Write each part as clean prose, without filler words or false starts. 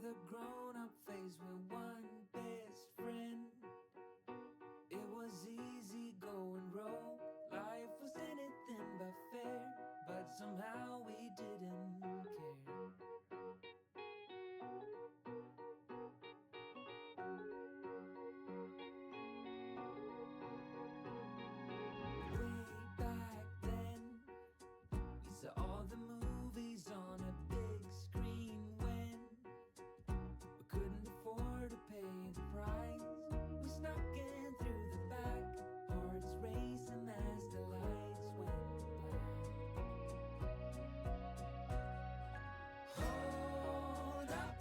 the grown-up phase with one best friend. It was easy going rogue. Life was anything but fair, but somehow we didn't care. Way back then, we saw all the movies on a big screen when we couldn't afford to pay the price. We snuck in through the back, hearts racing as the lights went black. Hold up,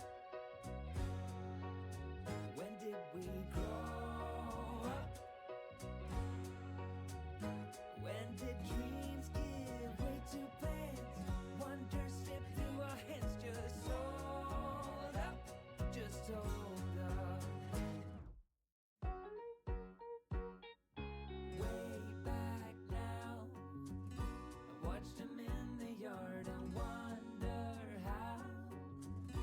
when did we grow up? When did dreams give way to plans? Wonder slipped through our hands. Just hold up, just hold up. Way back now, I watched him in the yard and wonder how the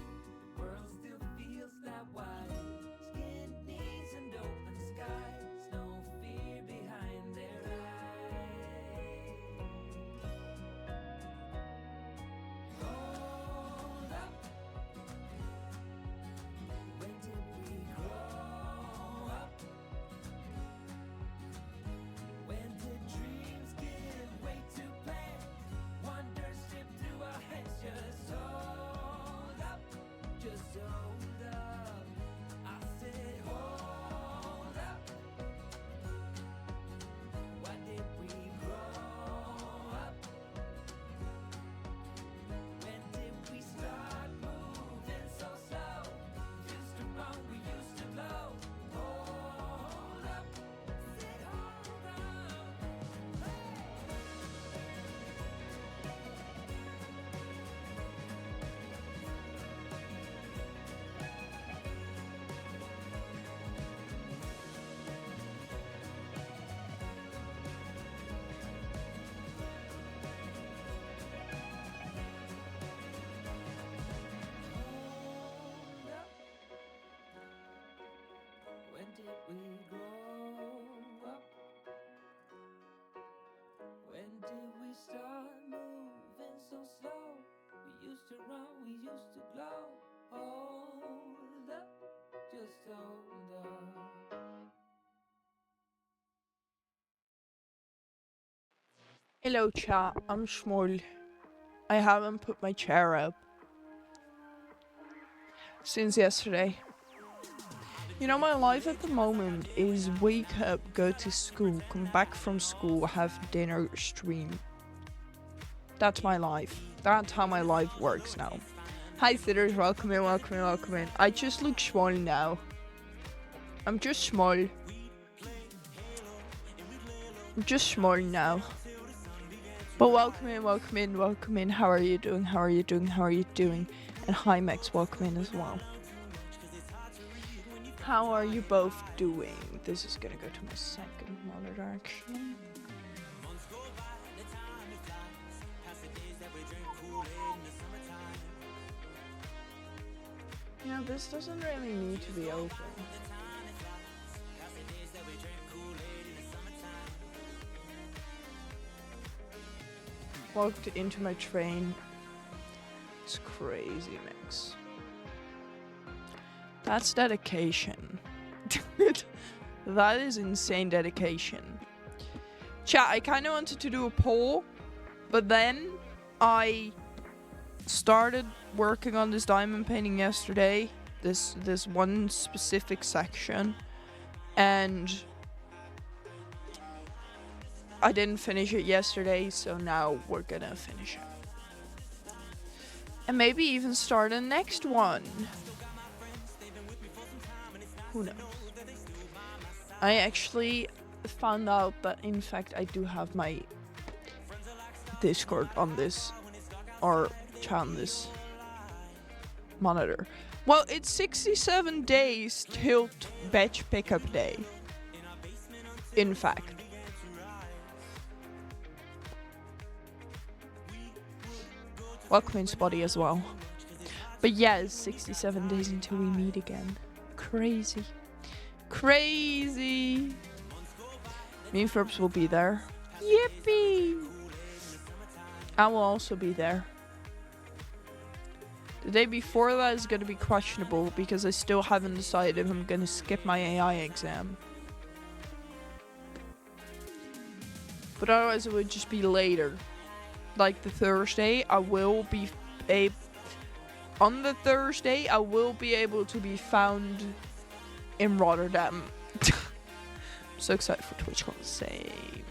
world still feels that wide. Skin knees and open skies, no fear behind their eyes. Hold up, when did we grow up? When did dreams give way to plans? Wonder slip through our hands. Just hold up, just hold up. I said hold up. Why did we grow up? When did we start moving so slow? Used to run, we used to glow. Hold up, said hold up. Hold up. When did we grow up? When did we start moving so slow? We used to run, we used to glow. Hold up, just hold up. Hello chat, I'm Schmoll. I haven't put my chair up since yesterday. You know, my life at the moment is wake up, go to school, come back from school, have dinner, stream. That's my life. That's how my life works now. Hi sitters, welcome in, welcome in, welcome in. I just look small now. I'm just small. I'm just small now. But welcome in, welcome in, welcome in. How are you doing? How are you doing? How are you doing? And hi Max, welcome in as well. How are you both doing? This is gonna go to my second monitor actually. Yeah, this doesn't really need to be open. Walked into my train. It's crazy, Max. That's dedication. That is insane dedication. Chat, I kind of wanted to do a poll, but then I started working on this diamond painting yesterday, this one specific section, and I didn't finish it yesterday, so now we're gonna finish it. And maybe even start a next one. Who knows? I actually found out that in fact I do have my Discord on this, or chat on this monitor. Well, it's 67 days till batch pickup day. In fact. Welcome in Spotty as well. But yes, 67 days until we meet again. Crazy. Crazy. Me and Forbes will be there. Yippee! I will also be there. The day before that is going to be questionable because I still haven't decided if I'm going to skip my AI exam. But otherwise it would just be later. Like the Thursday, I will be on the Thursday, I will be able to be found in Rotterdam. I'm so excited for Twitchcon. Same.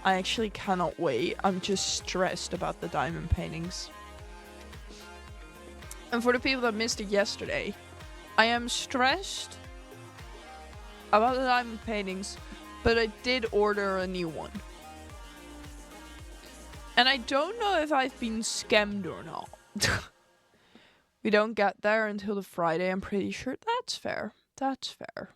I actually cannot wait. I'm just stressed about the diamond paintings. And for the people that missed it yesterday, I am stressed about the diamond paintings, but I did order a new one. And I don't know if I've been scammed or not. We don't get there until the Friday, I'm pretty sure. That's fair. That's fair.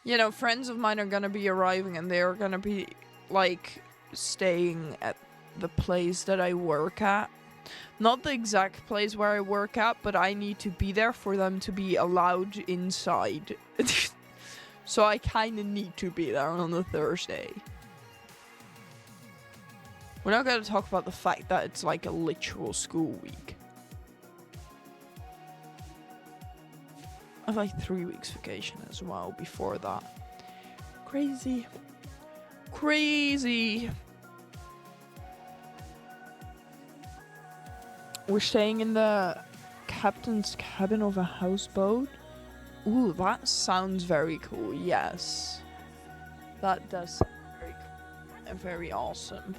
You know, friends of mine are gonna be arriving and they're gonna be, like, staying at the place that I work at. Not the exact place where I work at, but I need to be there for them to be allowed inside. So I kinda need to be there on the Thursday. We're not gonna talk about the fact that it's like a literal school week. I have like 3 weeks vacation as well before that. Crazy. Crazy. We're staying in the captain's cabin of a houseboat. Ooh, that sounds very cool. Yes. That does sound very cool and very awesome.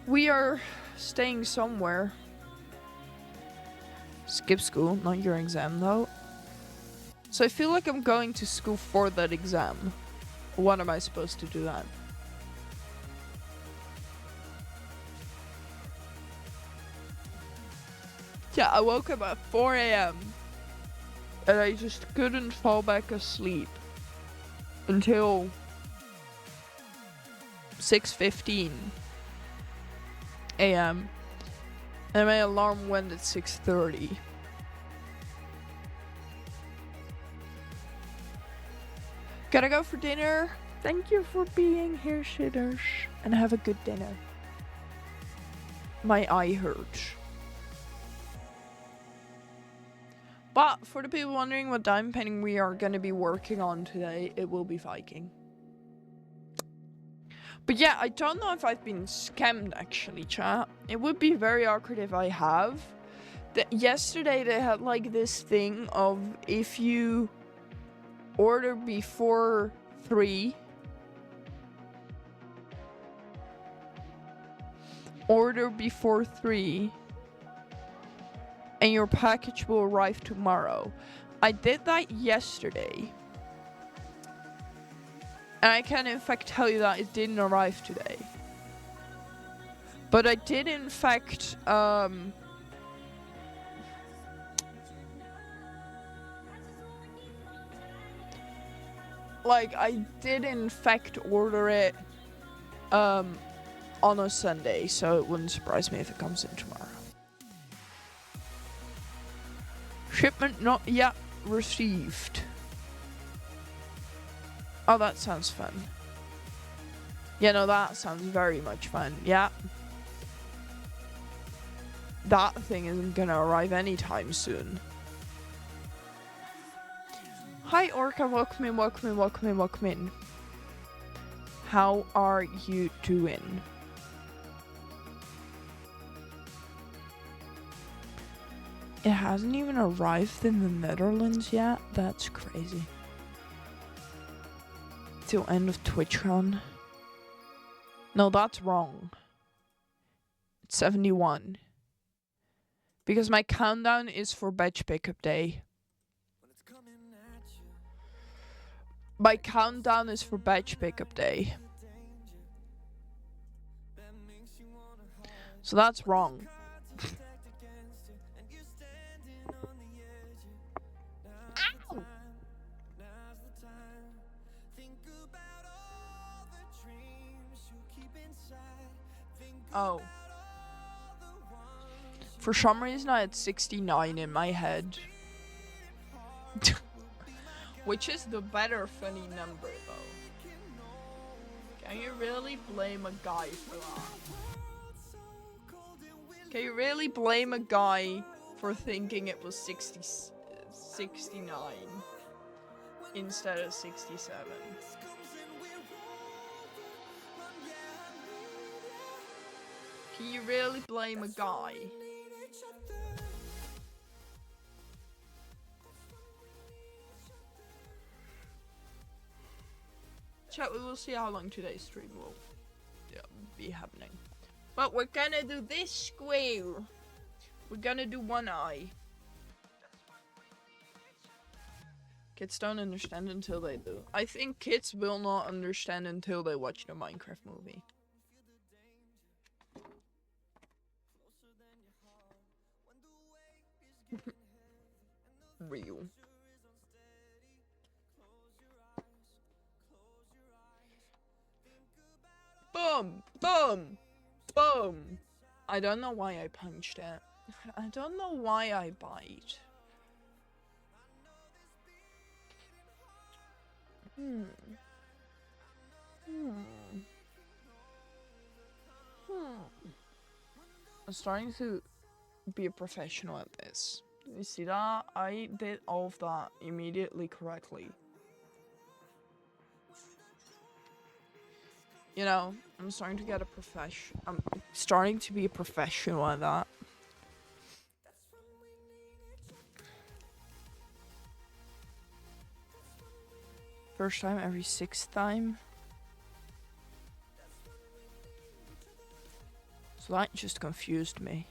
We are staying somewhere. Skip school, not your exam though. So I feel like I'm going to school for that exam. What am I supposed to do then? Yeah, I woke up at 4 a.m. and I just couldn't fall back asleep until 6:15 a.m. and my alarm went at 6:30. Gotta go for dinner. Thank you for being here, shitters, and have a good dinner. My eye hurts. But for the people wondering what diamond painting we are going to be working on today, it will be Viking. But yeah, I don't know if I've been scammed actually, chat. It would be very awkward if I have. Yesterday they had like this thing of if you order before 3, and your package will arrive tomorrow. I did that yesterday. And I can in fact tell you that it didn't arrive today. But I did in fact I did in fact order it on a Sunday, so it wouldn't surprise me if it comes in tomorrow. Shipment not yet received. Oh, that sounds fun. Yeah, no, that sounds very much fun. Yeah. That thing isn't gonna arrive anytime soon. Hi, Orca. Welcome in, welcome in, welcome in, welcome in. How are you doing? It hasn't even arrived in the Netherlands yet? That's crazy. Till end of Twitchcon. No, that's wrong. It's 71. Because my countdown is for batch pickup day. My countdown is for batch pickup day. So that's wrong. Oh. For some reason I had 69 in my head. Which is the better funny number though. Can you really blame a guy for that? Can you really blame a guy for thinking it was 69 instead of 67? Can you really blame a guy? Chat, we will see how long today's stream will be happening. But we're gonna do this square. We're gonna do one eye. Kids don't understand until they do. I think kids will not understand until they watch the Minecraft movie. Real. Boom! Boom! Boom! I don't know why I punched it. I don't know why I bite. I'm starting to be a professional at this. You see that? I did all of that immediately correctly. You know, I'm starting to get I'm starting to be a professional at that. First time every sixth time. So that just confused me.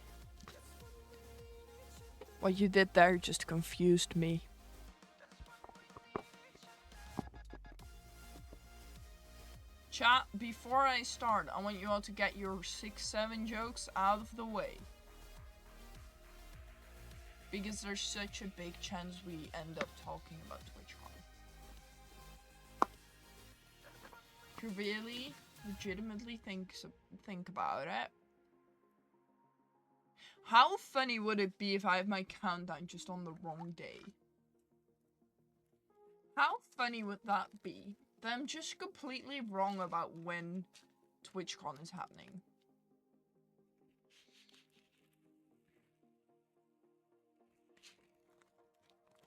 What you did there just confused me. Chat, before I start, I want you all to get your 6-7 jokes out of the way. Because there's such a big chance we end up talking about Twitchcon. If you really legitimately think about it. How funny would it be if I have my countdown just on the wrong day? How funny would that be? That I'm just completely wrong about when TwitchCon is happening.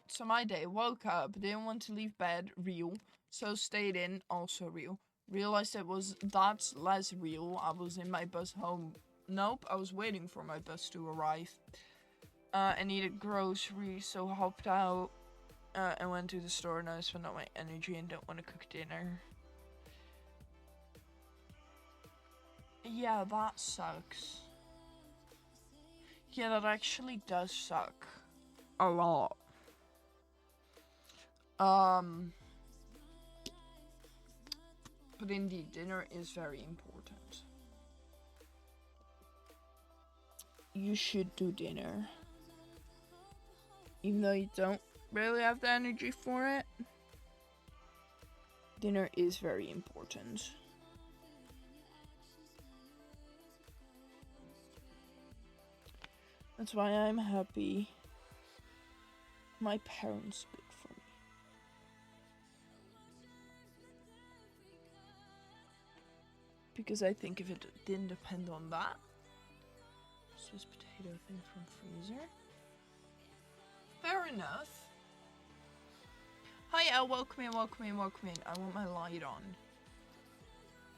So my day, woke up, didn't want to leave bed, real. So stayed in, also real. Realized that's less real. I was in my bus home. Nope, I was waiting for my bus to arrive. I needed groceries, so hopped out. I went to the store and I spent all my energy and don't want to cook dinner. Yeah, that sucks. Yeah, that actually does suck. A lot. But indeed, dinner is very important. You should do dinner. Even though you don't really have the energy for it. Dinner is very important. That's why I'm happy my parents cook for me. Because I think if it didn't depend on that. Swiss potato thing from freezer. Fair enough. Hi El, welcome in, welcome in, welcome in. I want my light on.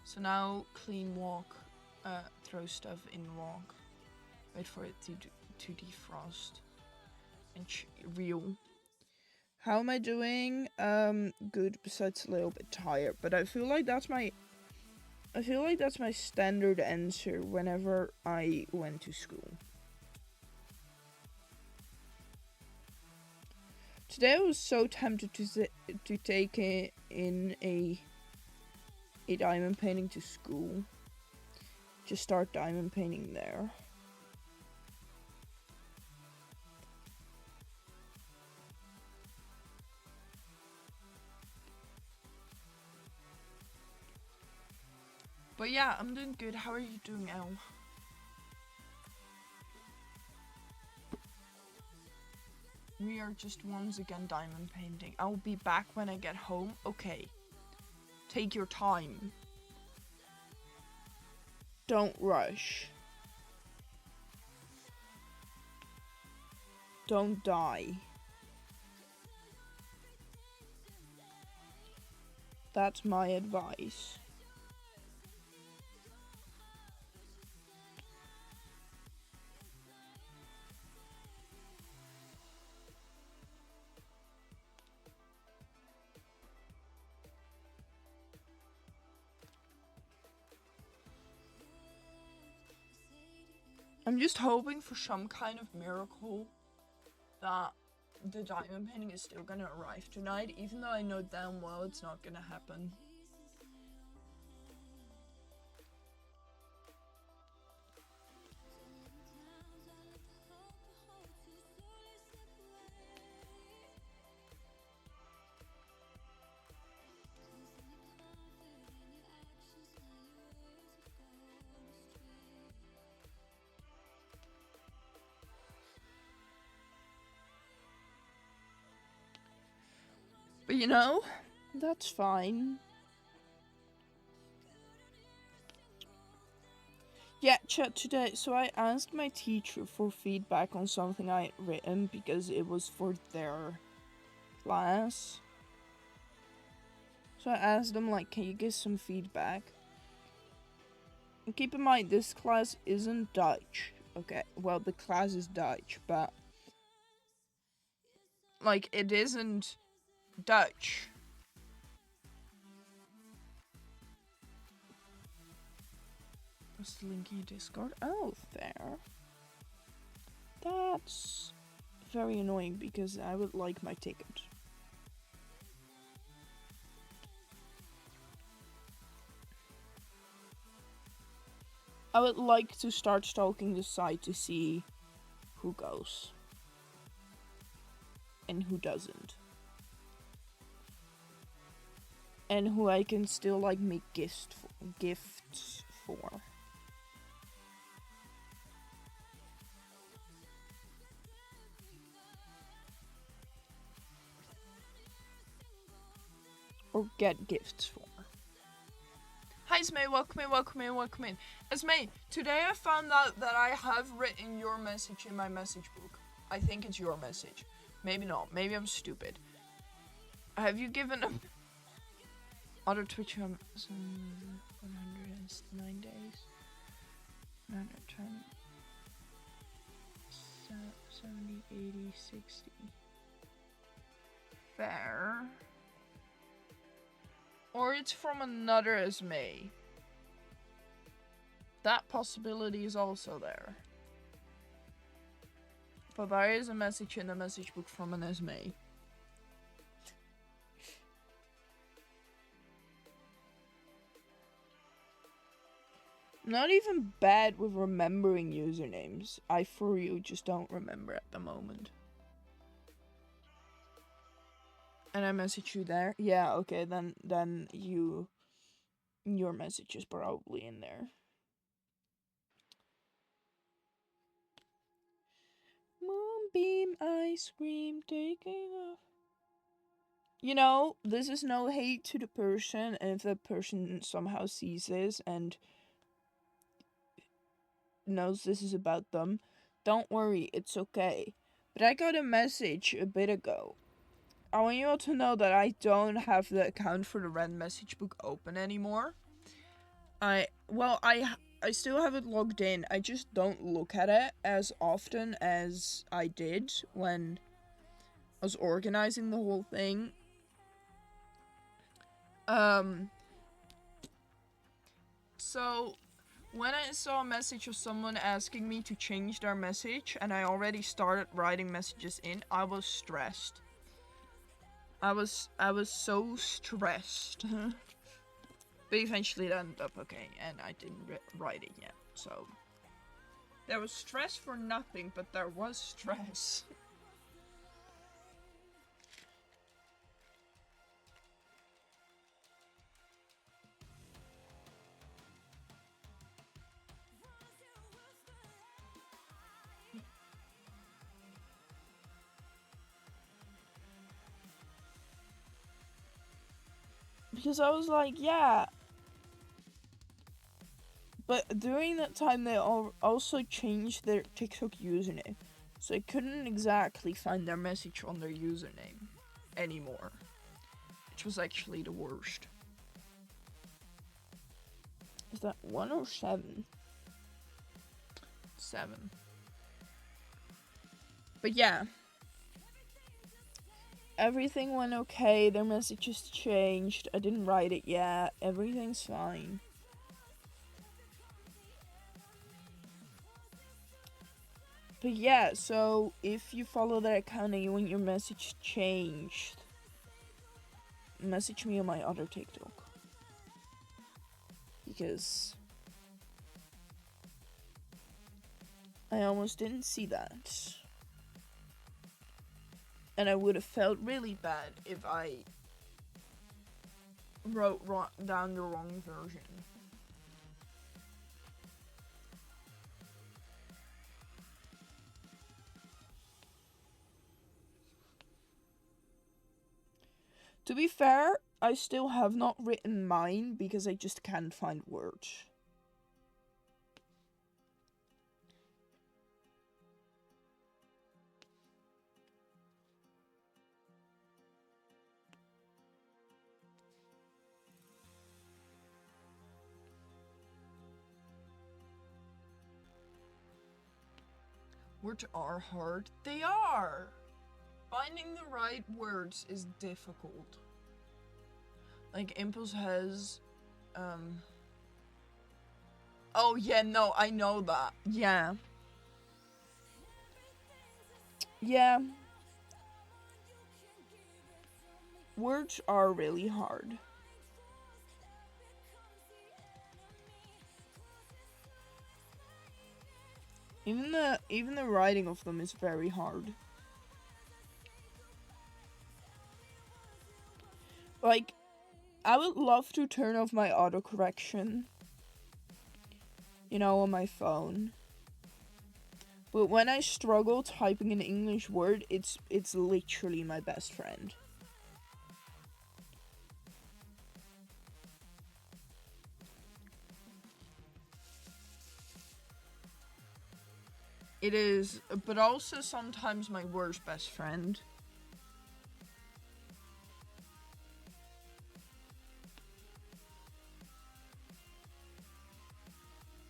So now clean wok, throw stuff in wok. Wait for it to defrost. And real. How am I doing? Good, besides a little bit tired. But I feel like that's my standard answer whenever I went to school. Today I was so tempted to take in a diamond painting to school. Just start diamond painting there. But yeah, I'm doing good. How are you doing, El? We are just once again diamond painting. I'll be back when I get home. Okay. Take your time. Don't rush. Don't die. That's my advice. I'm just hoping for some kind of miracle that the diamond painting is still gonna arrive tonight, even though I know damn well it's not gonna happen. But you know, that's fine. Yeah, chat today. So I asked my teacher for feedback on something I had written because it was for their class. So I asked them, like, can you give some feedback? And keep in mind, this class isn't Dutch. Okay, well, the class is Dutch, but like, it isn't Dutch. What's the link in your Discord? Oh, there. That's very annoying because I would like my ticket. I would like to start stalking the site to see who goes and who doesn't. And who I can still like make gifts for. Or get gifts for. Hi Esme, welcome in, welcome in, welcome in. Esme, today I found out that I have written your message in my message book. I think it's your message. Maybe not, maybe I'm stupid. Have you given a... Other Twitch 109 days. 910. 70, 80, 60. Fair. Or it's from another Esme. That possibility is also there. But there is a message in the message book from an Esme. Not even bad with remembering usernames. I for you just don't remember at the moment. And I message you there? Yeah, okay, then your message is probably in there. Moonbeam ice cream taking off. You know, this is no hate to the person, and if the person somehow sees this and knows this is about them, don't worry, it's okay. But I got a message a bit ago. I want you all to know that I don't have the account for the red message book open anymore. I still have it logged in. I just don't look at it as often as I did when I was organizing the whole thing. So when I saw a message of someone asking me to change their message and I already started writing messages in, I was stressed. I was so stressed. But eventually it ended up okay, and I didn't write it yet, so... There was stress for nothing, but there was stress. Because I was like, yeah. But during that time, they also changed their TikTok username. So I couldn't exactly find their message on their username anymore. Which was actually the worst. Is that 1 or 7? 7. But yeah. Everything went okay. Their messages changed. I didn't write it yet. Everything's fine. But yeah, so if you follow that account and you want your message changed, message me on my other TikTok. Because I almost didn't see that. And I would have felt really bad if I wrote down the wrong version. To be fair, I still have not written mine because I just can't find words. Words are hard. They are! Finding the right words is difficult. Like, Impulse has, Oh, yeah, no, I know that. Yeah. Yeah. Words are really hard. Even the writing of them is very hard. Like, I would love to turn off my autocorrection, you know, on my phone. But when I struggle typing an English word, it's literally my best friend. It is, but also sometimes my worst best friend.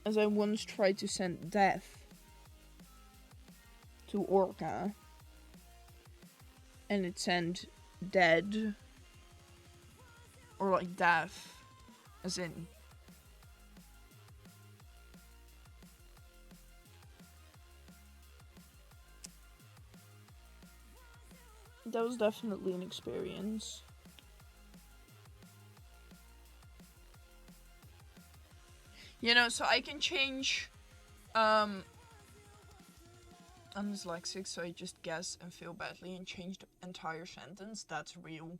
As I once tried to send death to Orca, and it sent dead, or like death, as in. That was definitely an experience. You know, so I can change, I'm dyslexic, so I just guess and feel badly and change the entire sentence. That's real.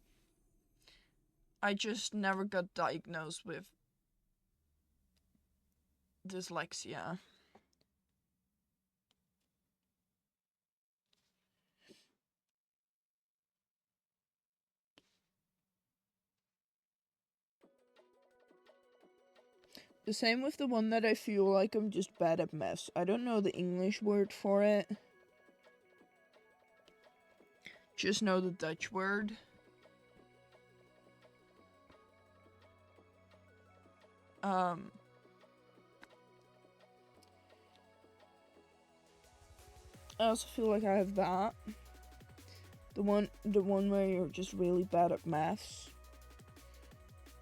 I just never got diagnosed with dyslexia. The same with the one that I feel like I'm just bad at maths. I don't know the English word for it. Just know the Dutch word. I also feel like I have that. The one where you're just really bad at maths.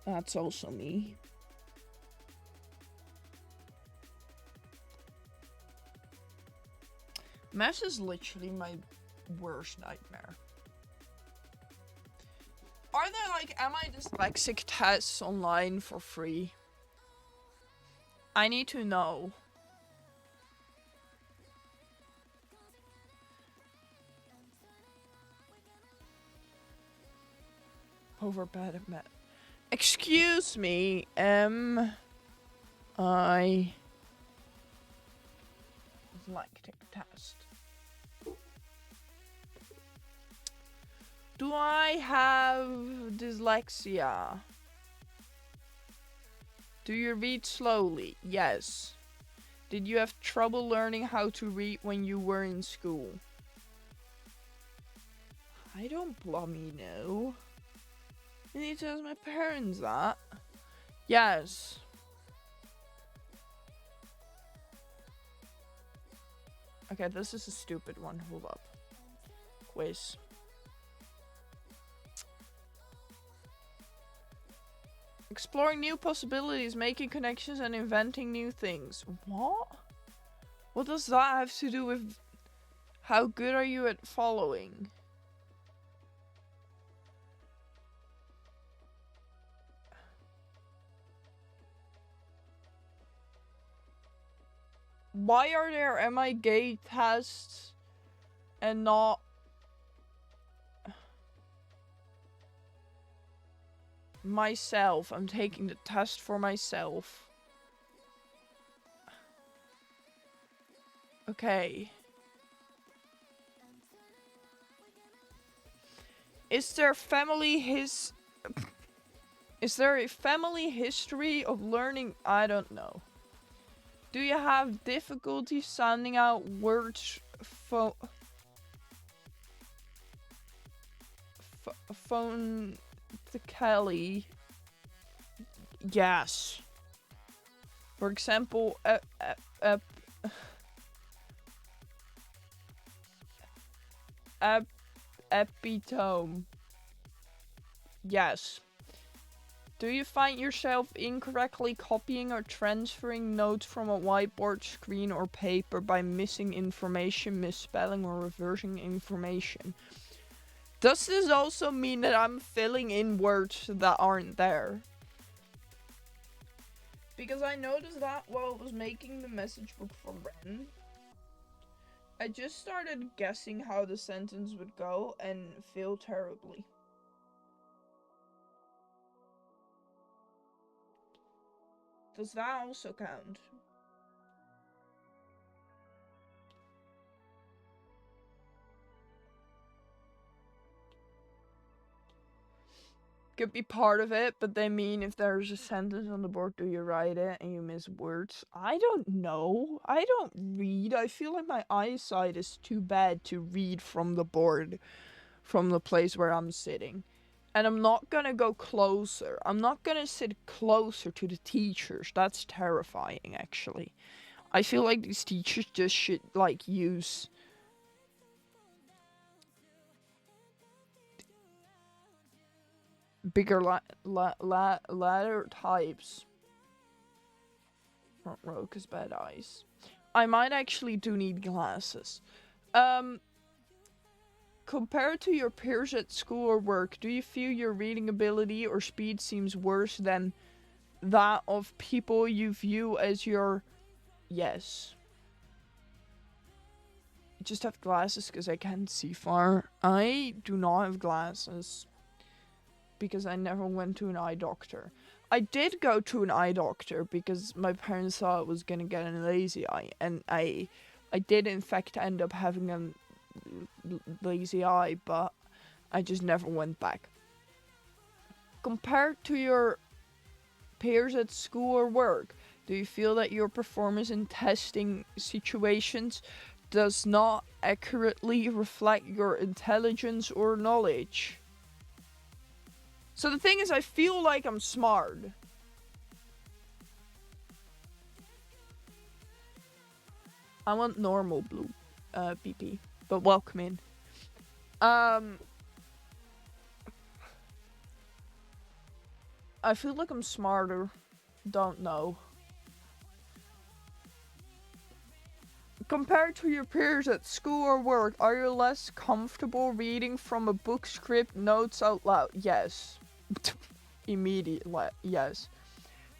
That's also me. Maths is literally my worst nightmare. Are there, like, am I dyslexic tests online for free? I need to know. Over bad at math. Excuse me, I like to test. Do I have dyslexia? Do you read slowly? Yes. Did you have trouble learning how to read when you were in school? I don't bloody know. I need to ask my parents that. Yes. Okay, this is a stupid one. Hold up. Quiz. Exploring new possibilities, making connections, and inventing new things. What? What does that have to do with how good are you at following? Why are there am I gay tests and not myself? I'm taking the test for myself. Okay. Is there a family history of learning? I don't know. Do you have difficulty sounding out words phonetically? Yes. For example, epitome. Yes. Do you find yourself incorrectly copying or transferring notes from a whiteboard, screen, or paper by missing information, misspelling, or reversing information? Does this also mean that I'm filling in words that aren't there? Because I noticed that while I was making the message book for Ren, I just started guessing how the sentence would go and failed terribly. Does that also count? Could be part of it, but they mean if there's a sentence on the board, do you write it and you miss words? I don't know. I don't read. I feel like my eyesight is too bad to read from the board, from the place where I'm sitting. And I'm not gonna go closer. I'm not gonna sit closer to the teachers. That's terrifying, actually. I feel like these teachers just should, like, use bigger ladder types. Front row, cause bad eyes. I might actually do need glasses. Compared to your peers at school or work, do you feel your reading ability or speed seems worse than that of people you view as your... Yes. I just have glasses because I can't see far. I do not have glasses because I never went to an eye doctor. I did go to an eye doctor because my parents thought I was gonna get a lazy eye, and I did in fact end up having a lazy eye, but I just never went back. Compared to your peers at school or work, do you feel that your performance in testing situations does not accurately reflect your intelligence or knowledge? So the thing is, I feel like I'm smart. I want normal blue BP, but welcome in. I feel like I'm smarter. Don't know. Compared to your peers at school or work, are you less comfortable reading from a book, script, notes out loud? Yes. Immediately, yes.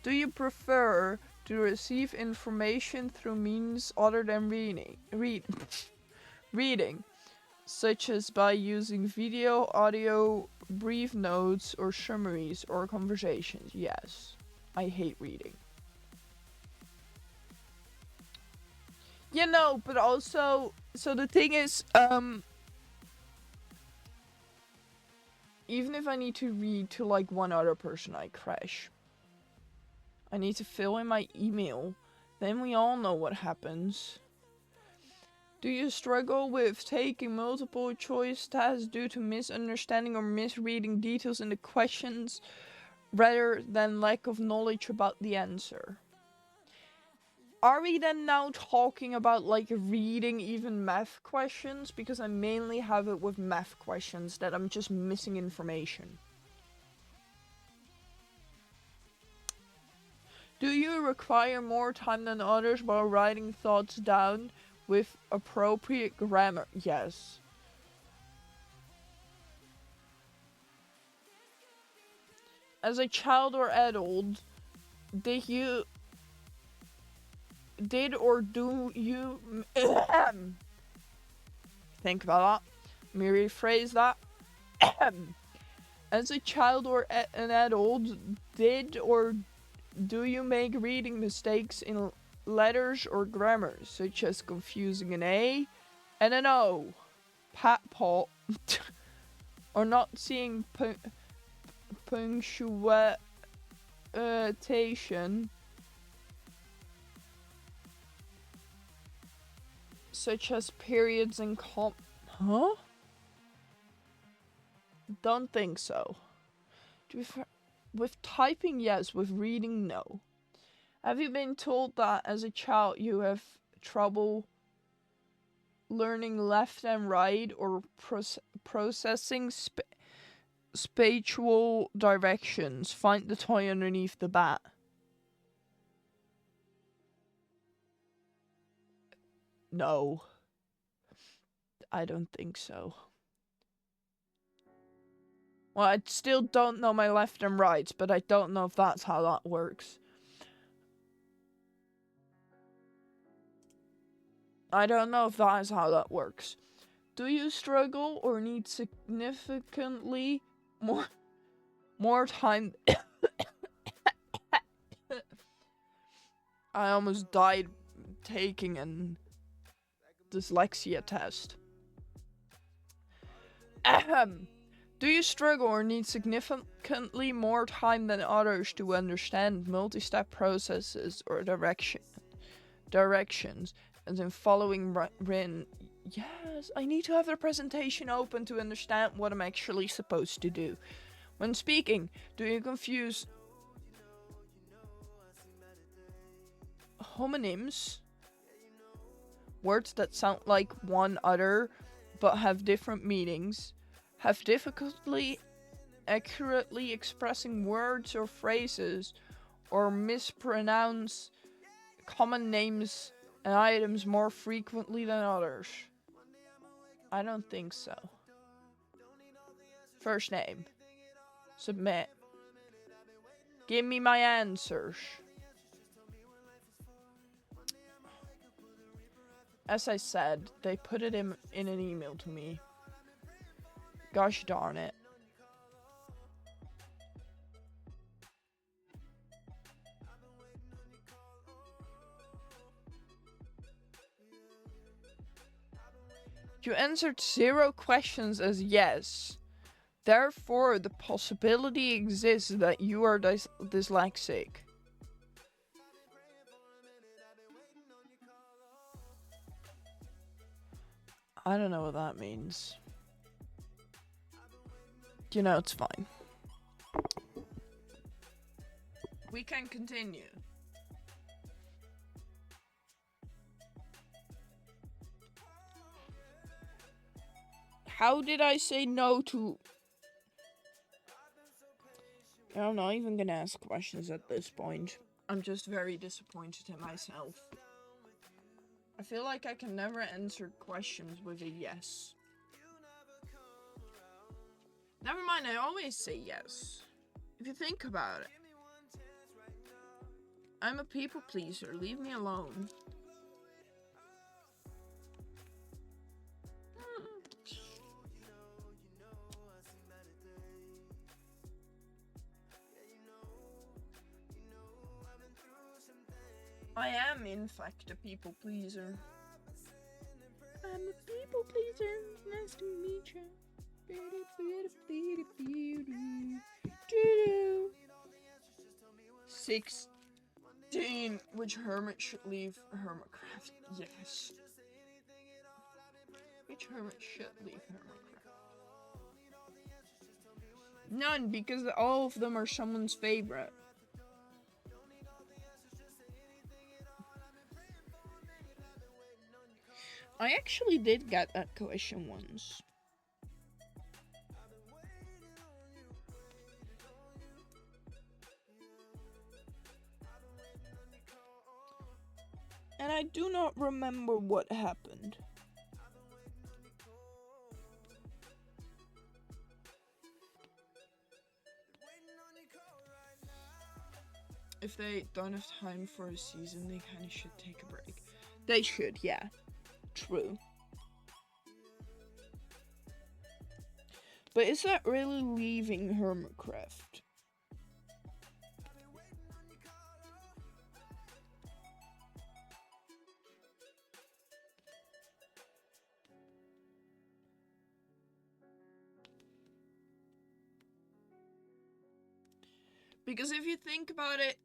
Do you prefer to receive information through means other than reading, such as by using video, audio, brief notes, or summaries, or conversations? Yes. I hate reading. You know, but also, so the thing is, even if I need to read to like one other person, I crash. I need to fill in my email. Then we all know what happens. Do you struggle with taking multiple choice tests due to misunderstanding or misreading details in the questions rather than lack of knowledge about the answer? Are we then now talking about like reading even math questions? Because I mainly have it with math questions that I'm just missing information. Do you require more time than others while writing thoughts down with appropriate grammar? Yes. As a child or adult, did or do you think about that? Let me rephrase that. As a child or an adult, did or do you make reading mistakes in letters or grammar, such as confusing an A and an O, pat-paw, or not seeing punctuation, such as periods and Huh? Don't think so. With typing, yes. With reading, no. Have you been told that as a child you have trouble learning left and right or processing spatial directions? Find the toy underneath the bat. No. I don't think so. Well, I still don't know my left and right, but I don't know if that's how that works. I don't know if that is how that works. Do you struggle or need significantly more time? I almost died taking a dyslexia test. Do you struggle or need significantly more time than others to understand multi-step processes or directions, as in following written? Yes, I need to have the presentation open to understand what I'm actually supposed to do. When speaking, do you confuse homonyms, words that sound like one other but have different meanings, have difficulty accurately expressing words or phrases, or mispronounce common names and items more frequently than others? I don't think so. First name. Submit. Give me my answers. As I said, they put it in an email to me. Gosh darn it. You answered 0 questions as yes. Therefore, the possibility exists that you are dyslexic. I don't know what that means. You know, it's fine. We can continue. How did I say no to... I'm not even gonna ask questions at this point. I'm just very disappointed in myself. I feel like I can never answer questions with a yes. Never mind, I always say yes. If you think about it. I'm a people pleaser, leave me alone. I am, in fact, a people pleaser. I'm a people pleaser. Nice to meet you. 6 Which hermit should leave Hermitcraft? Yes. Which hermit should leave Hermitcraft? None, because all of them are someone's favorite. I actually did get that question once. And I do not remember what happened. If they don't have time for a season, they kind of should take a break. They should, yeah. True. But is that really leaving Hermitcraft? Because if you think about it,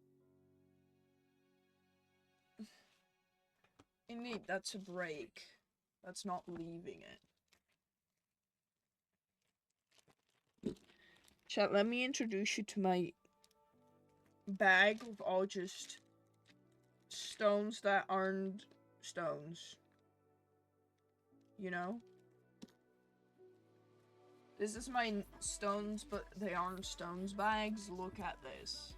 indeed, that's a break. That's not leaving it. Chat, let me introduce you to my bag of all just stones that aren't stones. You know? This is my stones, but they aren't stones bags. Look at this.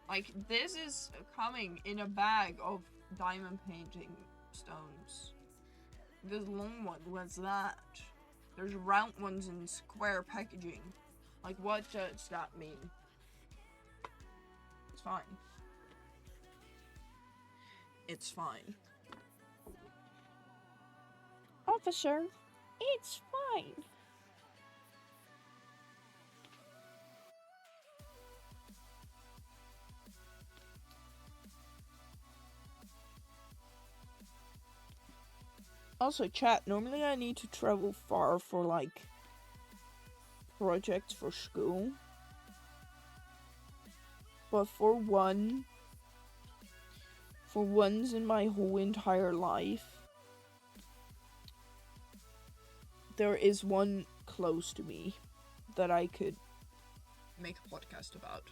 Like, this is coming in a bag of diamond painting stones. This long one, what's that? There's round ones in square packaging. Like, what does that mean? It's fine. It's fine. Officer, it's fine. Also, chat, normally I need to travel far for, like, projects for school. But for once in my whole entire life, there is one close to me that I could make a podcast about.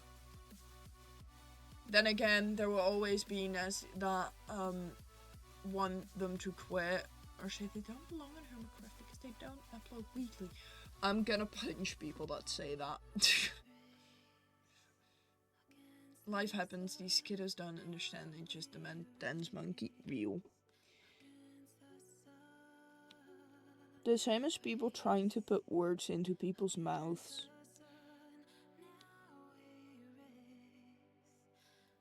Then again, there will always be Nes that want them to quit or say they don't belong in Hermitcraft because they don't upload weekly. I'm gonna punch people that say that. Life happens, these kiddos don't understand, they just demand dance monkey view. The same as people trying to put words into people's mouths.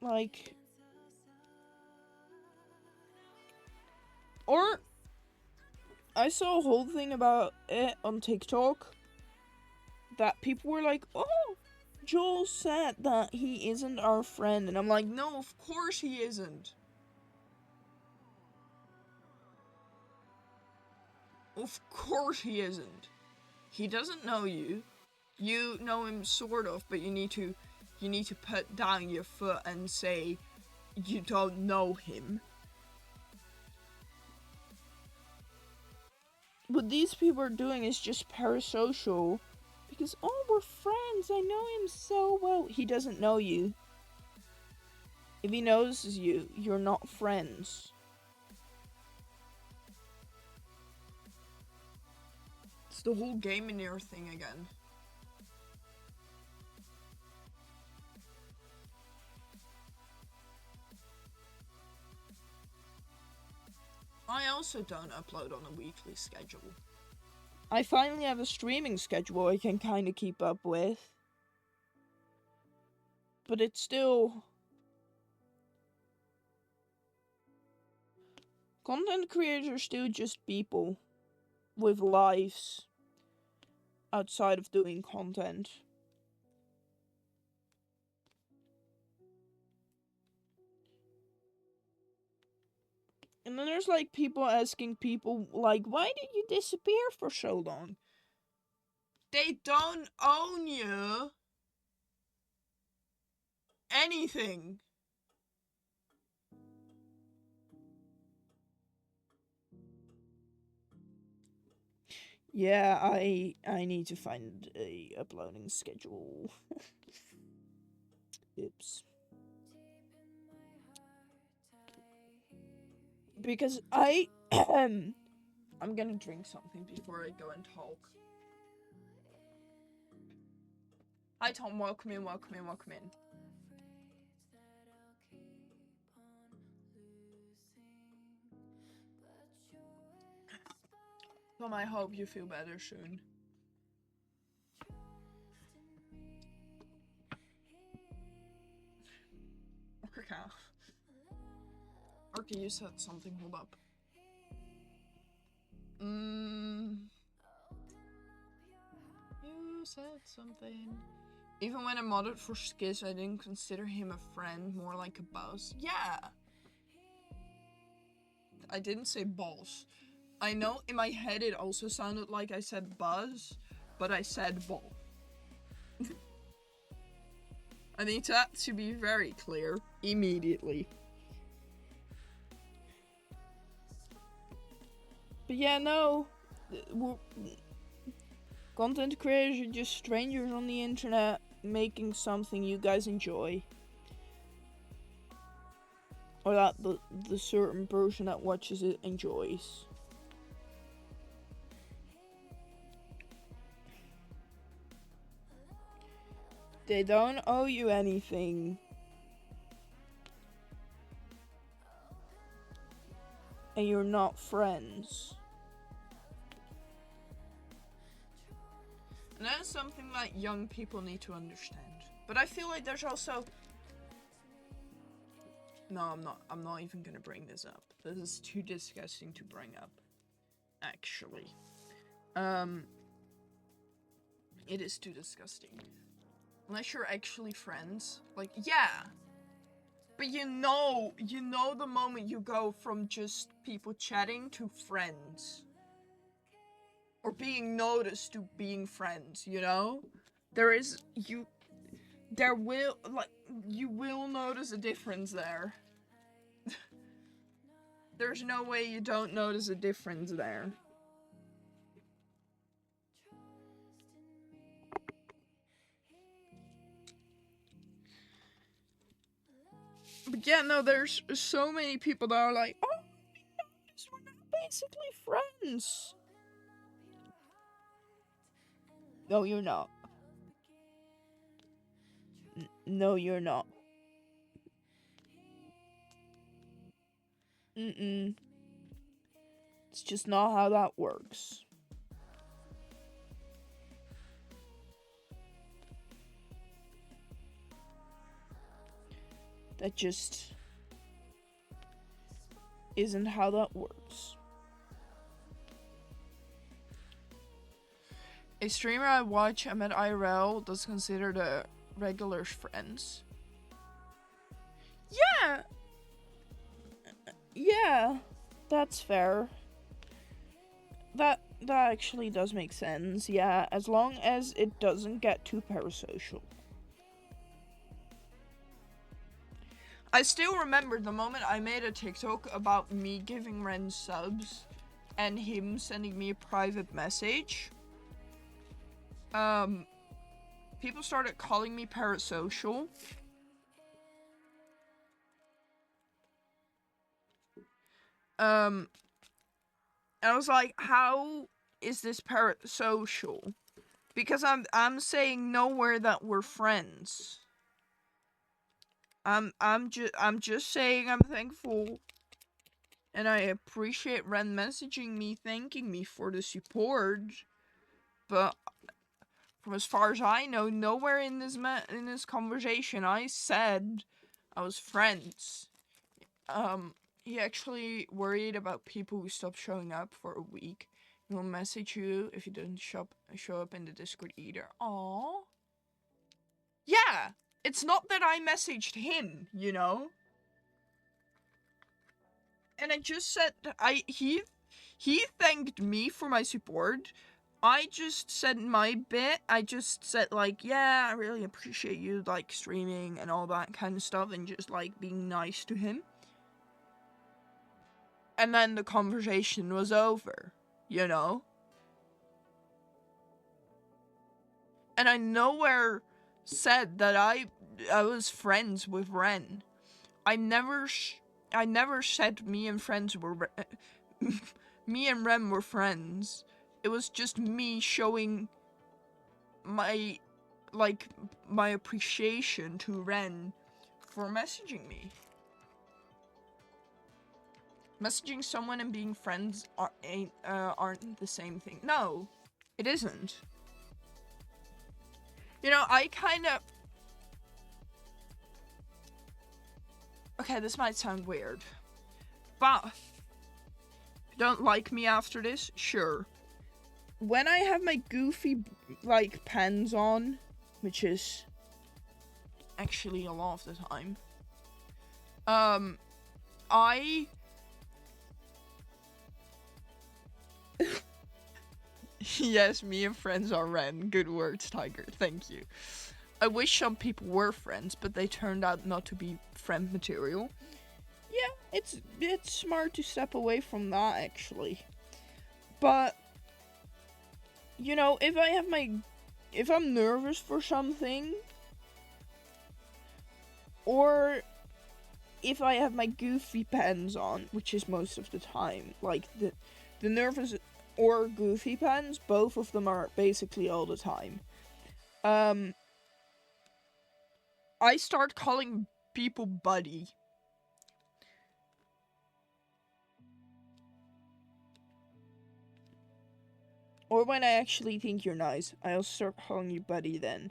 Like... Or... I saw a whole thing about it on TikTok. That people were like, oh, Joel said that he isn't our friend. And I'm like, no, of course he isn't. Of course he isn't. He doesn't know you. You know him sort of, but you need to put down your foot and say you don't know him. What these people are doing is just parasocial. Because, oh, we're friends. I know him so well. He doesn't know you. If he knows you, you're not friends. It's the whole game in your thing again. I also don't upload on a weekly schedule. I finally have a streaming schedule I can kind of keep up with. But it's still... Content creators are still just people with lives outside of doing content. And then there's like people asking people like, why did you disappear for so long? They don't own you. Anything. Yeah, I need to find a uploading schedule. Oops. Because I'm gonna drink something before I go and talk. Hi Tom, welcome in, welcome in, welcome in. Tom, I hope you feel better soon. Okay, you said something, hold up. You said something. Even when I modded for Skiz, I didn't consider him a friend, more like a boss. Yeah! I didn't say boss. I know in my head it also sounded like I said buzz, but I said ball. I need that to be very clear immediately. But yeah, no. Content creators are just strangers on the internet making something you guys enjoy. Or that the certain person that watches it enjoys. They don't owe you anything. And you're not friends. And that's something that young people need to understand. But I feel like there's also... No, I'm not even gonna bring this up. This is too disgusting to bring up. Actually. It is too disgusting. Unless you're actually friends. Like, yeah. But you know the moment you go from just people chatting to friends. Or being noticed to being friends, you know? You will notice a difference there. There's no way you don't notice a difference there. But yeah, no, there's so many people that are like, oh, we're not basically friends. No, you're not. No, you're not. It's just not how that works. That just isn't how that works. A streamer I watch, I'm at IRL, does consider the regulars friends. Yeah! Yeah, that's fair. That actually does make sense, yeah, as long as it doesn't get too parasocial. I still remember the moment I made a TikTok about me giving Ren subs and him sending me a private message. People started calling me parasocial. And I was like, how is this parasocial? Because I'm saying nowhere that we're friends. I'm just saying I'm thankful, and I appreciate Ren messaging me, thanking me for the support. But from as far as I know, nowhere in this conversation I said I was friends. He actually worried about people who stopped showing up for a week. He will message you if you don't show up in the Discord either. Aww. Yeah, it's not that I messaged him, you know? And I just said, he thanked me for my support. I just said my bit. I just said, like, yeah, I really appreciate you, like, streaming and all that kind of stuff, and just, like, being nice to him. And then the conversation was over, you know? And I nowhere said that I was friends with Ren. I never said me and me and Ren were friends. It was just me showing my appreciation to Ren for messaging me. Messaging someone and being friends aren't the same thing. No, it isn't. You know, I kind of... Okay, this might sound weird, but if you don't like me after this, sure. When I have my goofy, like, pens on, which is actually a lot of the time, I... Yes, me and friends are Ren. Good words, Tiger. Thank you. I wish some people were friends, but they turned out not to be friend material. Yeah, it's smart to step away from that, actually. But, you know, if I'm nervous for something, or if I have my goofy pens on, which is most of the time, like the nervous or goofy pens, both of them are basically all the time. I start calling people buddy. Or when I actually think you're nice, I'll start calling you buddy then.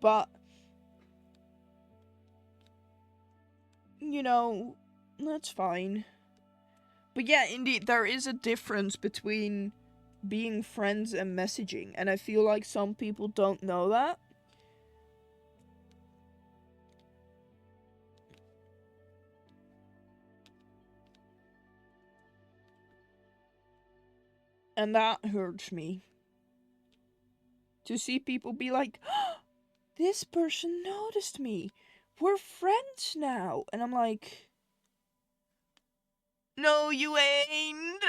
But, you know, that's fine. But yeah, indeed, there is a difference between being friends and messaging, and I feel like some people don't know that. And that hurts me. To see people be like, oh, this person noticed me. We're friends now. And I'm like, no, you ain't,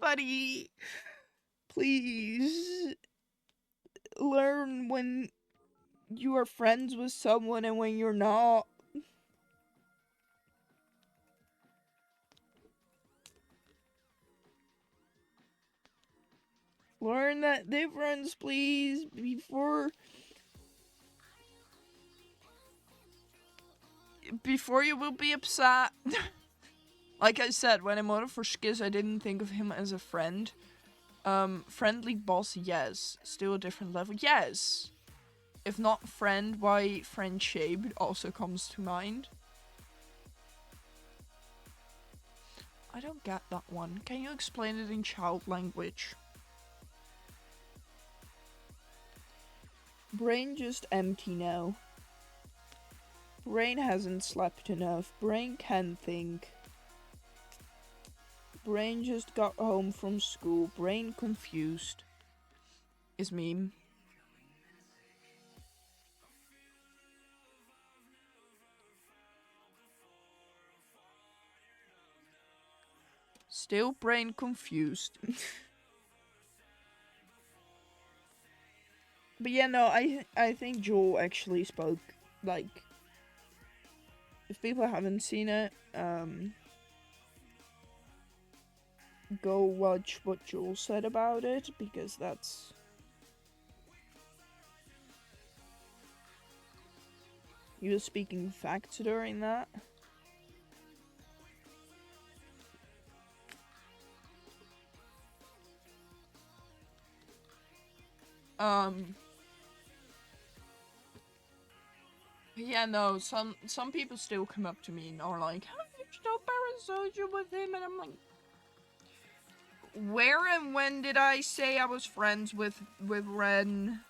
buddy. Please learn when you are friends with someone and when you're not. Learn that difference, please, before you will be upset. Like I said, when I modded for Skiz, I didn't think of him as a friend. Friendly boss, yes. Still a different level, yes. If not friend, why friend-shaped also comes to mind. I don't get that one. Can you explain it in child language? Brain just empty now. Brain hasn't slept enough. Brain can't think. Brain just got home from school. Brain confused. Is meme. Still brain confused. But yeah, no, I think Joel actually spoke, like, if people haven't seen it, go watch what Joel said about it, because that's... He was speaking facts during that. Yeah, no, some people still come up to me and are like, how are you still parasocial with him? And I'm like, where and when did I say I was friends with Ren?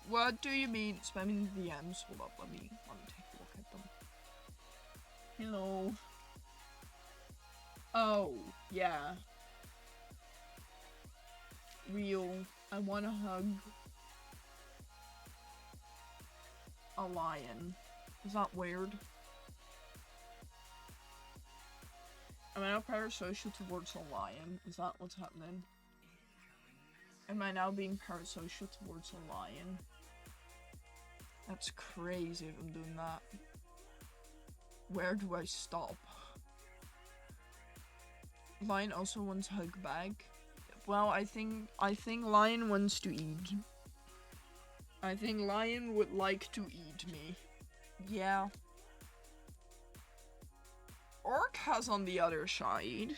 What do you mean? Spamming the DMs? Hold up, let me take a look at them. Hello. Oh, yeah. Real. I wanna hug a lion. Is that weird? Am I now parasocial towards a lion? Is that what's happening? Am I now being parasocial towards a lion? That's crazy if I'm doing that. Where do I stop? Lion also wants hug back. Well, I think lion wants to eat. I think lion would like to eat me. Yeah. Orcas on the other side.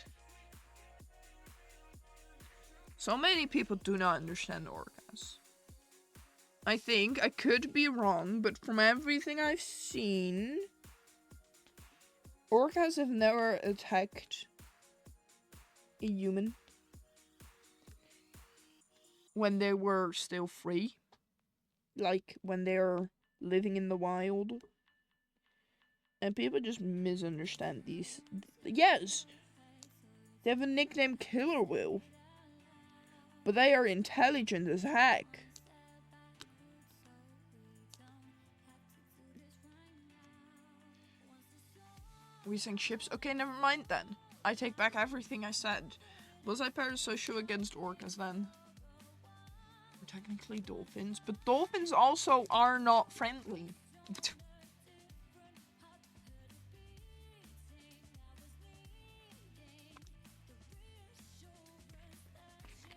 So many people do not understand orcas. I think, I could be wrong, but from everything I've seen, orcas have never attacked a human when they were still free. Like, when they're living in the wild. And people just misunderstand these. Yes! They have a nickname Killer Whale. But they are intelligent as heck. We sink ships? Okay, never mind then. I take back everything I said. Was I parasocial against orcas then? We're technically dolphins, but dolphins also are not friendly.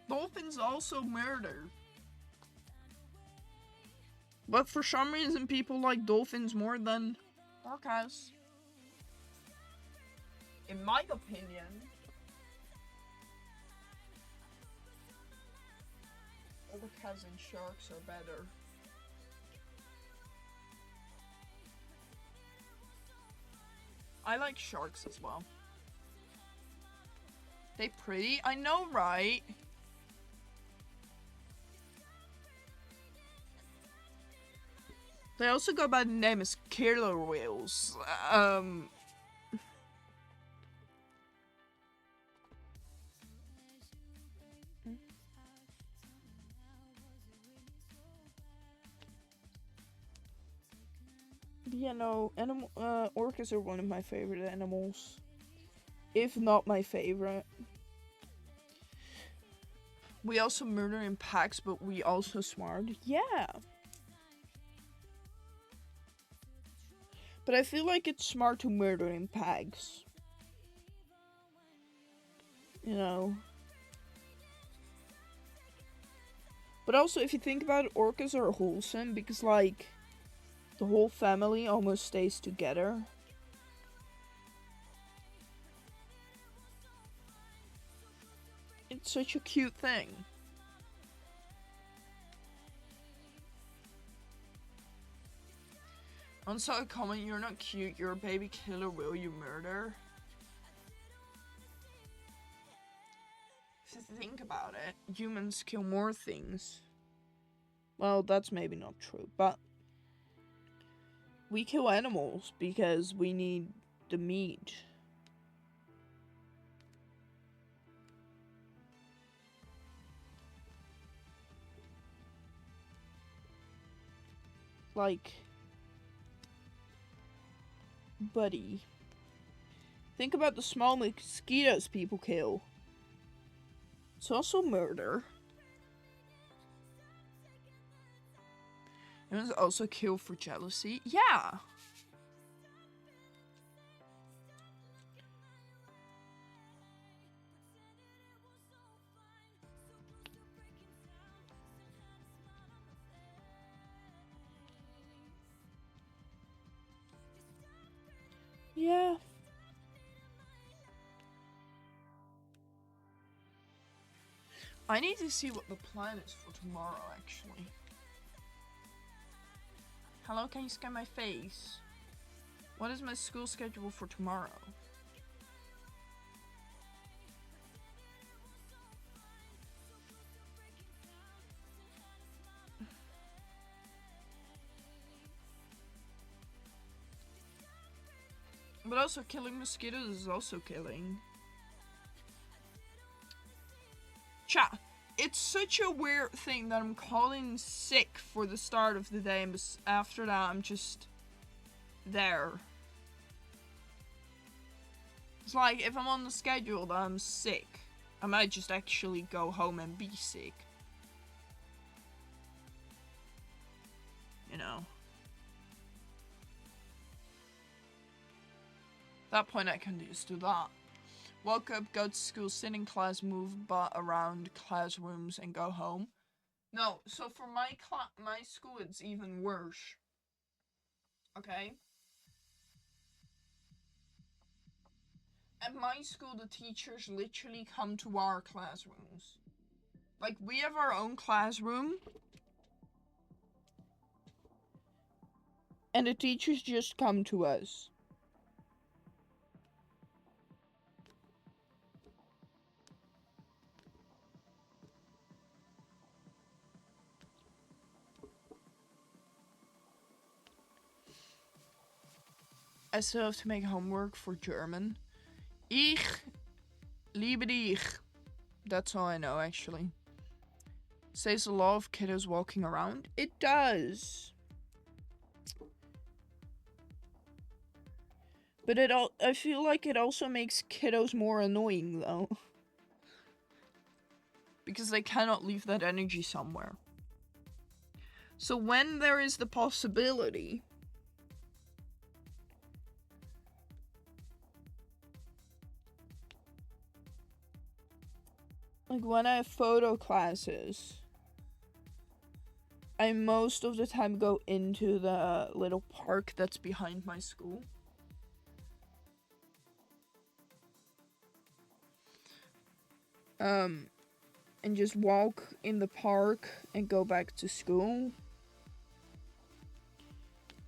Dolphins also murder. But for some reason people like dolphins more than orcas. In my opinion. Orcas and sharks are better. I like sharks as well. They pretty? I know, right? They also go by the name as killer whales. Yeah, no, orcas are one of my favorite animals. If not my favorite. We also murder in packs, but we also smart. Yeah. But I feel like it's smart to murder in packs. You know. But also, if you think about it, orcas are wholesome because, like, the whole family almost stays together. It's such a cute thing. On saw a comment, you're not cute, you're a baby killer, will you murder? If you think about it, humans kill more things. Well, that's maybe not true, but we kill animals because we need the meat. Like, buddy, think about the small mosquitoes people kill. It's also murder. Humans also kill for jealousy. Yeah. Yeah. I need to see what the plan is for tomorrow, actually. Hello, can you scan my face? What is my school schedule for tomorrow? But also, killing mosquitoes is also killing. Chat, it's such a weird thing that I'm calling sick for the start of the day, and after that I'm just there. It's like, if I'm on the schedule that I'm sick, I might just actually go home and be sick. you know. At that point, I can just do that. Woke up, go to school, sit in class, move around classrooms, and go home. No, so for my school, it's even worse. Okay? At my school, the teachers literally come to our classrooms. Like, we have our own classroom. And the teachers just come to us. I still have to make homework for German. Ich liebe dich. That's all I know, actually. Saves a lot of kiddos walking around. It does. But I feel like it also makes kiddos more annoying, though. Because they cannot leave that energy somewhere. So when there is the possibility... Like, when I have photo classes, I most of the time go into the little park that's behind my school. And just walk in the park and go back to school.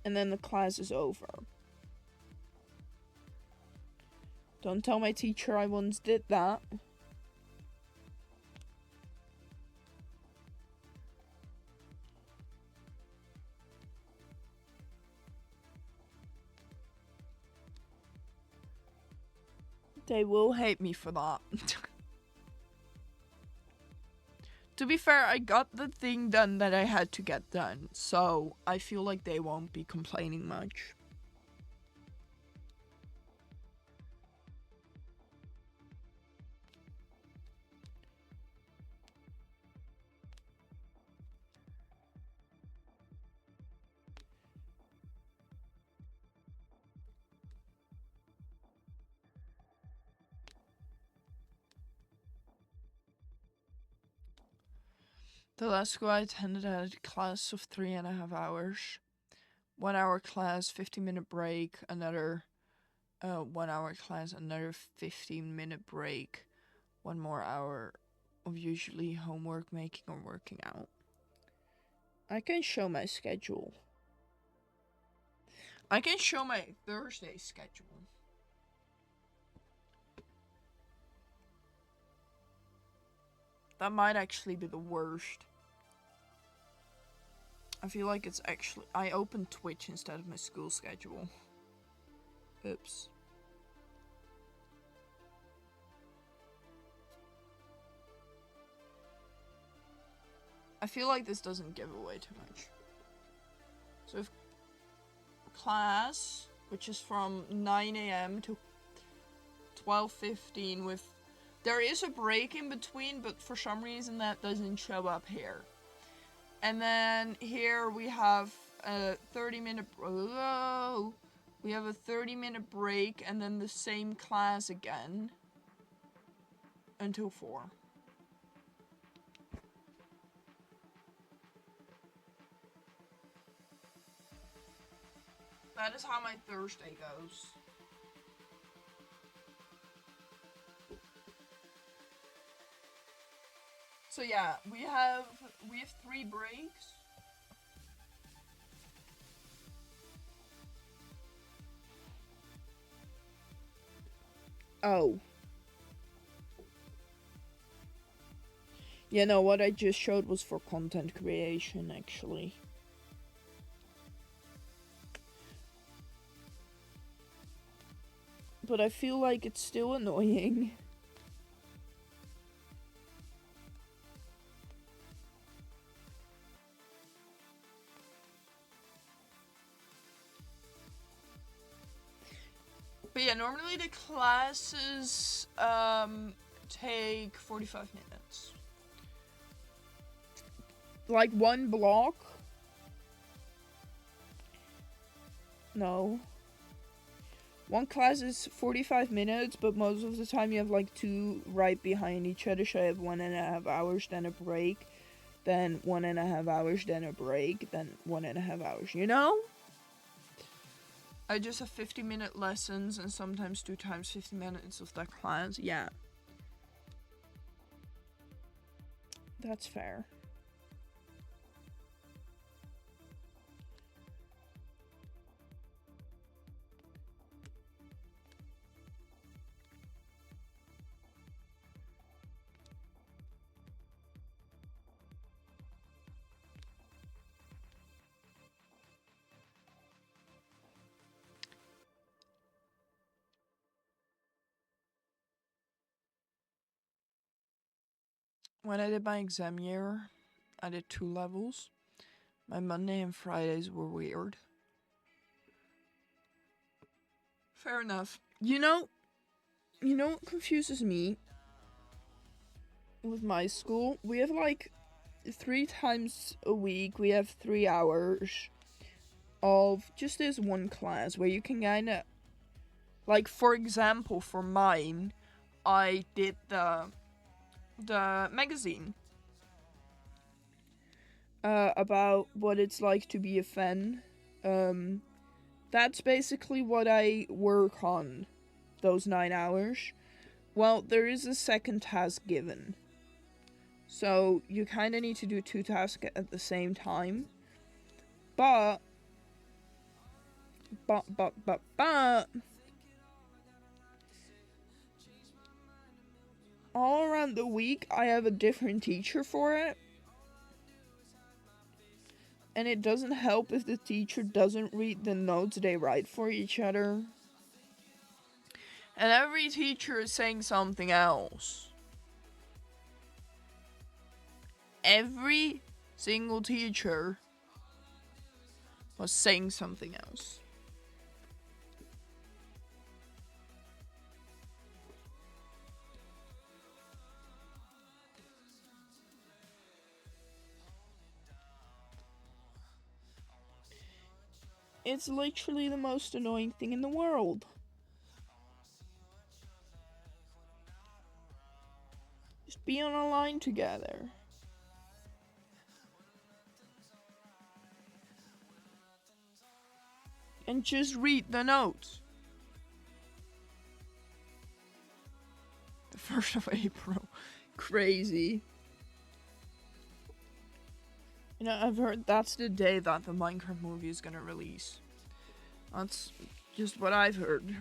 And then the class is over. Don't tell my teacher I once did that. They will hate me for that. To be fair, I got the thing done that I had to get done, so I feel like they won't be complaining much. The last school I attended had a class of 3.5 hours. 1 hour class, 15-minute break, another 1 hour class, another 15-minute break, 1 more hour of usually homework making or working out. I can show my schedule. I can show my Thursday schedule. That might actually be the worst. I feel like it's actually... I opened Twitch instead of my school schedule. Oops. I feel like this doesn't give away too much. So if class, which is from 9 AM to 12:15 with... There is a break in between, but for some reason that doesn't show up here. And then here we have a 30-minute... Oh, we have a 30-minute break and then the same class again. Until 4. That is how my Thursday goes. So yeah, we have 3 breaks. Oh. Yeah, no, what I just showed was for content creation, actually. But I feel like it's still annoying. But yeah, normally the classes take 45 minutes. Like one block No. One class is 45 minutes, but most of the time you have like two right behind each other, so I have 1.5 hours, then a break, then 1.5 hours, then a break, then 1.5 hours, you know? I just have 50-minute lessons and sometimes 2 times 50 minutes of that class, yeah. That's fair. When I did my exam year, I did 2 levels. My Monday and Fridays were weird. Fair enough. You know what confuses me with my school? We have like 3 times a week, we have 3 hours of just this one class where you can kinda, like, for example, for mine, I did the magazine about what it's like to be a fan. That's basically what I work on those 9 hours. Well, there is a second task given, so you kind of need to do 2 tasks at the same time. But all around the week I have a different teacher for it. And it doesn't help if the teacher doesn't read the notes they write for each other. And every teacher is saying something else. Every single teacher was saying something else. It's literally the most annoying thing in the world. Just be on a line together. And just read the notes. The 1st of April. Crazy. You know, I've heard that's the day that the Minecraft movie is gonna release. That's just what I've heard.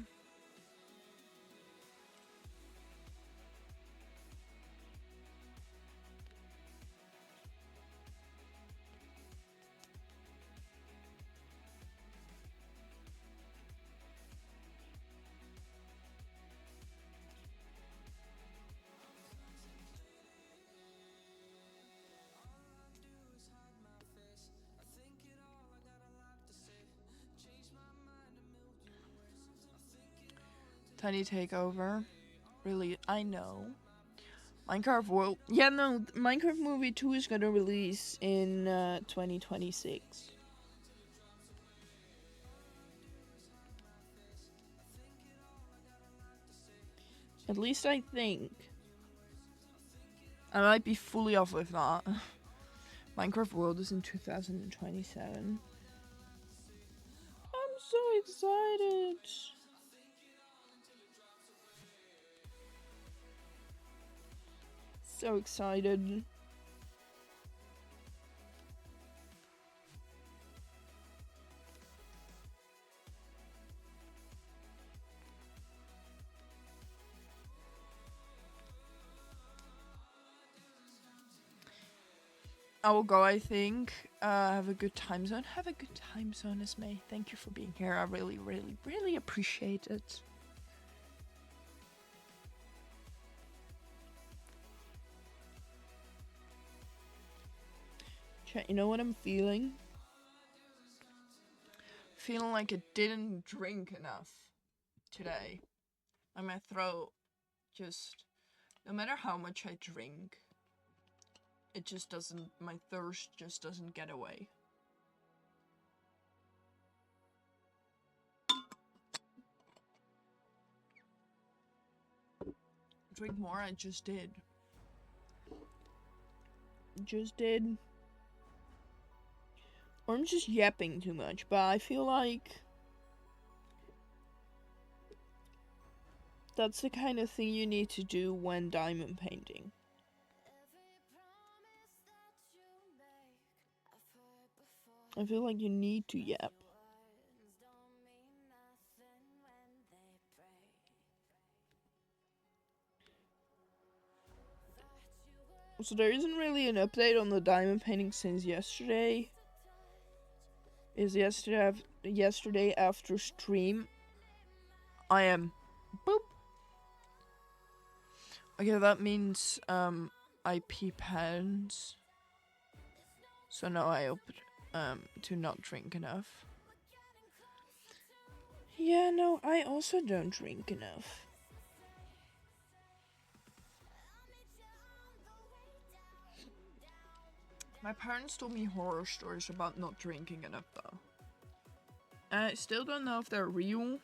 Tiny takeover. Really, I know. Minecraft World. Yeah, no, Minecraft Movie 2 is gonna release in 2026. At least I think. I might be fully off with that. Minecraft World is in 2027. I'm so excited. So excited. I will go, I think. Have a good time zone. Have a good time zone, Esme. Thank you for being here. I really, really, really appreciate it. Chat, you know what I'm feeling? Feeling like I didn't drink enough today. And my throat just, no matter how much I drink, it just doesn't, my thirst just doesn't get away. drink more. I just did. Just did. Or I'm just yapping too much, but I feel like that's the kind of thing you need to do when diamond painting. I feel like you need to yap. So there isn't really an update on the diamond painting since yesterday. Yesterday after stream. I am boop. Okay, that means I pee pants. So now I hope to not drink enough. Yeah, no, I also don't drink enough. My parents told me horror stories about not drinking enough though. I still don't know if they're real.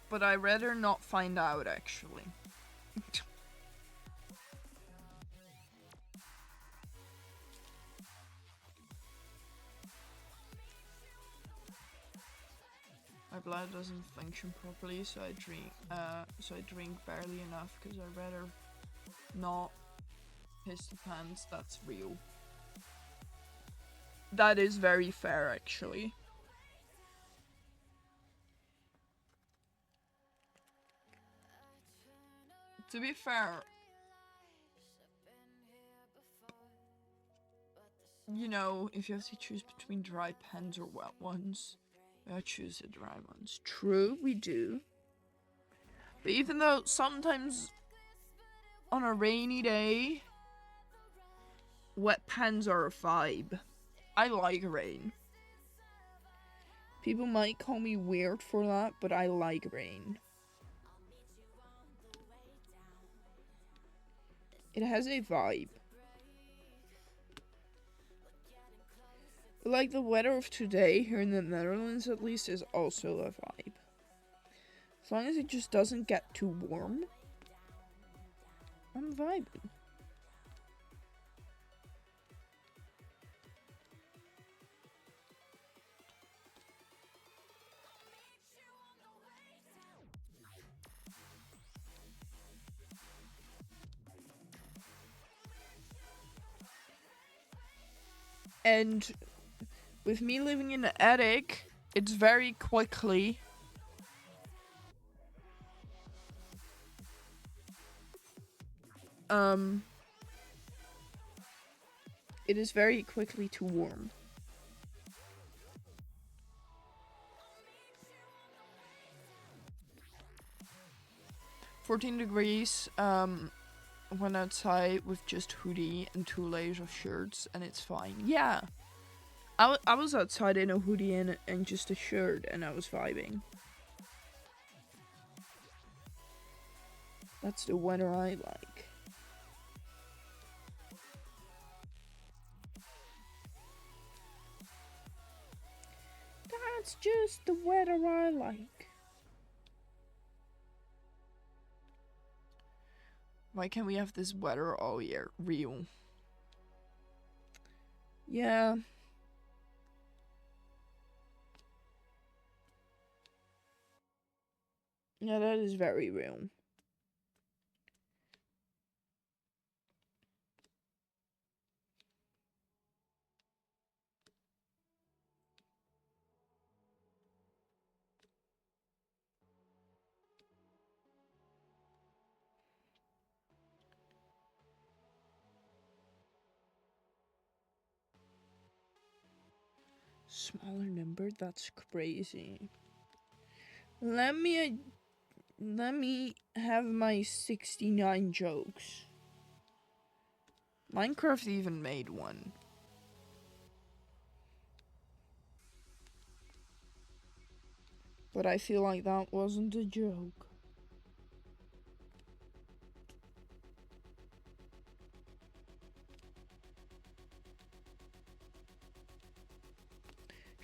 But I'd rather not find out actually. My blood doesn't function properly, so I drink barely enough because I'd rather not piss the pants. That's real. That is very fair, actually. To be fair, you know, if you have to choose between dry pens or wet ones, I choose the dry ones. True, we do. But even though sometimes on a rainy day, wet pens are a vibe. I like rain. People might call me weird for that, but I like rain. It has a vibe. Like the weather of today, here in the Netherlands at least, is also a vibe. As long as it just doesn't get too warm, I'm vibing. And with me living in the attic, it's very quickly it is very quickly too warm. $14 went outside with just hoodie and 2 layers of shirts and it's fine. Yeah. I was outside in a hoodie and just a shirt and I was vibing. That's the weather I like. That's just the weather I like. Why can't we have this weather all year? Real. Yeah. Yeah, that is very real. Smaller number? That's crazy. Let me have my 69 jokes. Minecraft even made one. But I feel like that wasn't a joke.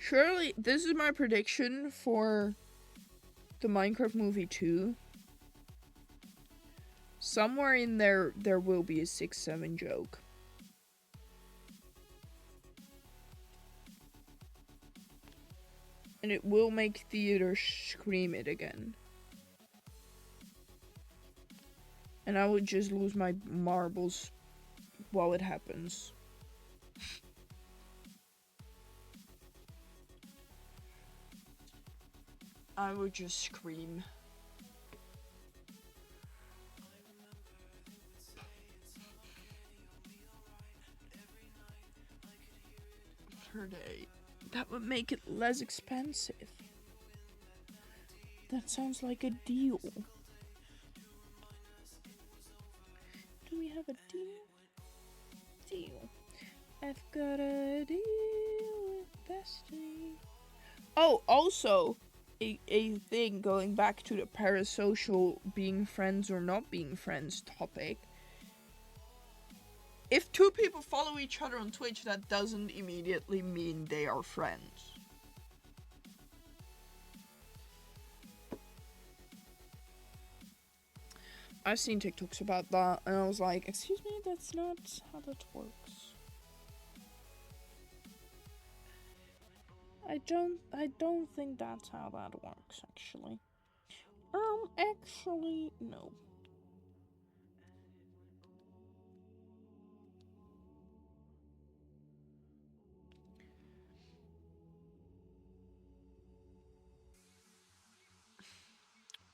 Surely, this is my prediction for the Minecraft movie 2. Somewhere in there will be a 6-7 joke. And it will make theaters scream it again. And I would just lose my marbles while it happens. I would just scream. Per day. That would make it less expensive. That sounds like a deal. Do we have a deal? Deal. I've got a deal with Destiny. Oh, also, a thing going back to the parasocial being friends or not being friends topic. If two people follow each other on Twitch, that doesn't immediately mean they are friends. I've seen TikToks about that, and I was like, excuse me, that's not how that works. I don't think that's how that works, actually. Actually, no.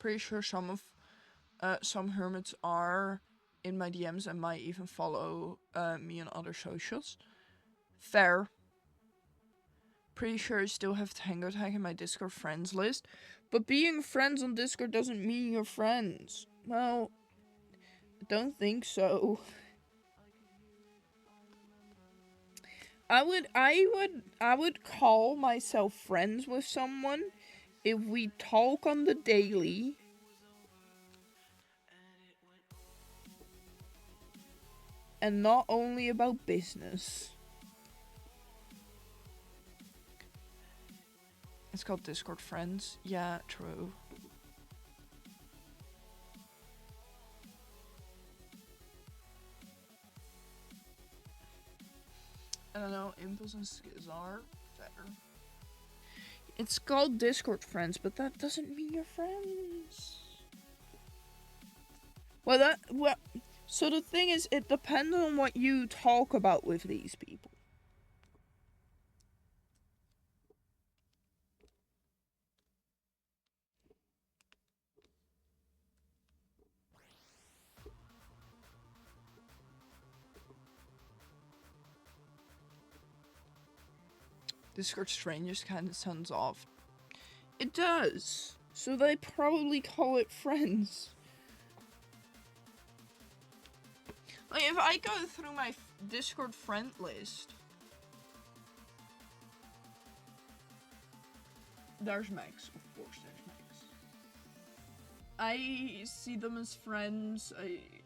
Pretty sure some hermits are in my DMs and might even follow me on other socials. Fair. Pretty sure I still have Tango Tag in my Discord friends list. But being friends on Discord doesn't mean you're friends. Well, I don't think so. I would call myself friends with someone if we talk on the daily. And not only about business. It's called Discord Friends. Yeah, true. I don't know, Impulse and Skizz are better. It's called Discord Friends, but that doesn't mean you're friends. So the thing is, it depends on what you talk about with these people. Discord Strangers kind of sounds off. It does. So they probably call it friends. Like, if I go through my Discord friend list, there's Max, of course there's Max. I see them as friends,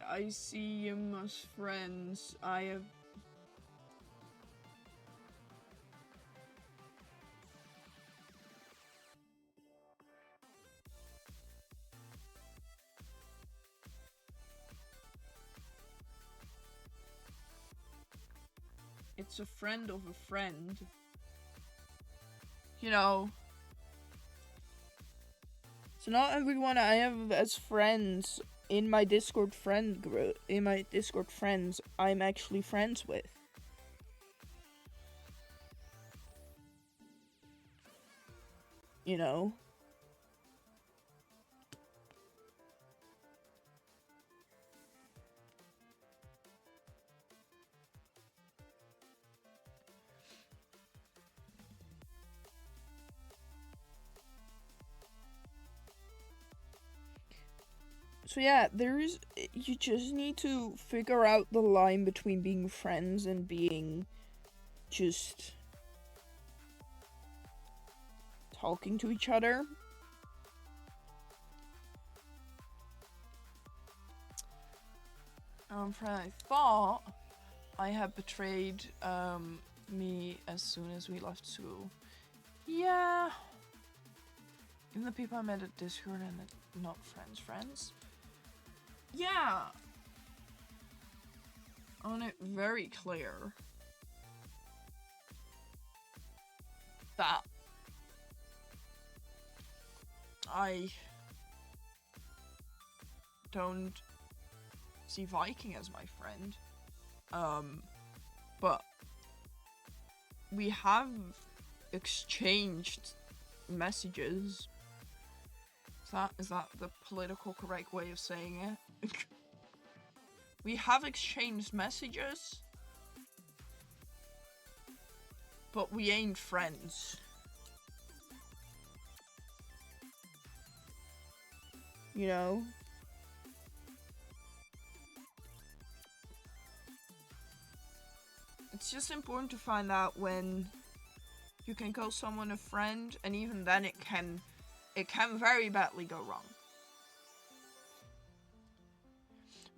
I see him as friends, I have... It's a friend of a friend. You know. So not everyone I have as friends in my Discord friend group, in my Discord friends, I'm actually friends with. You know. So yeah, you just need to figure out the line between being friends and being just talking to each other. I thought I had betrayed me as soon as we left school. Yeah. Even the people I met at Discord and not friends. Yeah. I want it very clear that I don't see Viking as my friend. But we have exchanged messages. Is that the political correct way of saying it? We have exchanged messages, but we ain't friends. You know? It's just important to find out when you can call someone a friend, and even then it can very badly go wrong.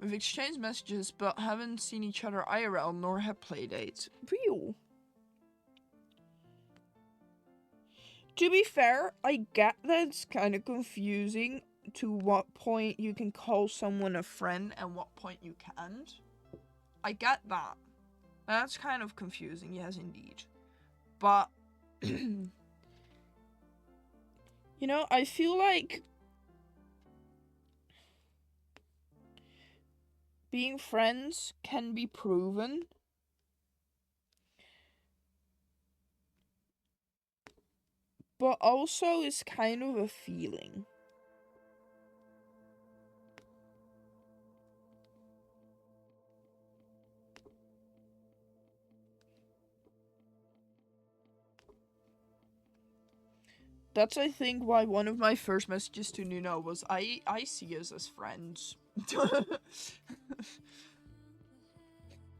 We've exchanged messages, but haven't seen each other IRL nor had playdates. Real. To be fair, I get that it's kind of confusing to what point you can call someone a friend and what point you can't. I get that. That's kind of confusing, yes indeed. But, you know, I feel like being friends can be proven. But also is kind of a feeling. That's, I think, why one of my first messages to Nuno was, I see us as friends.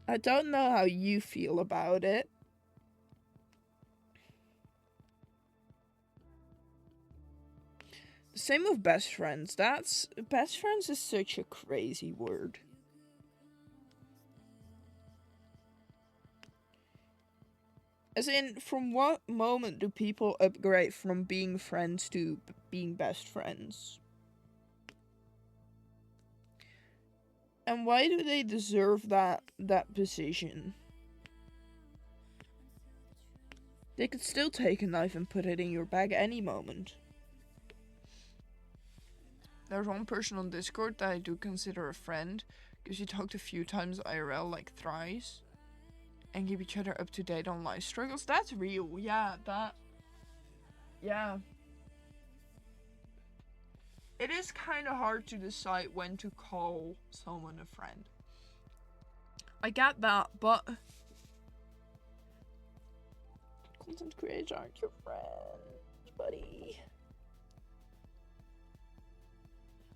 I don't know how you feel about it. Same with best friends. Best friends is such a crazy word. As in, from what moment do people upgrade from being friends to being best friends? And why do they deserve that position? They could still take a knife and put it in your bag any moment. There's one person on Discord that I do consider a friend, because we talked a few times IRL, like thrice, and keep each other up to date on life struggles. That's real, yeah, yeah. It is kind of hard to decide when to call someone a friend. I get that, but content creators aren't your friends, buddy.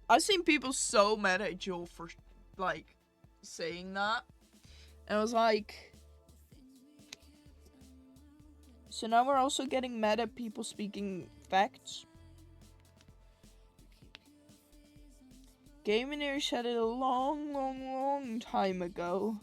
I've seen people so mad at Joel for, like, saying that. And I was like... So now we're also getting mad at people speaking facts? Gaminer said it a long time ago.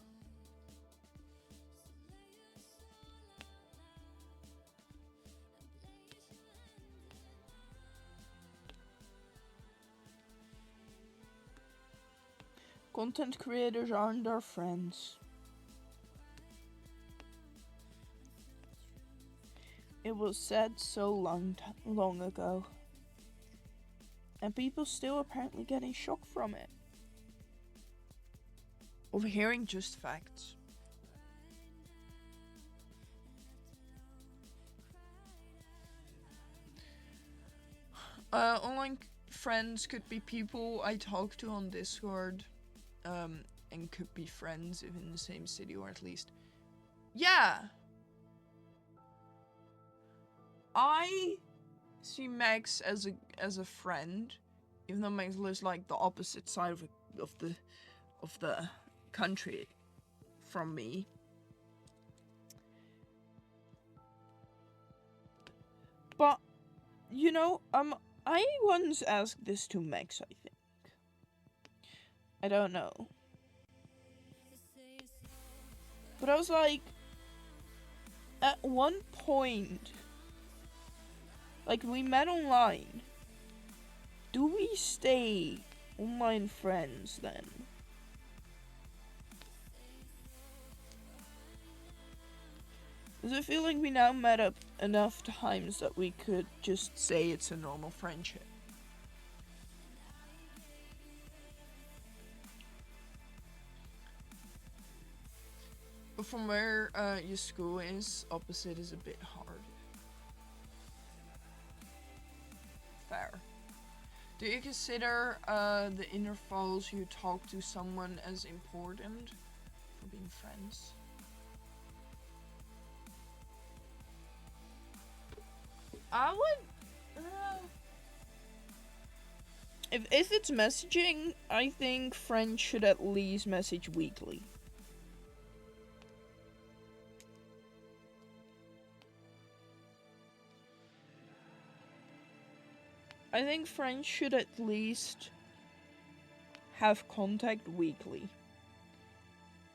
Content creators aren't our friends. It was said so long ago. And people still apparently get in shock from it. Overhearing just facts. Online friends could be people I talk to on Discord. And could be friends if in the same city, or at least... Yeah! I see Max as a friend, even though Max lives like the opposite side of the country from me. But, you know, I once asked this to Max, I think. I don't know. But I was like, at one point, Like, we met online. Do we stay online friends then? Does it feel like we now met up enough times that we could just say it's a normal friendship? But from where your school is, opposite is a bit hard. Fair. Do you consider the intervals you talk to someone as important for being friends? I would... If it's messaging, I think friends should at least message weekly. I think friends should at least have contact weekly.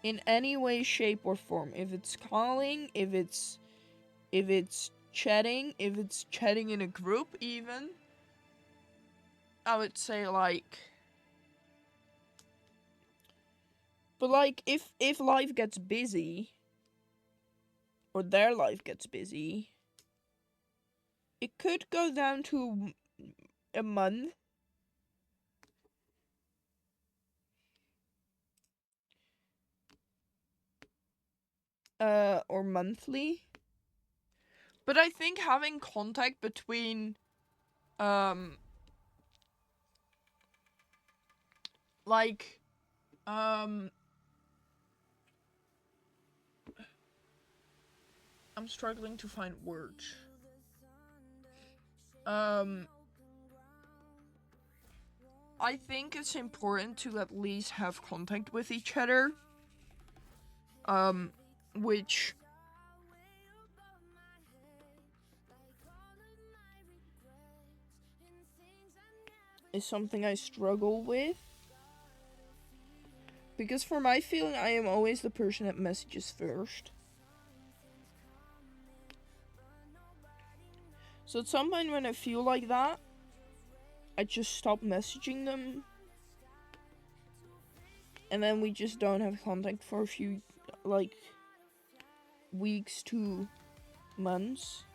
In any way, shape, or form. If it's calling, if it's chatting, if it's chatting in a group even. I would say like... But like, if life gets busy, or their life gets busy, it could go down to a month. Or monthly. But I think having contact between, like, I'm struggling to find words. I think it's important to at least have contact with each other. Which is something I struggle with. Because for my feeling, I am always the person that messages first. So at some point when I feel like that, I just stop messaging them. And then we just don't have contact for a few, like, weeks to months.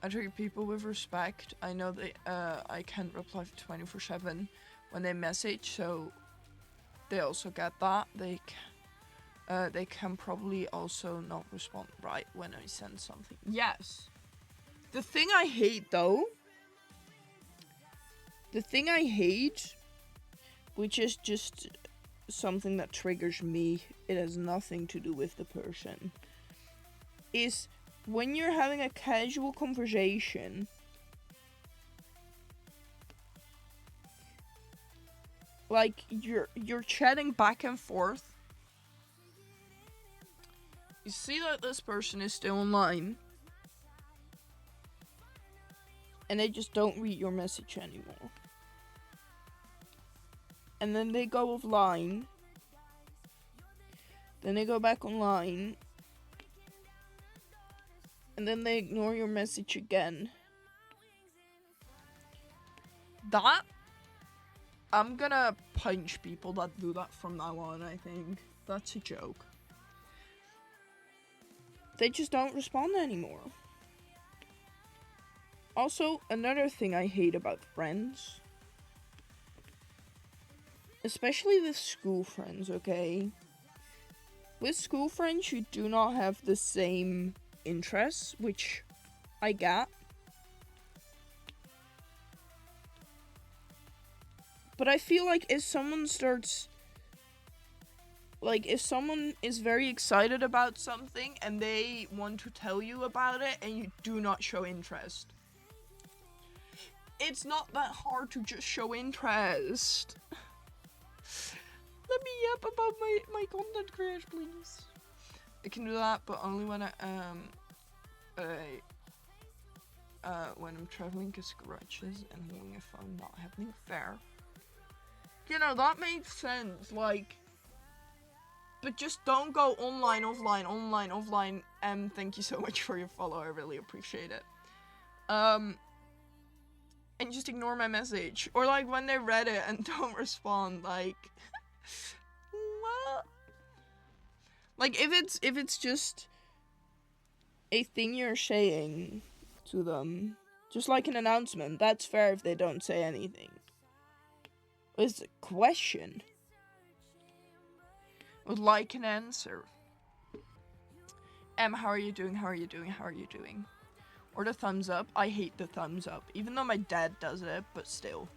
I treat people with respect. I know that I can't reply for 24/7 when they message, so they also get that. They can probably also not respond right when I send something. Yes. The thing I hate though, which is just something that triggers me, it has nothing to do with the person, is when you're having a casual conversation, like you're chatting back and forth, you see that this person is still online, and they just don't read your message anymore. And then they go offline, then they go back online, and then they ignore your message again. That, I'm gonna punch people that do that from now on, I think. That's a joke. They just don't respond anymore. Also, another thing I hate about friends, especially with school friends, okay? With school friends, you do not have the same interests, which I get. But I feel like if someone is very excited about something and they want to tell you about it and you do not show interest, it's not that hard to just show interest. Let me yap about my content creators, please. I can do that, but only when when I'm traveling, because garages and holding a phone not happening. Fair. You know, that makes sense, like, but just don't go online, offline. Thank you so much for your follow, I really appreciate it. and just ignore my message, or like when they read it and don't respond, like what? Like if it's just a thing you're saying to them, just like an announcement, that's fair if they don't say anything. It's a question. Would like an answer. How are you doing? How are you doing? How are you doing? Or the thumbs up. I hate the thumbs up, even though my dad does it, but still.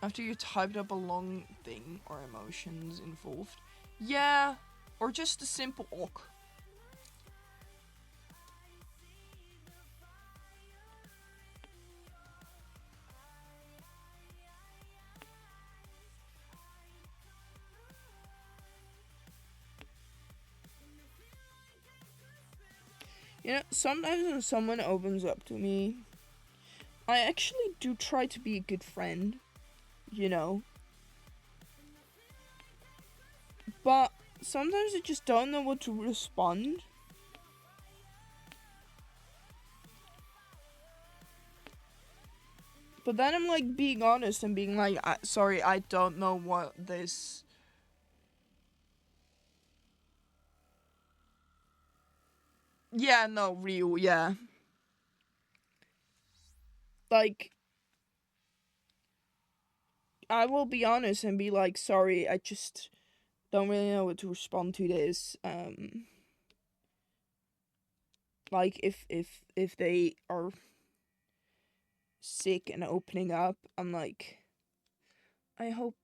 After you typed up a long thing or emotions involved. Yeah, or just a simple ok. You know, sometimes when someone opens up to me, I actually do try to be a good friend, you know. But sometimes I just don't know what to respond. But then I'm like being honest and being like, sorry, I don't know what this... Yeah, no, real, yeah. Like, I will be honest and be like, sorry, I just don't really know what to respond to this. Like, if they are sick and opening up, I'm like, I hope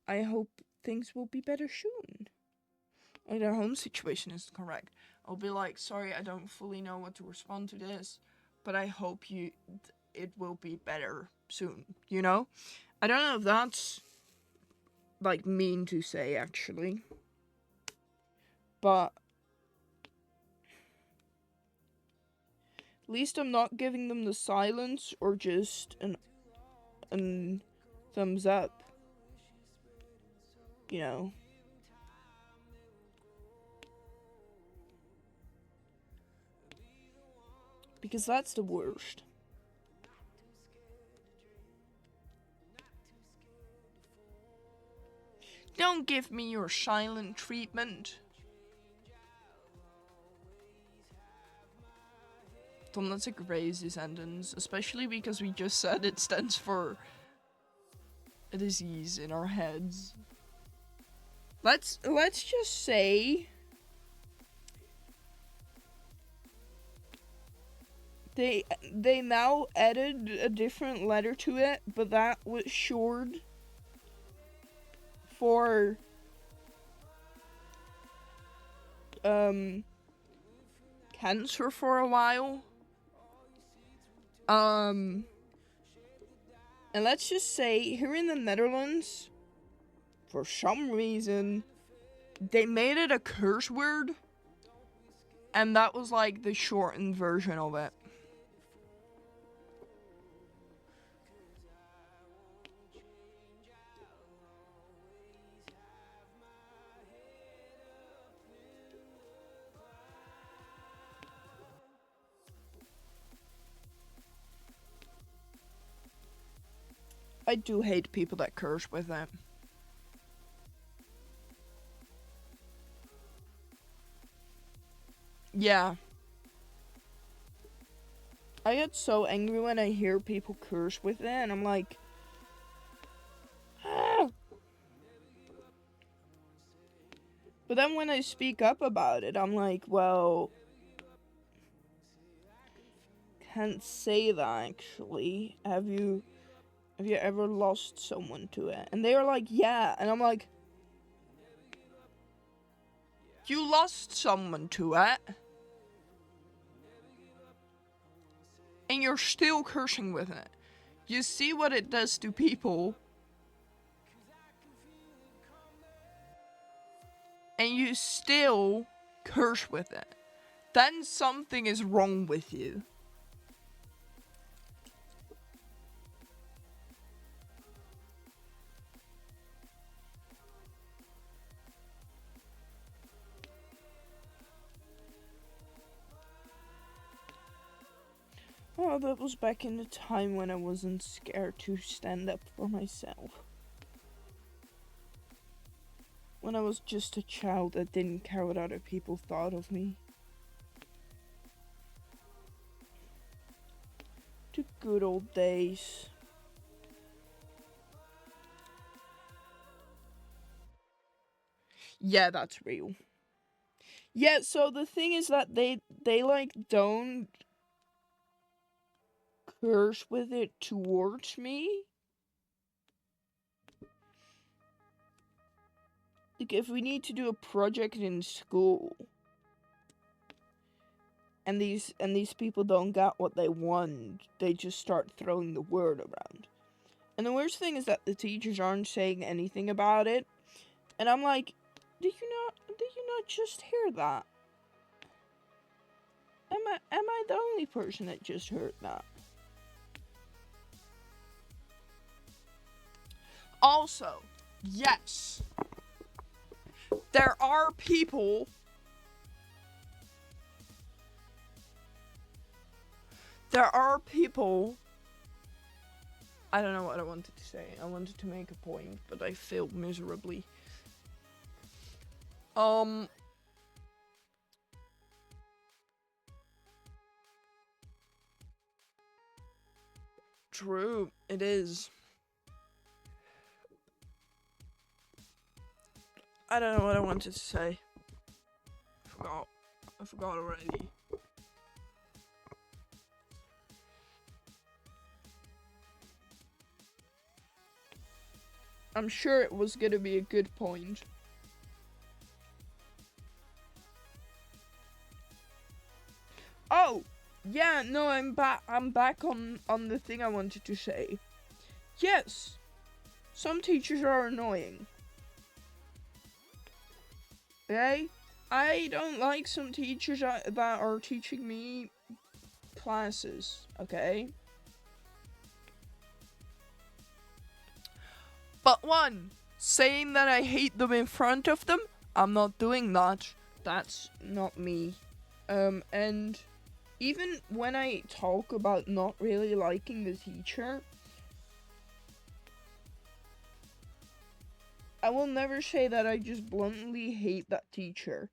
things will be better soon. Like, their home situation is correct. I'll be like, sorry, I don't fully know what to respond to this, but I hope it will be better soon, you know? I don't know if that's, like, mean to say, actually. But at least I'm not giving them the silence or just an thumbs up, you know? Because that's the worst. Don't give me your silent treatment. Tom, that's a crazy sentence, especially because we just said it stands for a disease in our heads. Let's just say they now added a different letter to it, but that was short for cancer for a while. And let's just say here in the Netherlands, for some reason, they made it a curse word, and that was like the shortened version of it. I do hate people that curse with it. Yeah. I get so angry when I hear people curse with it, and I'm like, ah. But then when I speak up about it, I'm like, well, can't say that actually. Have you ever lost someone to it? And they are like, yeah. And I'm like, you lost someone to it? And you're still cursing with it. You see what it does to people. And you still curse with it. Then something is wrong with you. Oh, Oh, that was back in the time when I wasn't scared to stand up for myself. When I was just a child that didn't care what other people thought of me. The good old days. Yeah, that's real. Yeah, so the thing is that they like don't curse with it towards me. Like if we need to do a project in school and these people don't get what they want, they just start throwing the word around. And the worst thing is that the teachers aren't saying anything about it. And I'm like, did you not just hear that? Am I the only person that just heard that? Also, yes, there are people I don't know what I wanted to say. I wanted to make a point, but I failed miserably. True, it is. I don't know what I wanted to say. I forgot already. I'm sure it was gonna be a good point. Oh, yeah, no, I'm back on the thing I wanted to say. Yes, some teachers are annoying. Okay? I don't like some teachers that are teaching me classes, okay? But one, saying that I hate them in front of them, I'm not doing that. That's not me. And even when I talk about not really liking the teacher, I will never say that I just bluntly hate that teacher.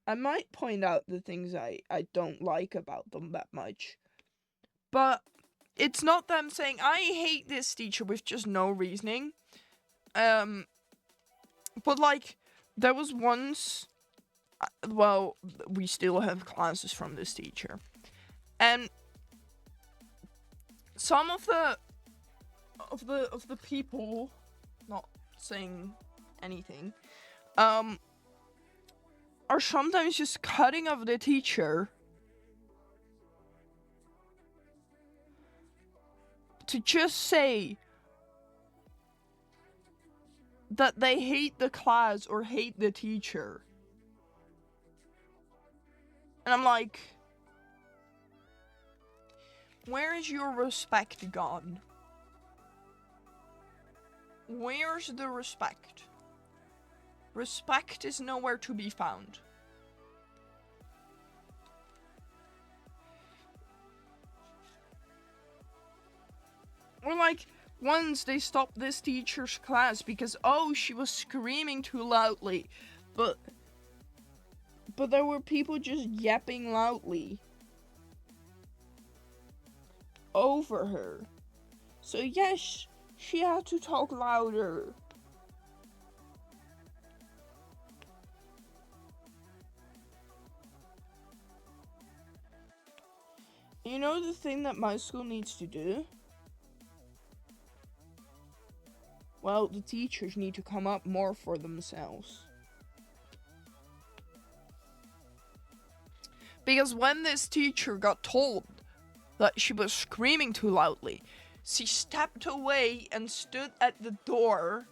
I might point out the things I don't like about them that much. But it's not them saying, I hate this teacher with just no reasoning. But like, there was once, well, we still have classes from this teacher. And some of the people, not saying anything, are sometimes just cutting off the teacher to just say that they hate the class or hate the teacher. And I'm like, where is your respect gone? Where's the respect? Respect is nowhere to be found. Or like, once they stopped this teacher's class because, oh, she was screaming too loudly. But there were people just yapping loudly over her. So yes, she had to talk louder. You know the thing that my school needs to do? Well, the teachers need to come up more for themselves. Because when this teacher got told that she was screaming too loudly, she stepped away and stood at the door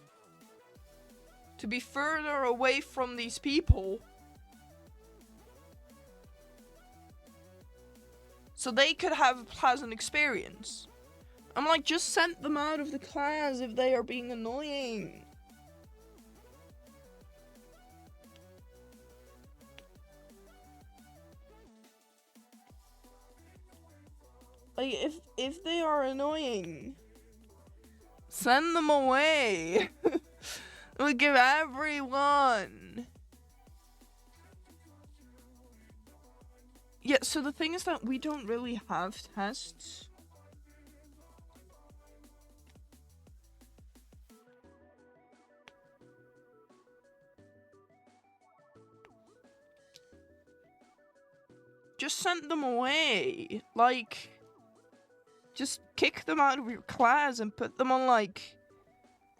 to be further away from these people so they could have a pleasant experience. I'm like, just send them out of the class if they are being annoying. Like, if they are annoying, send them away. We'll give everyone. Yeah, so the thing is that we don't really have tests. Just send them away. Like, just kick them out of your class and put them on, like,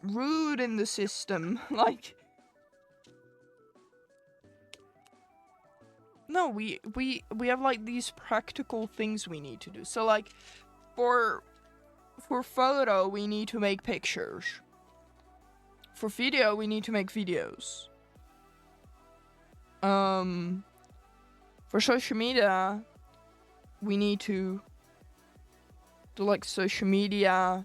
rude in the system. Like, no, we have, like, these practical things we need to do. So, like, for photo, we need to make pictures. For video, we need to make videos. For social media, we need to do, like, social media,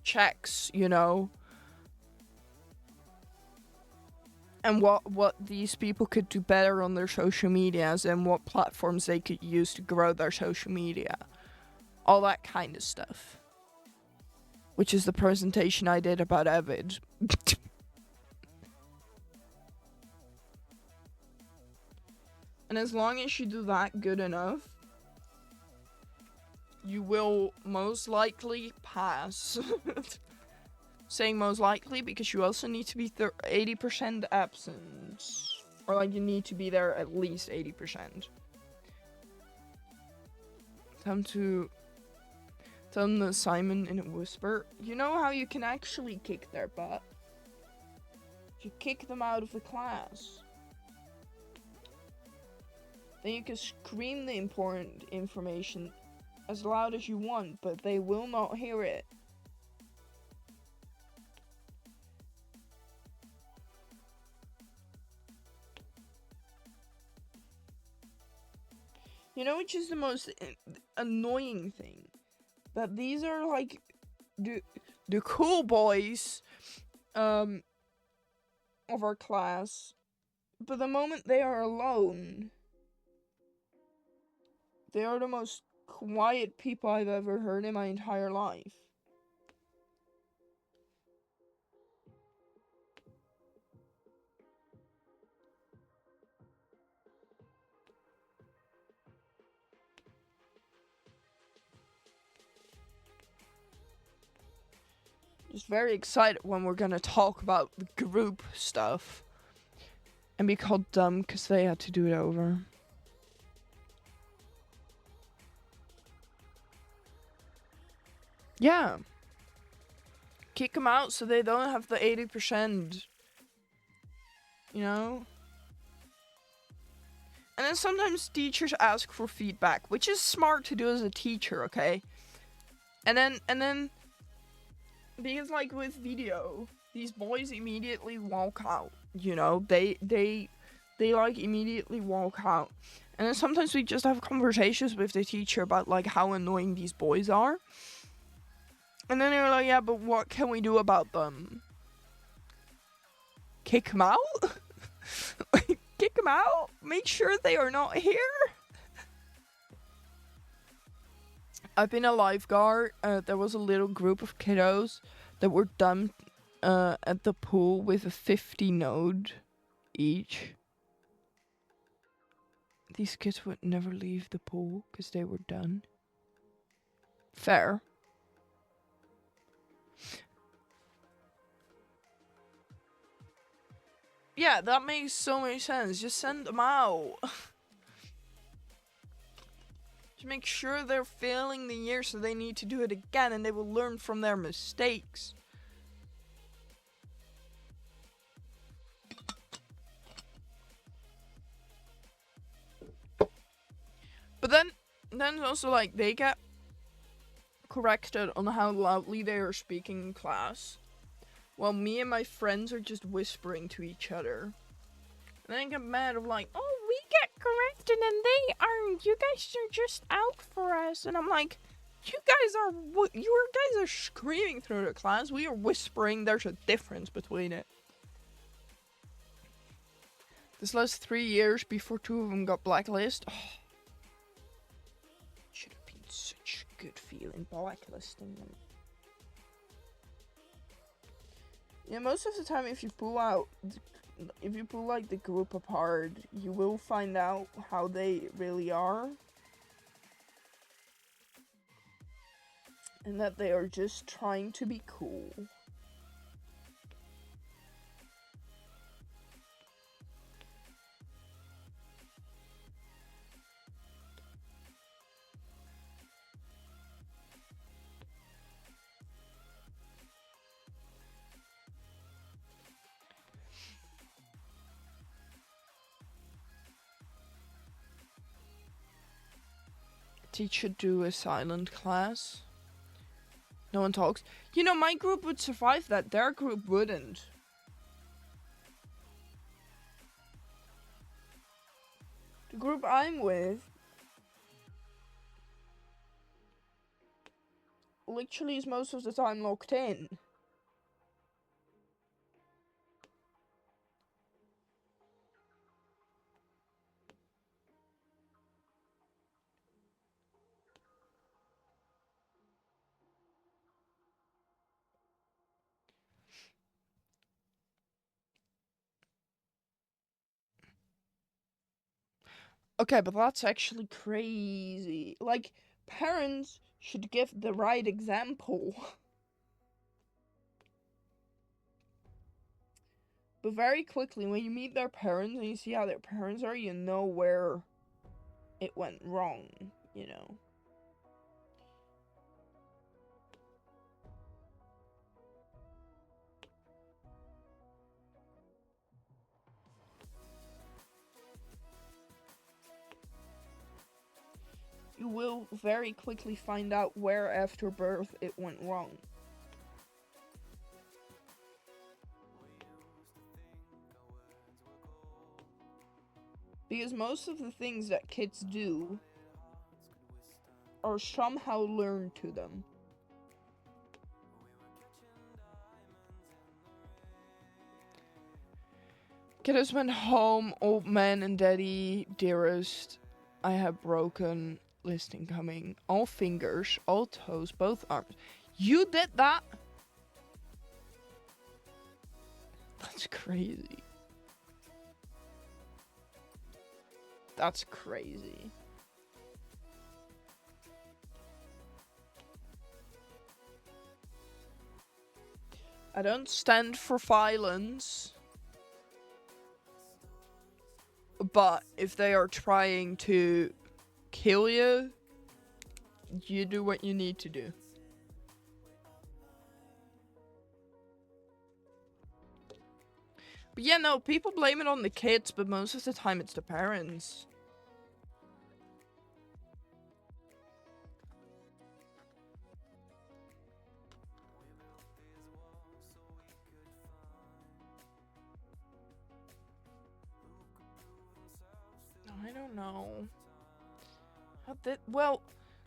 checks, you know, and what these people could do better on their social medias and what platforms they could use to grow their social media. All that kind of stuff. Which is the presentation I did about Evid. And as long as you do that good enough, you will most likely pass. Saying most likely because you also need to be 80% absent. Or, like, you need to be there at least 80%. Tell them the assignment in a whisper. You know how you can actually kick their butt? You kick them out of the class. Then you can scream the important information as loud as you want, but they will not hear it. You know which is the most annoying thing? That these are, like, the cool boys of our class, but the moment they are alone, they are the most quiet people I've ever heard in my entire life. Just very excited when we're gonna talk about the group stuff and be called dumb because they had to do it over. Yeah. Kick them out so they don't have the 80%. You know? And then sometimes teachers ask for feedback, which is smart to do as a teacher, okay? And then because, like, with video, these boys immediately walk out, you know? They like, immediately walk out. And then sometimes we just have conversations with the teacher about, like, how annoying these boys are. And then they're like, yeah, but what can we do about them? Kick them out? Kick them out? Make sure they are not here? I've been a lifeguard. There was a little group of kiddos that were dumped at the pool with a 50 node each. These kids would never leave the pool because they were done. Fair. Yeah, that makes so much sense. Just send them out. Just make sure they're failing the year so they need to do it again and they will learn from their mistakes. But then also, like, they get corrected on how loudly they are speaking in class, while me and my friends are just whispering to each other. And I get mad of, like, oh, we get corrected and they aren't. You guys are just out for us. And I'm like, you guys are screaming through the class. We are whispering. There's a difference between it. This last 3 years before 2 of them got blacklisted. Oh, should have been such a good feeling blacklisting them. Yeah, most of the time if you pull like the group apart, you will find out how they really are. And that they are just trying to be cool. Teacher do a silent class. No one talks. You know, my group would survive that. Their group wouldn't. The group I'm with literally is most of the time locked in. Okay, but that's actually crazy. Like, parents should give the right example. But very quickly, when you meet their parents and you see how their parents are, you know where it went wrong, you know. You will very quickly find out where after birth it went wrong. Because most of the things that kids do are somehow learned to them. Kiddos went home, old man and daddy, dearest. I have broken listing coming. All fingers, all toes, both arms. You did that? That's crazy. That's crazy. I don't stand for violence. But if they are trying to kill you, you do what you need to do. But yeah, no, people blame it on the kids, but most of the time it's the parents. I don't know.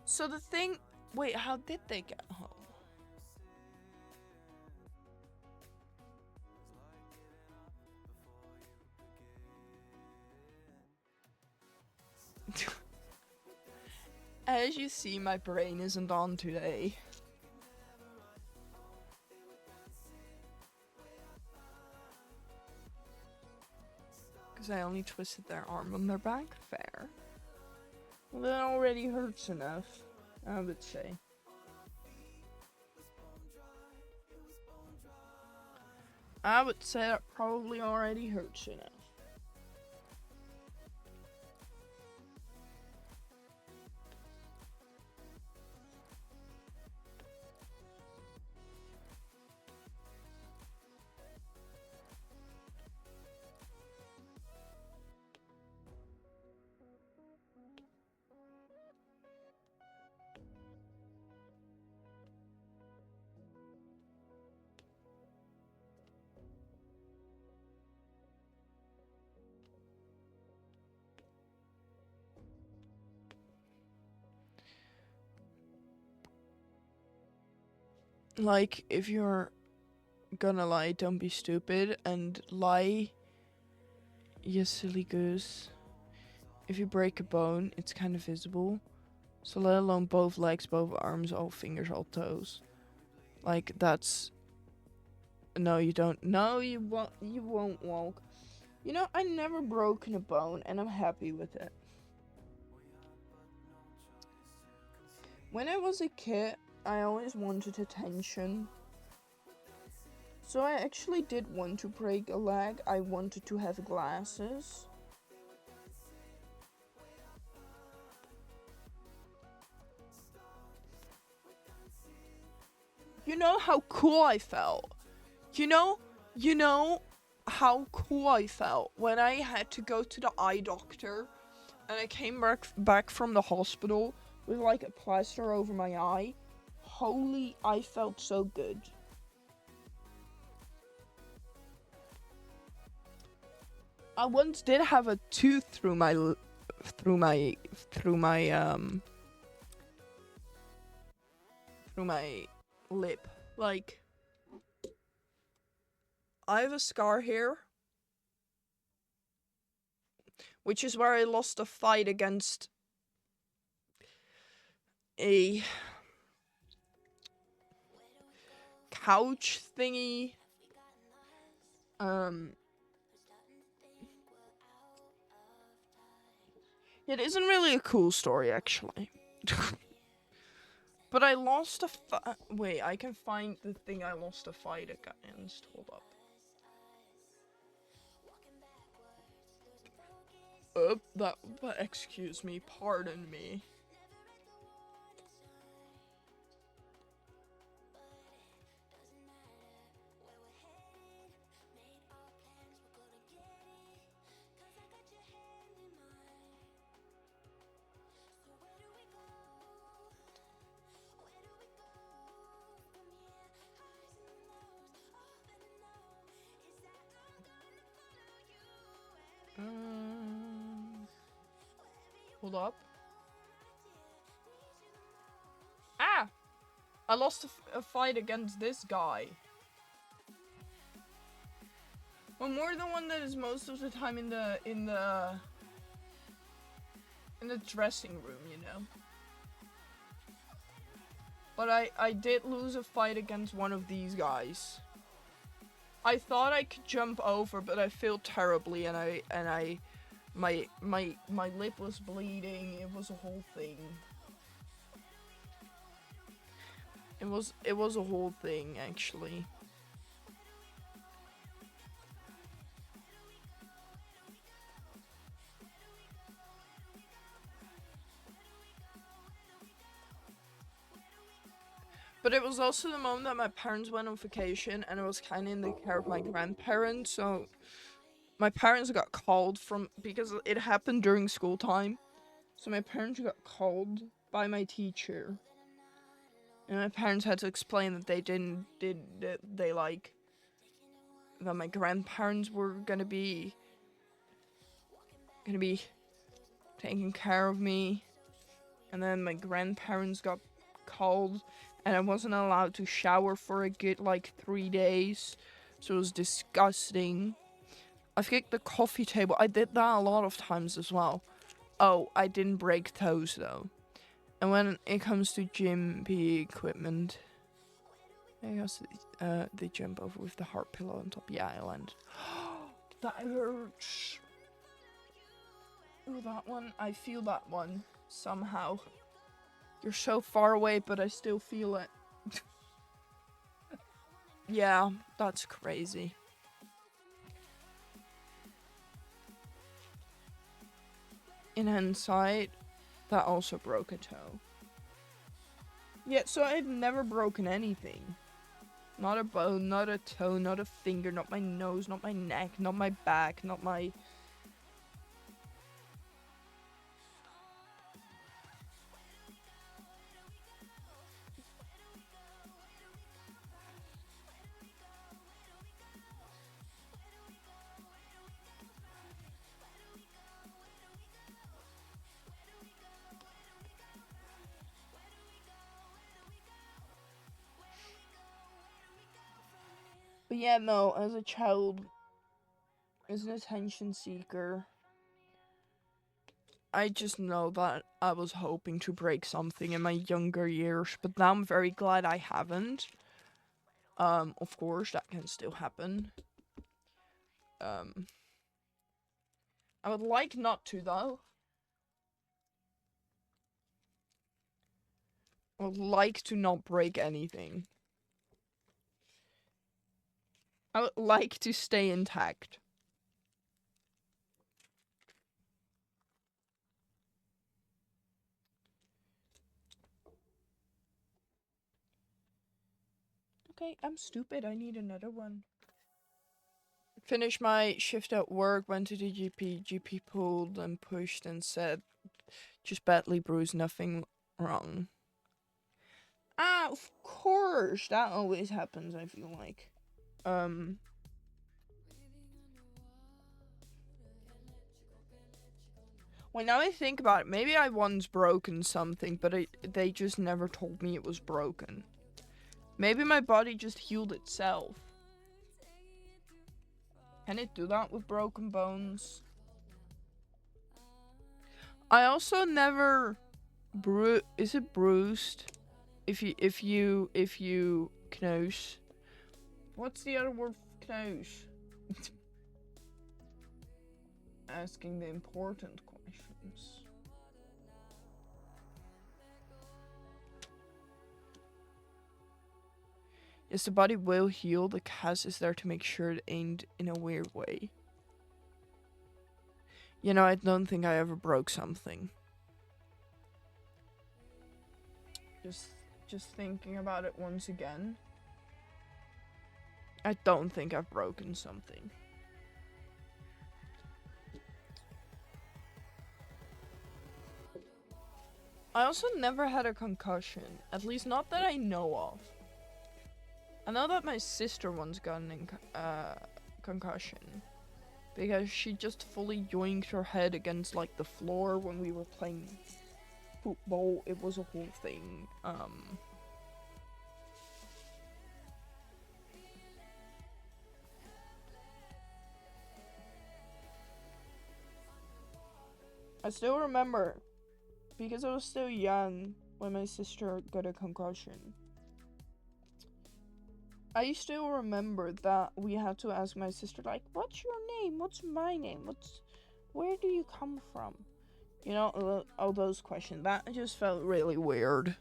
So the thing, wait, how did they get home? As you see, my brain isn't on today. Because I only twisted their arm on their back. Fair. Well, that already hurts enough, I would say. I would say that probably already hurts enough. Like, if you're gonna lie, don't be stupid and lie You silly goose. If you break a bone, it's kind of visible. So let alone both legs, both arms, all fingers, all toes. Like, that's... No, you don't. No, you won't. You won't walk. You know, I never broken a bone, and I'm happy with it. When I was a kid, I always wanted attention. So I actually did want to break a leg. I wanted to have glasses. You know how cool I felt? You know how cool I felt when I had to go to the eye doctor and I came back from the hospital with like a plaster over my eye. Holy, I felt so good. I once did have a tooth through my lip. Like, I have a scar here, which is where I lost a fight against a couch thingy. It isn't really a cool story, actually. But I lost a wait, I can find the thing I lost a fight against. Hold up. Excuse me, pardon me. Hold up. Ah! I lost a fight against this guy. Well, more the one that is most of the time in the dressing room, you know. But I did lose a fight against one of these guys. I thought I could jump over, but I failed terribly, and my lip was bleeding. It was a whole thing. It was a whole thing, actually. But it was also the moment that my parents went on vacation, and it was kind of in the care of my grandparents, so my parents got called because it happened during school time. So my parents got called by my teacher. And my parents had to explain that that my grandparents were gonna be taking care of me. And then my grandparents got called, and I wasn't allowed to shower for a good, 3 days. So it was disgusting. I've kicked the coffee table. I did that a lot of times as well. Oh, I didn't break toes, though. And when it comes to gym PE equipment, I guess they jump over with the heart pillow on top. Yeah, I landed. That hurts. Ooh, that one. I feel that one somehow. You're so far away, but I still feel it. Yeah, that's crazy. In hindsight, that also broke a toe. Yeah, so I've never broken anything. Not a bone, not a toe, not a finger, not my nose, not my neck, not my back, not my... But yeah, no, as a child, is an attention seeker. I just know that I was hoping to break something in my younger years, but now I'm very glad I haven't. Of course, that can still happen. I would like not to, though. I would like to not break anything. I would like to stay intact. Okay, I'm stupid. I need another one. Finished my shift at work, went to the GP. GP pulled and pushed and said, just badly bruised, nothing wrong. Ah, of course. That always happens, I feel like. Well, now I think about it, maybe I once broken something, but they just never told me it was broken. Maybe my body just healed itself. Can it do that with broken bones? I also never is it bruised? If you knose. What's the other word for knose? Asking the important questions. Yes, the body will heal. The cast is there to make sure it ain't in a weird way. You know, I don't think I ever broke something. Just thinking about it once again. I don't think I've broken something. I also never had a concussion. At least not that I know of. I know that my sister once got a concussion. Because she just fully yoinked her head against like the floor when we were playing football. It was a whole thing. I still remember, because I was still young when my sister got a concussion. I still remember that we had to ask my sister, like, what's your name? What's my name? Where do you come from? You know, all those questions. That just felt really weird.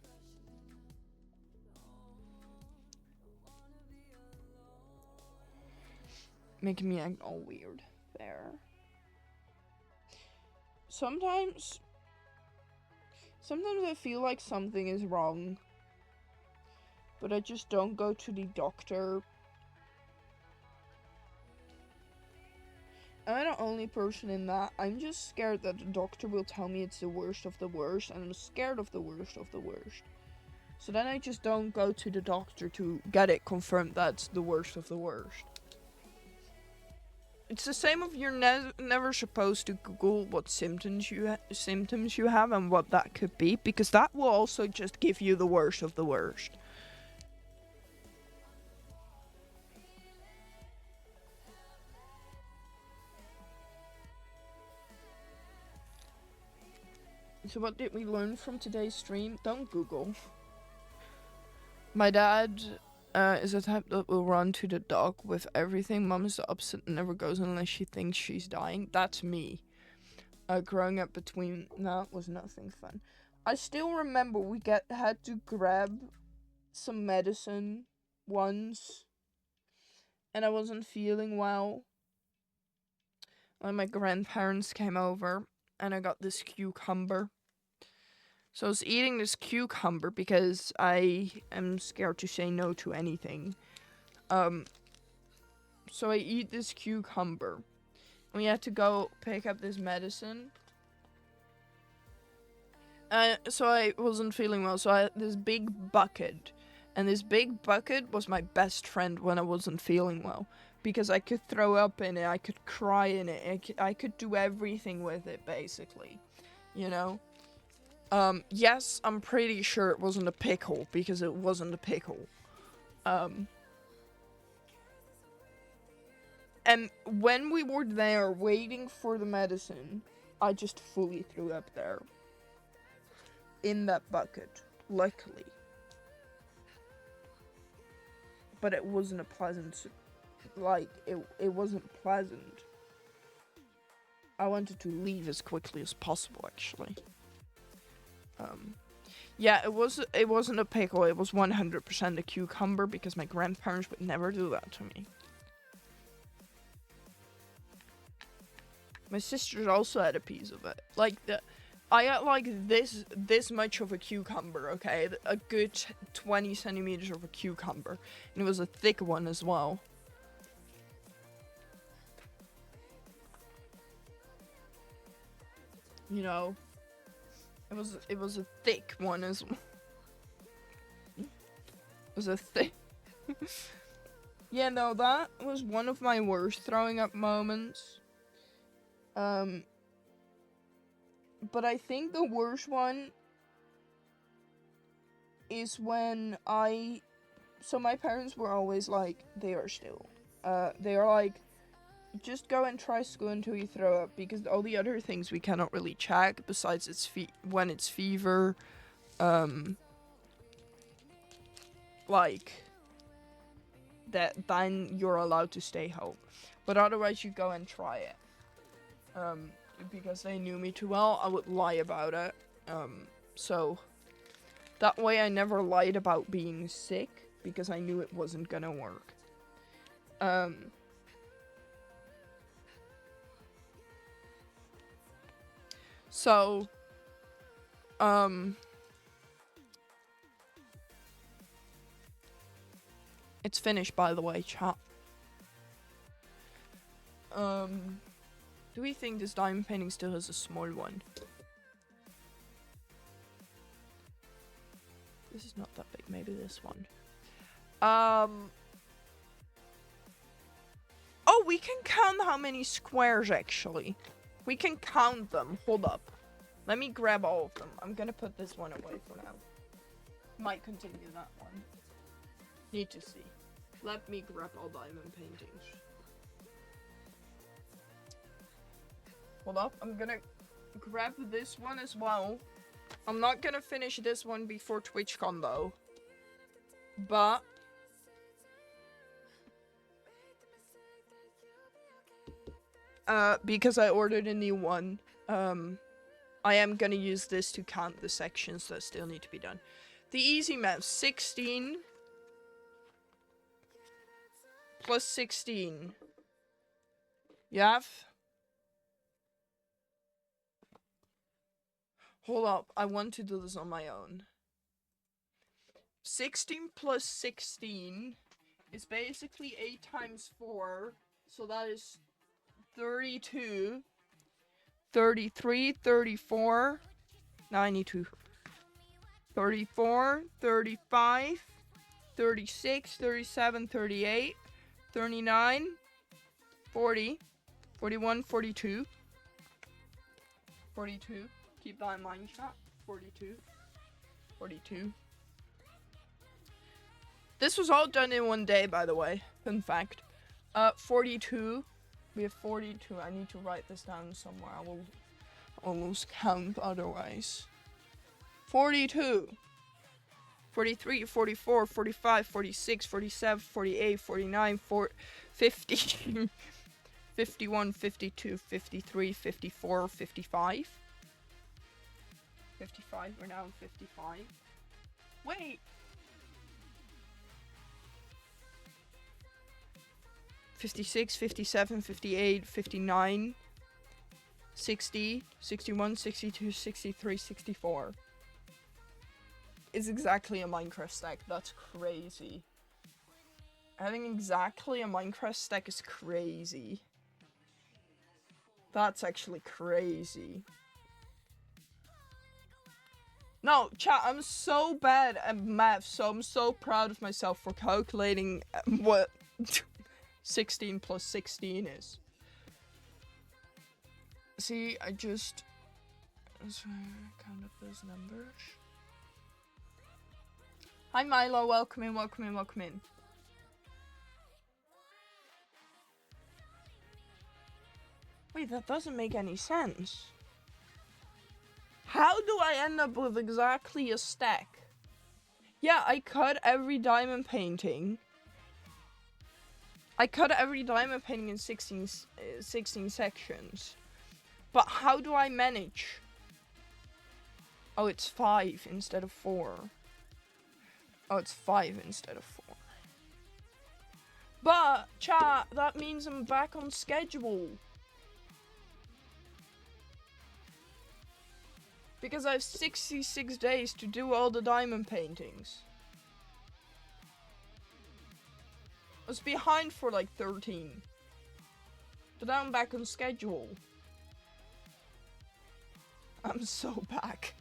Making me act all weird there. Sometimes I feel like something is wrong, but I just don't go to the doctor. I'm the only person in that. I'm just scared that the doctor will tell me it's the worst of the worst, and I'm scared of the worst of the worst. So then I just don't go to the doctor to get it confirmed that's the worst of the worst. It's the same if you're never supposed to Google what symptoms you have and what that could be, because that will also just give you the worst of the worst. So what did we learn from today's stream? Don't Google. My dad is the type that will run to the dog with everything. Mom is the opposite and never goes unless she thinks she's dying. That's me. Growing up between that was nothing fun. I still remember we had to grab some medicine once, and I wasn't feeling well. When my grandparents came over, and I got this cucumber. So I was eating this cucumber because I am scared to say no to anything. So I eat this cucumber. We had to go pick up this medicine. So I wasn't feeling well, so I had this big bucket. And this big bucket was my best friend when I wasn't feeling well. Because I could throw up in it, I could cry in it, I could do everything with it, basically. You know? Yes, I'm pretty sure it wasn't a pickle, because it wasn't a pickle. And when we were there waiting for the medicine, I just fully threw up there. In that bucket, luckily. But it wasn't a pleasant, like, it wasn't pleasant. I wanted to leave as quickly as possible, actually. Yeah, it wasn't a pickle, it was 100% a cucumber, because my grandparents would never do that to me. My sisters also had a piece of it. Like, I had, like, this much of a cucumber, okay? A good 20 centimeters of a cucumber. And it was a thick one as well. You know? It was a thick one as well. It was a thick... Yeah, no, that was one of my worst throwing up moments. But I think the worst one is when so my parents were always like, they are like, just go and try school until you throw up, because all the other things we cannot really check besides when it's fever, like that, then you're allowed to stay home, but otherwise you go and try it. Because they knew me too well, I would lie about it. So that way I never lied about being sick, because I knew it wasn't gonna work. So, it's finished, by the way, chat. Do we think this diamond painting still has a small one? This is not that big, maybe this one. Oh, we can count how many squares, actually. We can count them. Hold up. Let me grab all of them. I'm gonna put this one away for now. Might continue that one. Need to see. Let me grab all diamond paintings. Hold up. I'm gonna grab this one as well. I'm not gonna finish this one before Twitchcon though. But because I ordered a new one, I am gonna use this to count the sections that still need to be done. The easy math, 16 plus 16. You have? Hold up, I want to do this on my own. 16 plus 16 is basically 8 times 4, so that is 32, 33, 34, 92, 34, 35, 36, 37, 38, 39, 40, 41, 42, 42, keep that in mind, chat, 42, 42. This was all done in one day, by the way, fun fact. 42. We have 42. I need to write this down somewhere. I will almost count otherwise. 42. 43, 44, 45, 46, 47, 48, 49, 50, 51, 52, 53, 54, 55. 55, we're now 55. Wait! 56, 57, 58, 59, 60, 61, 62, 63, 64. Is exactly a Minecraft stack. That's crazy. Having exactly a Minecraft stack is crazy. That's actually crazy. No, chat, I'm so bad at math, so I'm so proud of myself for calculating what 16 plus 16 is. See, I just count up those numbers. Hi Milo, welcome in, welcome in, welcome in. Wait, that doesn't make any sense. How do I end up with exactly a stack? Yeah, I cut every diamond painting. I cut every diamond painting in 16 sections. But how do I manage? Oh, it's 5 instead of 4. Oh, it's 5 instead of 4. But, chat, that means I'm back on schedule. Because I have 66 days to do all the diamond paintings. I was behind for like 13. But now I'm back on schedule. I'm so back.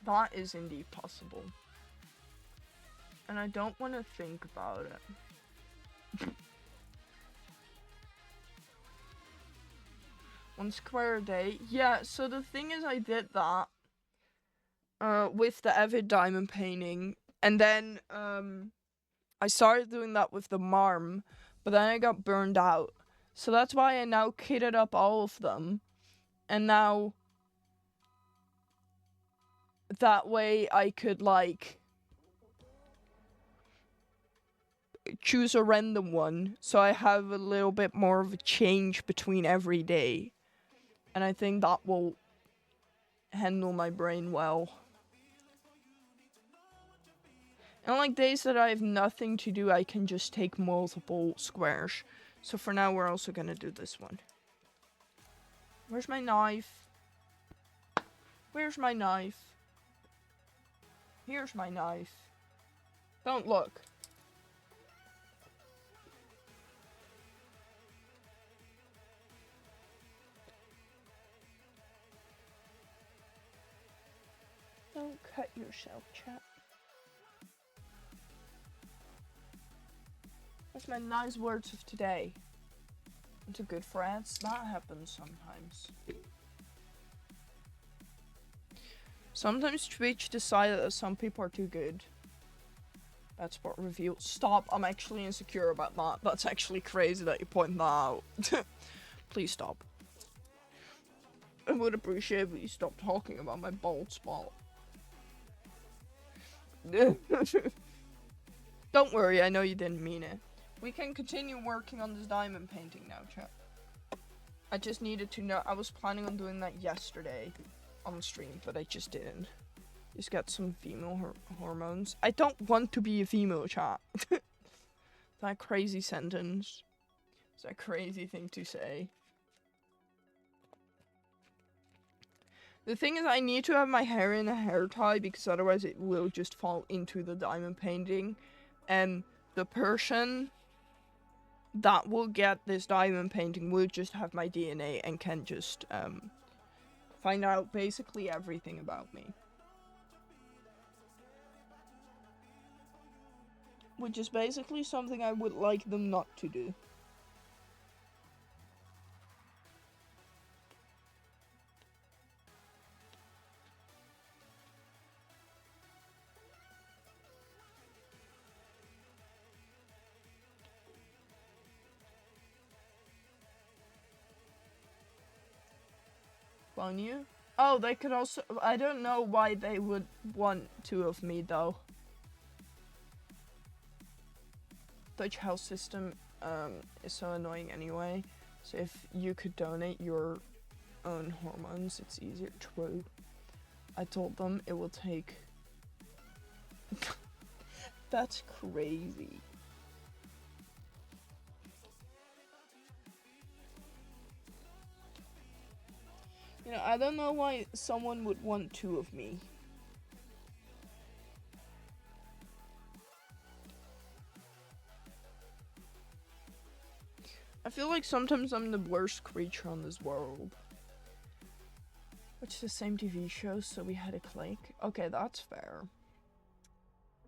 That is indeed possible. And I don't want to think about it. 1 square a day. Yeah, so the thing is I did that with the Avid diamond painting. And then I started doing that with the Marm. But then I got burned out. So that's why I now kitted up all of them. And now that way I could like choose a random one. So I have a little bit more of a change between every day. And I think that will handle my brain well. And like days that I have nothing to do, I can just take multiple squares. So for now, we're also gonna do this one. Where's my knife? Where's my knife? Here's my knife. Don't look. Don't cut yourself, chap. That's my nice words of today. Into good friends. That happens sometimes. Sometimes Twitch decided that some people are too good. That's what revealed. Stop, I'm actually insecure about that. That's actually crazy that you point that out. Please stop. I would appreciate if you stopped talking about my bald spot. Don't worry, I know you didn't mean it. We can continue working on this diamond painting now, chat. I just needed to know. I was planning on doing that yesterday on stream, but I just didn't. Just got some female hormones. I don't want to be a female, chat. That crazy sentence. It's a crazy thing to say. The thing is, I need to have my hair in a hair tie because otherwise it will just fall into the diamond painting. And the person that will get this diamond painting will just have my DNA and can just find out basically everything about me. Which is basically something I would like them not to do. You? Oh, they could also. I don't know why they would want 2 of me though. Dutch health system is so annoying anyway. So if you could donate your own hormones, it's easier. True. I told them it will take. That's crazy. You know, I don't know why someone would want 2 of me. I feel like sometimes I'm the worst creature on this world. It's the same TV show, so we had a click. Okay, that's fair.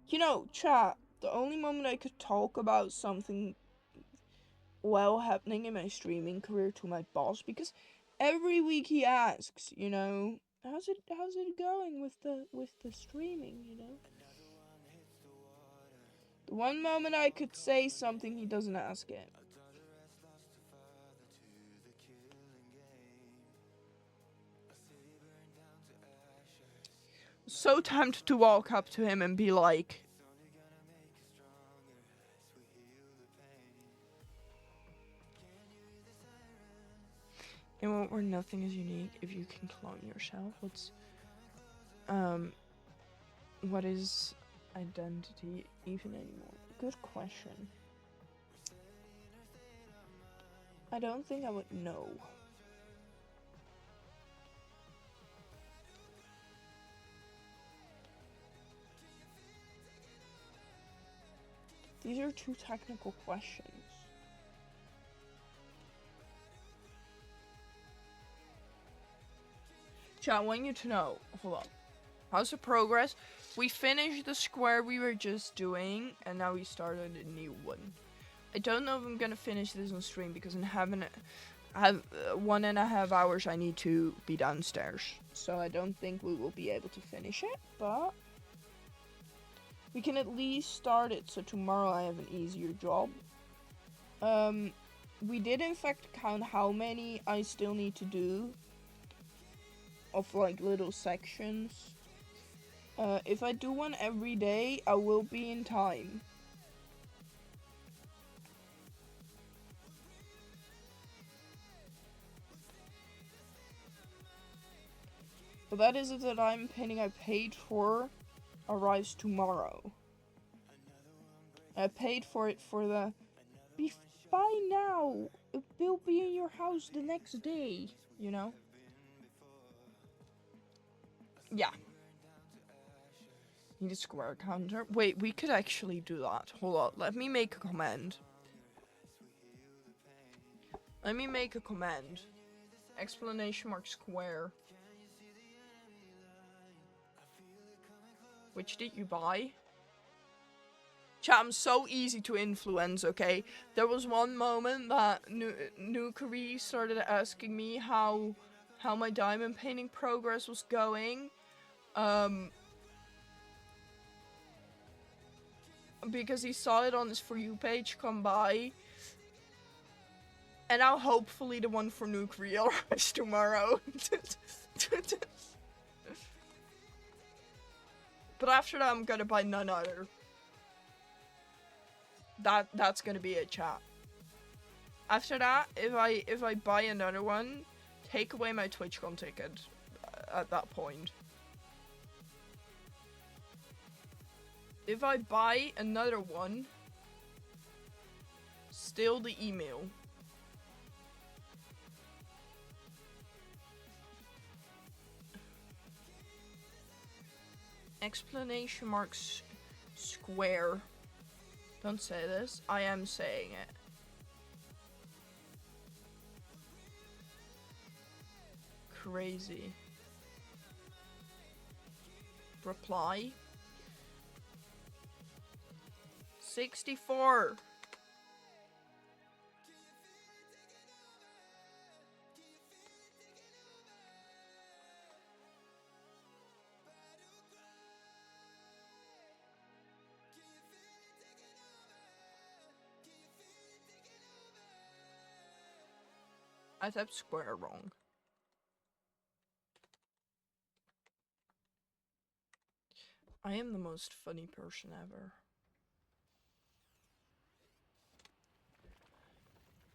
You know, chat, the only moment I could talk about something well happening in my streaming career to my boss, because every week he asks, you know, how's it going with the streaming, you know? The one moment I could say something, he doesn't ask it. So tempted to walk up to him and be like, in a world where nothing is unique, if you can clone yourself, what is identity even anymore? Good question. I don't think I would know. These are two technical questions. Chat, I want you to know. Hold on. How's the progress? We finished the square we were just doing, and now we started a new one. I don't know if I'm gonna finish this on stream because I have 1.5 hours I need to be downstairs. So I don't think we will be able to finish it, but we can at least start it so tomorrow I have an easier job. We did in fact count how many I still need to do of like little sections. If I do one every day, I will be in time. But that is it that I'm painting I paid for arrives tomorrow. I paid for it for the... By now, it will be in your house the next day, you know? Yeah. Need a square counter. Wait, we could actually do that. Hold on, let me make a command. Let me make a command. Explanation mark square. Which did you buy? Chat, I'm so easy to influence, okay? There was one moment that Nukari started asking me how my diamond painting progress was going. Because he saw it on his For You page come by. And now hopefully the one for Nukari arrives tomorrow. But after that, I'm gonna buy none other. That's gonna be a chat. After that, if I buy another one, take away my Twitchcon ticket at that point. If I buy another one, still the email. Explanation marks square. Don't say this. I am saying it. Crazy. Reply. 64. I typed square wrong. I am the most funny person ever.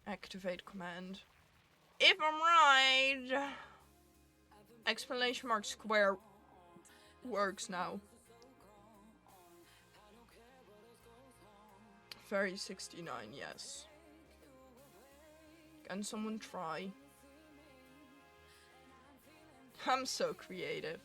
Activate command. If I'm right, explanation mark square works now. Fairy 69, yes. Can someone try? I'm so creative.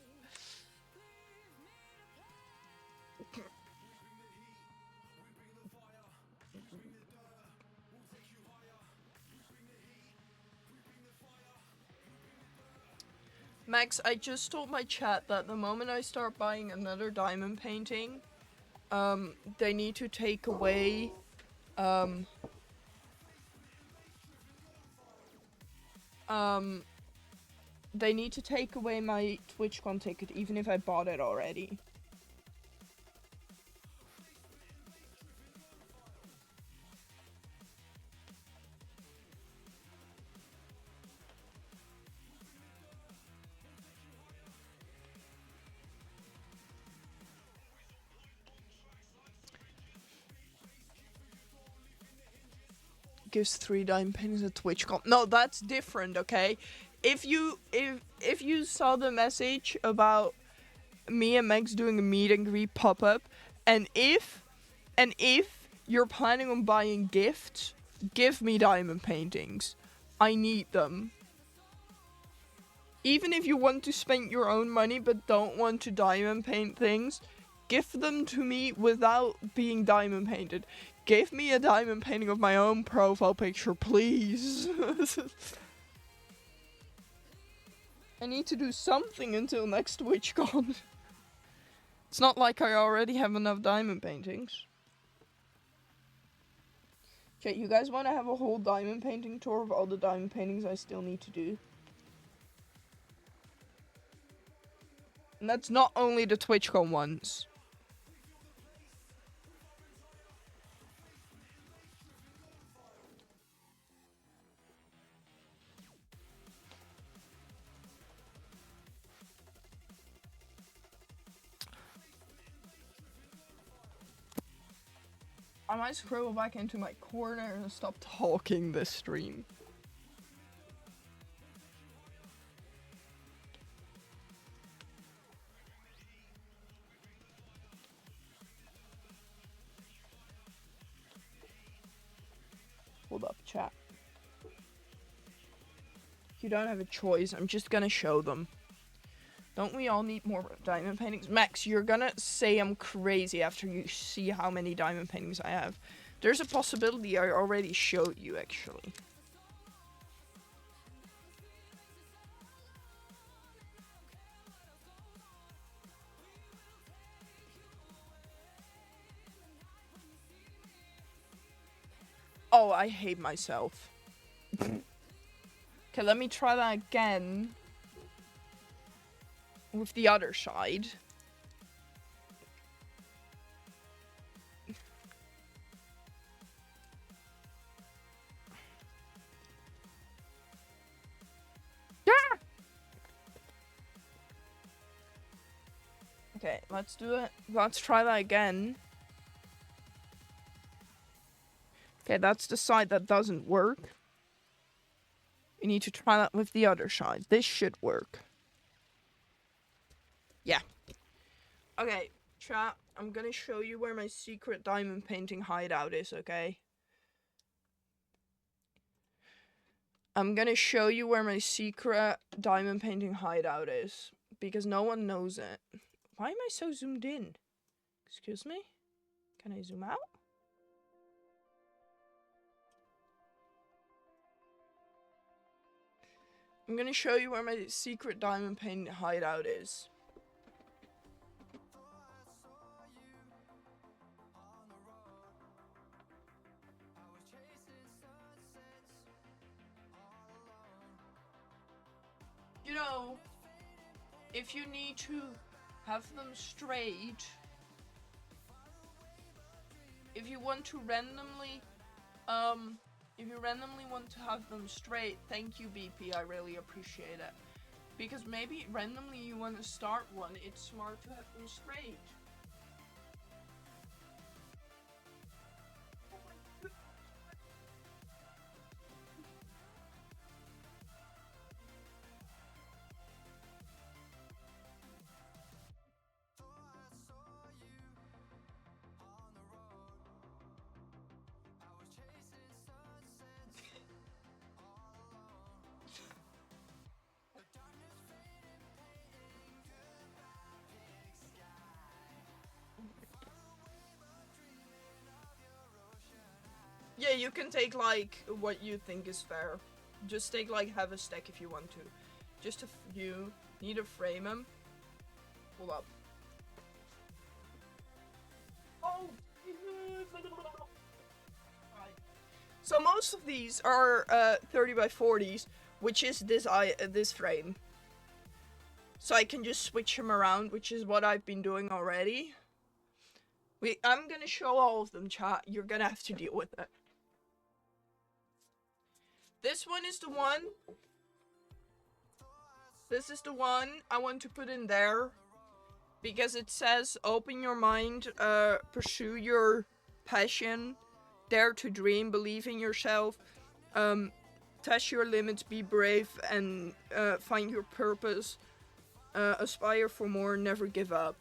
Max, I just told my chat that the moment I start buying another diamond painting, they need to take away, they need to take away my Twitchcon ticket, even if I bought it already. Gives 3 diamond paintings at TwitchCon. No, that's different, okay? If you saw the message about me and Max doing a meet and greet pop-up, and if you're planning on buying gifts, give me diamond paintings. I need them. Even if you want to spend your own money but don't want to diamond paint things, give them to me without being diamond painted. Give me a diamond painting of my own profile picture, please. I need to do something until next TwitchCon. It's not like I already have enough diamond paintings. Okay, you guys want to have a whole diamond painting tour of all the diamond paintings I still need to do? And that's not only the TwitchCon ones. I might scroll back into my corner and stop talking this stream. Hold up, chat. You don't have a choice. I'm just gonna show them. Don't we all need more diamond paintings? Max, you're gonna say I'm crazy after you see how many diamond paintings I have. There's a possibility I already showed you, actually. Oh, I hate myself. Okay, let me try that again. With the other side. Yeah! Okay, let's do it. Let's try that again. Okay, that's the side that doesn't work. You need to try that with the other side. This should work. Yeah. Okay, chat, I'm gonna show you where my secret diamond painting hideout is, okay? I'm gonna show you where my secret diamond painting hideout is. Because no one knows it. Why am I so zoomed in? Excuse me? Can I zoom out? I'm gonna show you where my secret diamond painting hideout is. You know, if you need to have them straight, if you want to randomly, if you randomly want to have them straight, thank you BP, I really appreciate it. Because maybe randomly you want to start one, it's smart to have them straight. Yeah, you can take like what you think is fair. Just take like half a stack if you want to. Just if you need to frame them. Hold up. Oh! So most of these are 30 by 40s, which is this frame. So I can just switch them around, which is what I've been doing already. I'm gonna show all of them, chat. You're gonna have to deal with it. This one is the one. This is the one I want to put in there. Because it says, open your mind, pursue your passion, dare to dream, believe in yourself, test your limits, be brave, and find your purpose, aspire for more, never give up.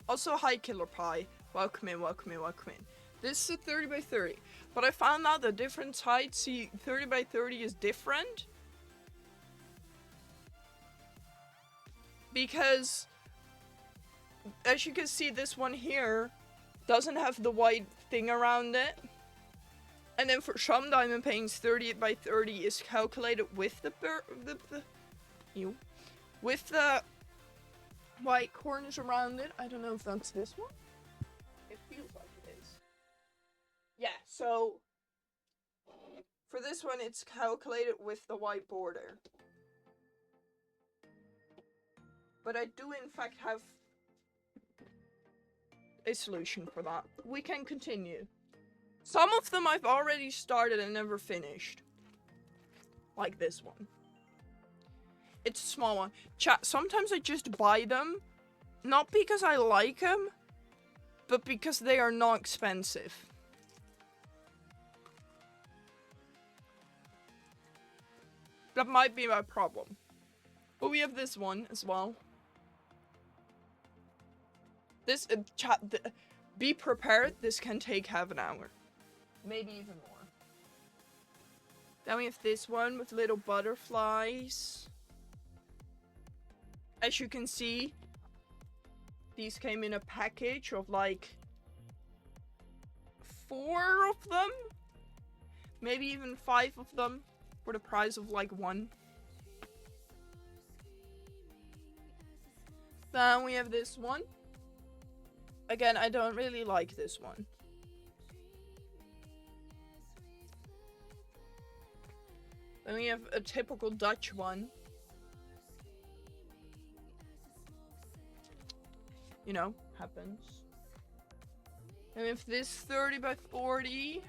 Also, hi Killer Pie, welcome in, welcome in, welcome in. This is a 30 by 30, but I found out that different sides see 30 by 30 is different. Because, as you can see, this one here doesn't have the white thing around it. And then for some diamond paintings, 38 by 30 is calculated with the white corners around it. I don't know if that's this one. It feels like it is. Yeah, so for this one, it's calculated with the white border. But I do in fact have a solution for that. We can continue. Some of them I've already started and never finished. Like this one. It's a small one. Chat, sometimes I just buy them. Not because I like them. But because they are not expensive. That might be my problem. But we have this one as well. This, chat, be prepared, this can take half an hour. Maybe even more. Then we have this one with little butterflies. As you can see, these came in a package of like 4 of them. Maybe even 5 of them for the price of like 1. Then we have this one. Again, I don't really like this one. Then we have a typical Dutch one. You know, happens. And we have this 30 by 40.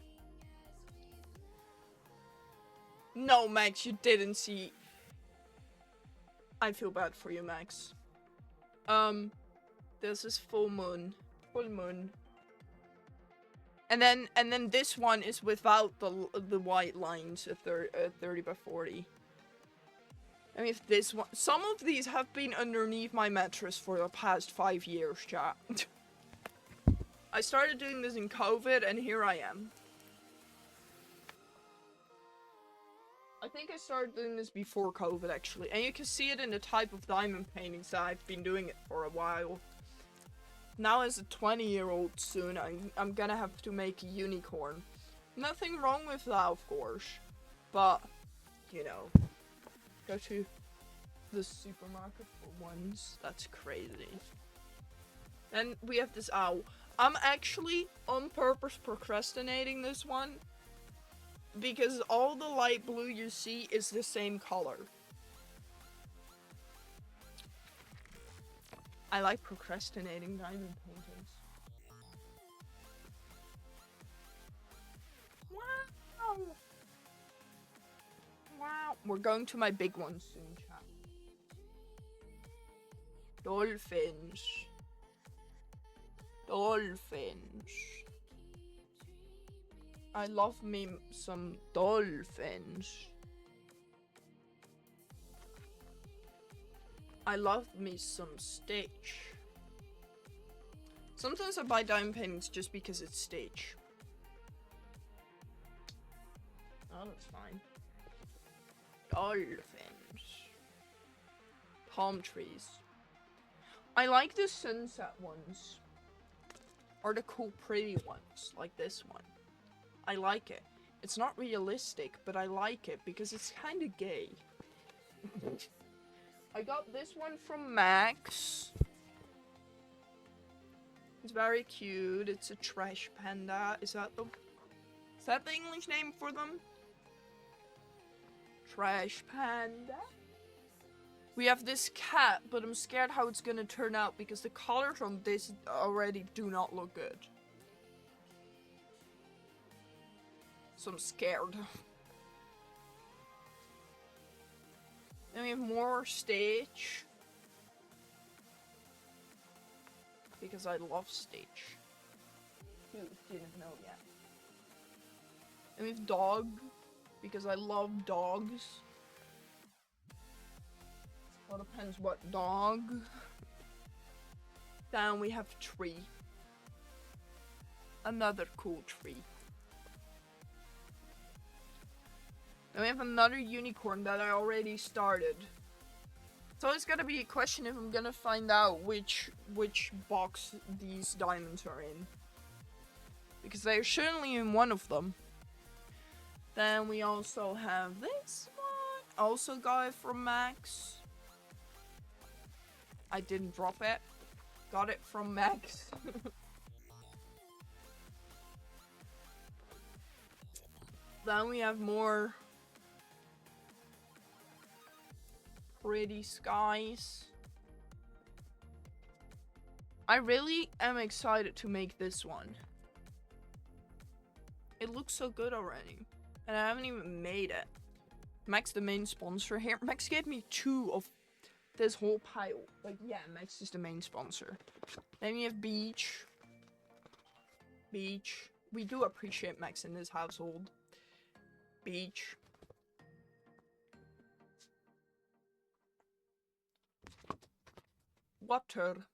No, Max, you didn't see. I feel bad for you, Max. This is full moon. Full moon. And then this one is without the white lines, a 30 by 40. I mean, if this one, some of these have been underneath my mattress for the past 5 years, chat. I started doing this in COVID, and here I am. I think I started doing this before COVID, actually, and you can see it in the type of diamond paintings that I've been doing it for a while. Now as a 20-year-old soon, I'm gonna have to make a unicorn. Nothing wrong with that, of course. But, you know, go to the supermarket for once. That's crazy. Then we have this owl. I'm actually on purpose procrastinating this one. Because all the light blue you see is the same color. I like procrastinating diamond paintings. Wow! Wow! We're going to my big one soon, chat. Dolphins. Dolphins. I love me some dolphins. I love me some Stitch. Sometimes I buy diamond paintings just because it's Stitch. Oh, that's fine. Dolphins. Palm trees. I like the sunset ones. Or the cool pretty ones, like this one. I like it. It's not realistic, but I like it because it's kind of gay. I got this one from Max. It's very cute. It's a trash panda. Is that the English name for them? trash panda. We have this cat, but I'm scared how it's gonna turn out because the colors on this already do not look good. So I'm scared. Then we have more Stitch. Because I love Stitch. You didn't know yet. And we have Dog. Because I love dogs. Well, depends what dog. Then we have Tree. Another cool tree. Then we have another unicorn that I already started. So it's gonna be a question if I'm gonna find out which box these diamonds are in. Because they're certainly in one of them. Then we also have this one. Also got it from Max. I didn't drop it. Got it from Max. Then we have more pretty skies. I really am excited to make this one. It looks so good already. And I haven't even made it. Max, the main sponsor here. Max gave me 2 of this whole pile. Like, yeah, Max is the main sponsor. Then we have Beach. Beach. We do appreciate Max in this household. Beach. Water.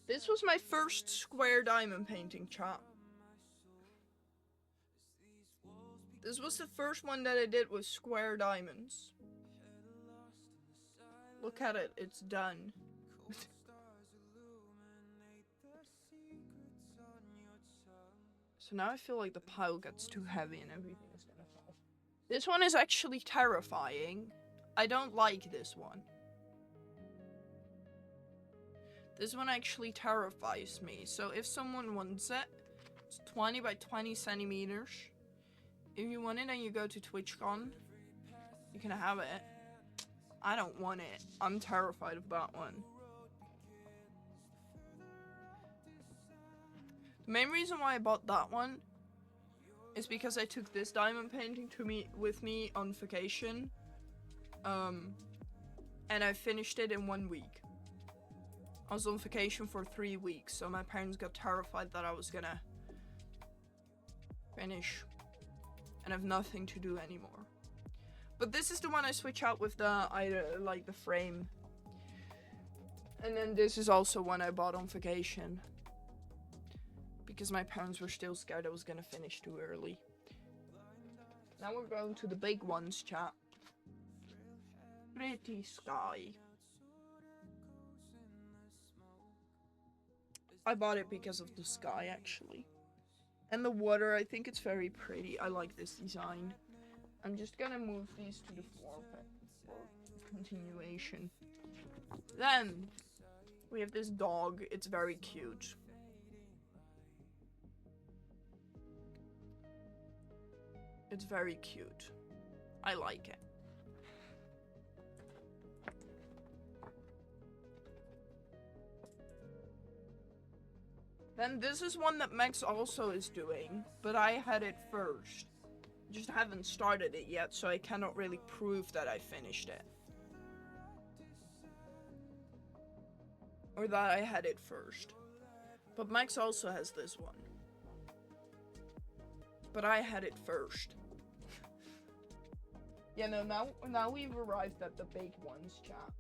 This was my first square diamond painting, chat. This was the first one that I did with square diamonds. Look at it, it's done. So now I feel like the pile gets too heavy and everything is gonna fall. This one is actually terrifying. I don't like this one. This one actually terrifies me. So if someone wants it, it's 20 by 20 centimeters. If you want it and you go to Twitchcon, you can have it. I don't want it. I'm terrified of that one. The main reason why I bought that one is because I took this diamond painting with me on vacation. And I finished it in 1 week. I was on vacation for 3 weeks, so my parents got terrified that I was gonna finish and have nothing to do anymore. But this is the one I switch out with the frame. And then this is also one I bought on vacation. Because my parents were still scared I was gonna finish too early. Now we're going to the big ones, chat. Pretty sky. I bought it because of the sky, actually. And the water, I think it's very pretty. I like this design. I'm just gonna move these to the floor for continuation. Then, we have this dog. It's very cute. It's very cute. I like it. Then this is one that Max also is doing, but I had it first. Just haven't started it yet, so I cannot really prove that I finished it. Or that I had it first. But Max also has this one. But I had it first. Yeah, no, now we've arrived at the big ones, chat.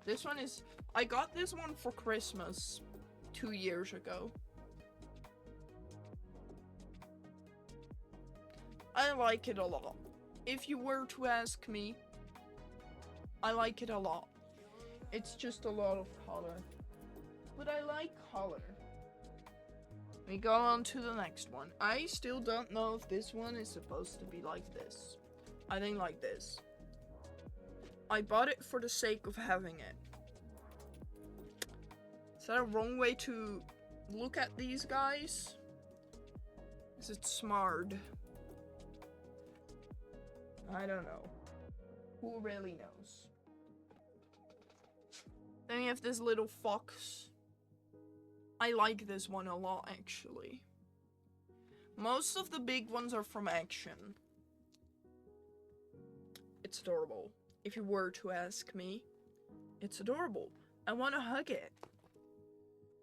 This one is... I got this one for Christmas 2 years ago. I like it a lot. If you were to ask me, I like it a lot. It's just a lot of color. But I like color. We go on to the next one. I still don't know if this one is supposed to be like this. I think like this. I bought it for the sake of having it. Is that a wrong way to look at these guys. Is it smart? I don't know. Who really knows? Then we have this little fox. I like this one a lot, actually. Most of the big ones are from Action. It's adorable. If you were to ask me, it's adorable. I want to hug it.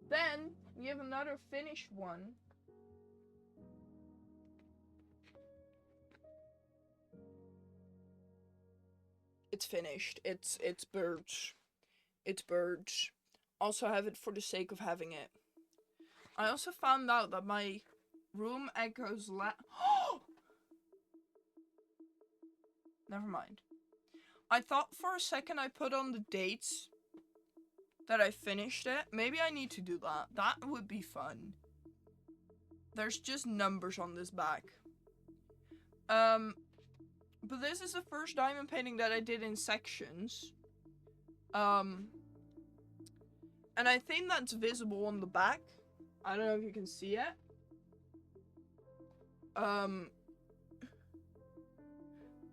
Then we have another finished one. It's finished. It's birds. It's birds. Also have it for the sake of having it. I also found out that my room echoes Never mind. I thought for a second I put on the dates that I finished it. Maybe I need to do that. That would be fun. There's just numbers on this back. But this is the first diamond painting that I did in sections. And I think that's visible on the back. I don't know if you can see it.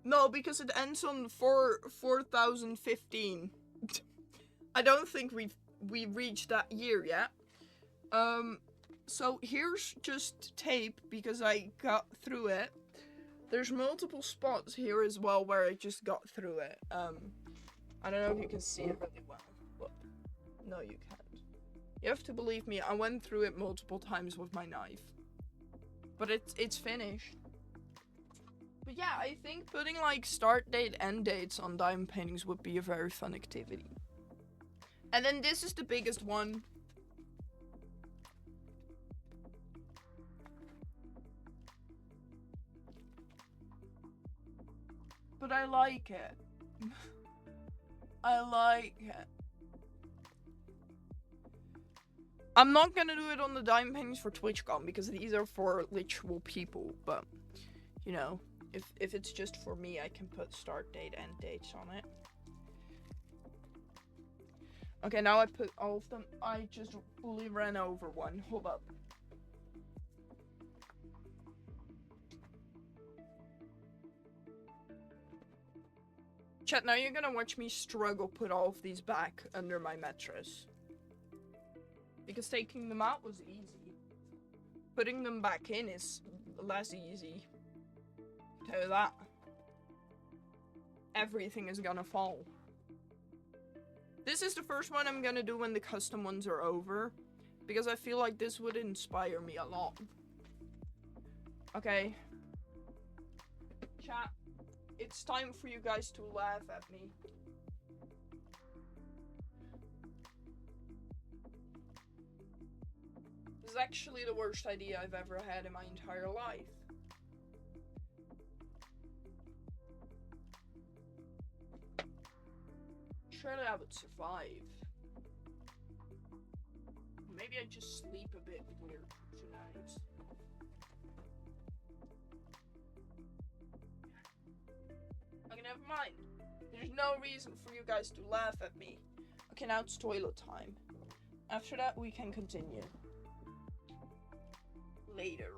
No, because it ends on 4015. I don't think we reached that year yet. So here's just tape because I got through it. There's multiple spots here as well where I just got through it. I don't know if you can see it really well. But no, you can't. You have to believe me, I went through it multiple times with my knife. But it's finished. But yeah, I think putting like start date, end dates on diamond paintings would be a very fun activity. And then this is the biggest one. But I like it. I like it. I'm not gonna do it on the diamond paintings for Twitchcon because these are for literal people, but you know, if it's just for me, I can put start date and dates on it. Okay, now I put all of them. I just fully ran over one. Hold up. Chat, now you're gonna watch me struggle put all of these back under my mattress. Because taking them out was easy. Putting them back in is less easy. Tell you that. Everything is gonna fall. This is the first one I'm gonna do when the custom ones are over. Because I feel like this would inspire me a lot. Okay. Chat. It's time for you guys to laugh at me. This is actually the worst idea I've ever had in my entire life. Surely I would survive. Maybe I just sleep a bit weird tonight. Okay, never mind. There's no reason for you guys to laugh at me. Okay, now it's toilet time. After that, we can continue. Later.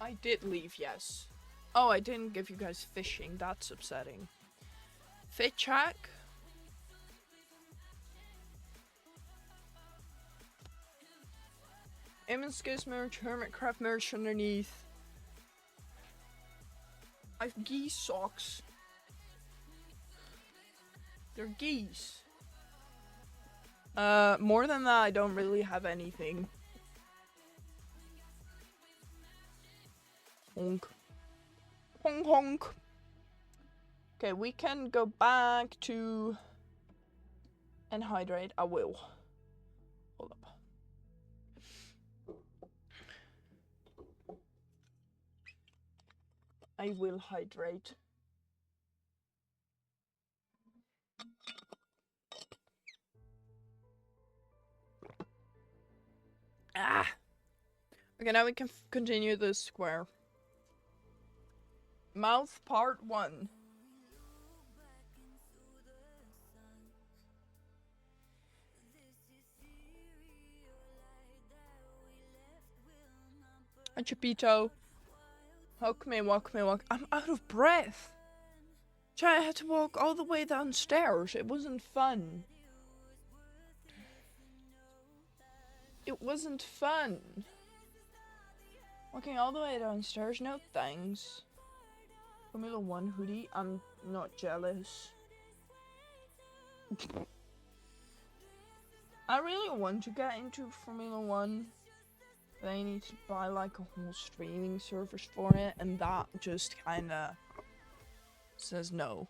I did leave, yes. Oh, I didn't give you guys fishing. That's upsetting. Fit check. Aim Skills merch, Hermitcraft merch underneath. I have geese socks. They're geese. More than that, I don't really have anything. Honk. Honk honk. Okay, we can go back to and hydrate. I will. Hold up. I will hydrate. Ah. Okay, now we can continue the square. Mouth part 1. Hi, Chipito. Walk me, walk me, walk. I'm out of breath. I had to walk all the way downstairs. It wasn't fun. It wasn't fun. Walking all the way downstairs, no thanks. Formula 1 hoodie, I'm not jealous. I really want to get into Formula 1. But I need to buy like a whole streaming service for it, and that just kinda says no.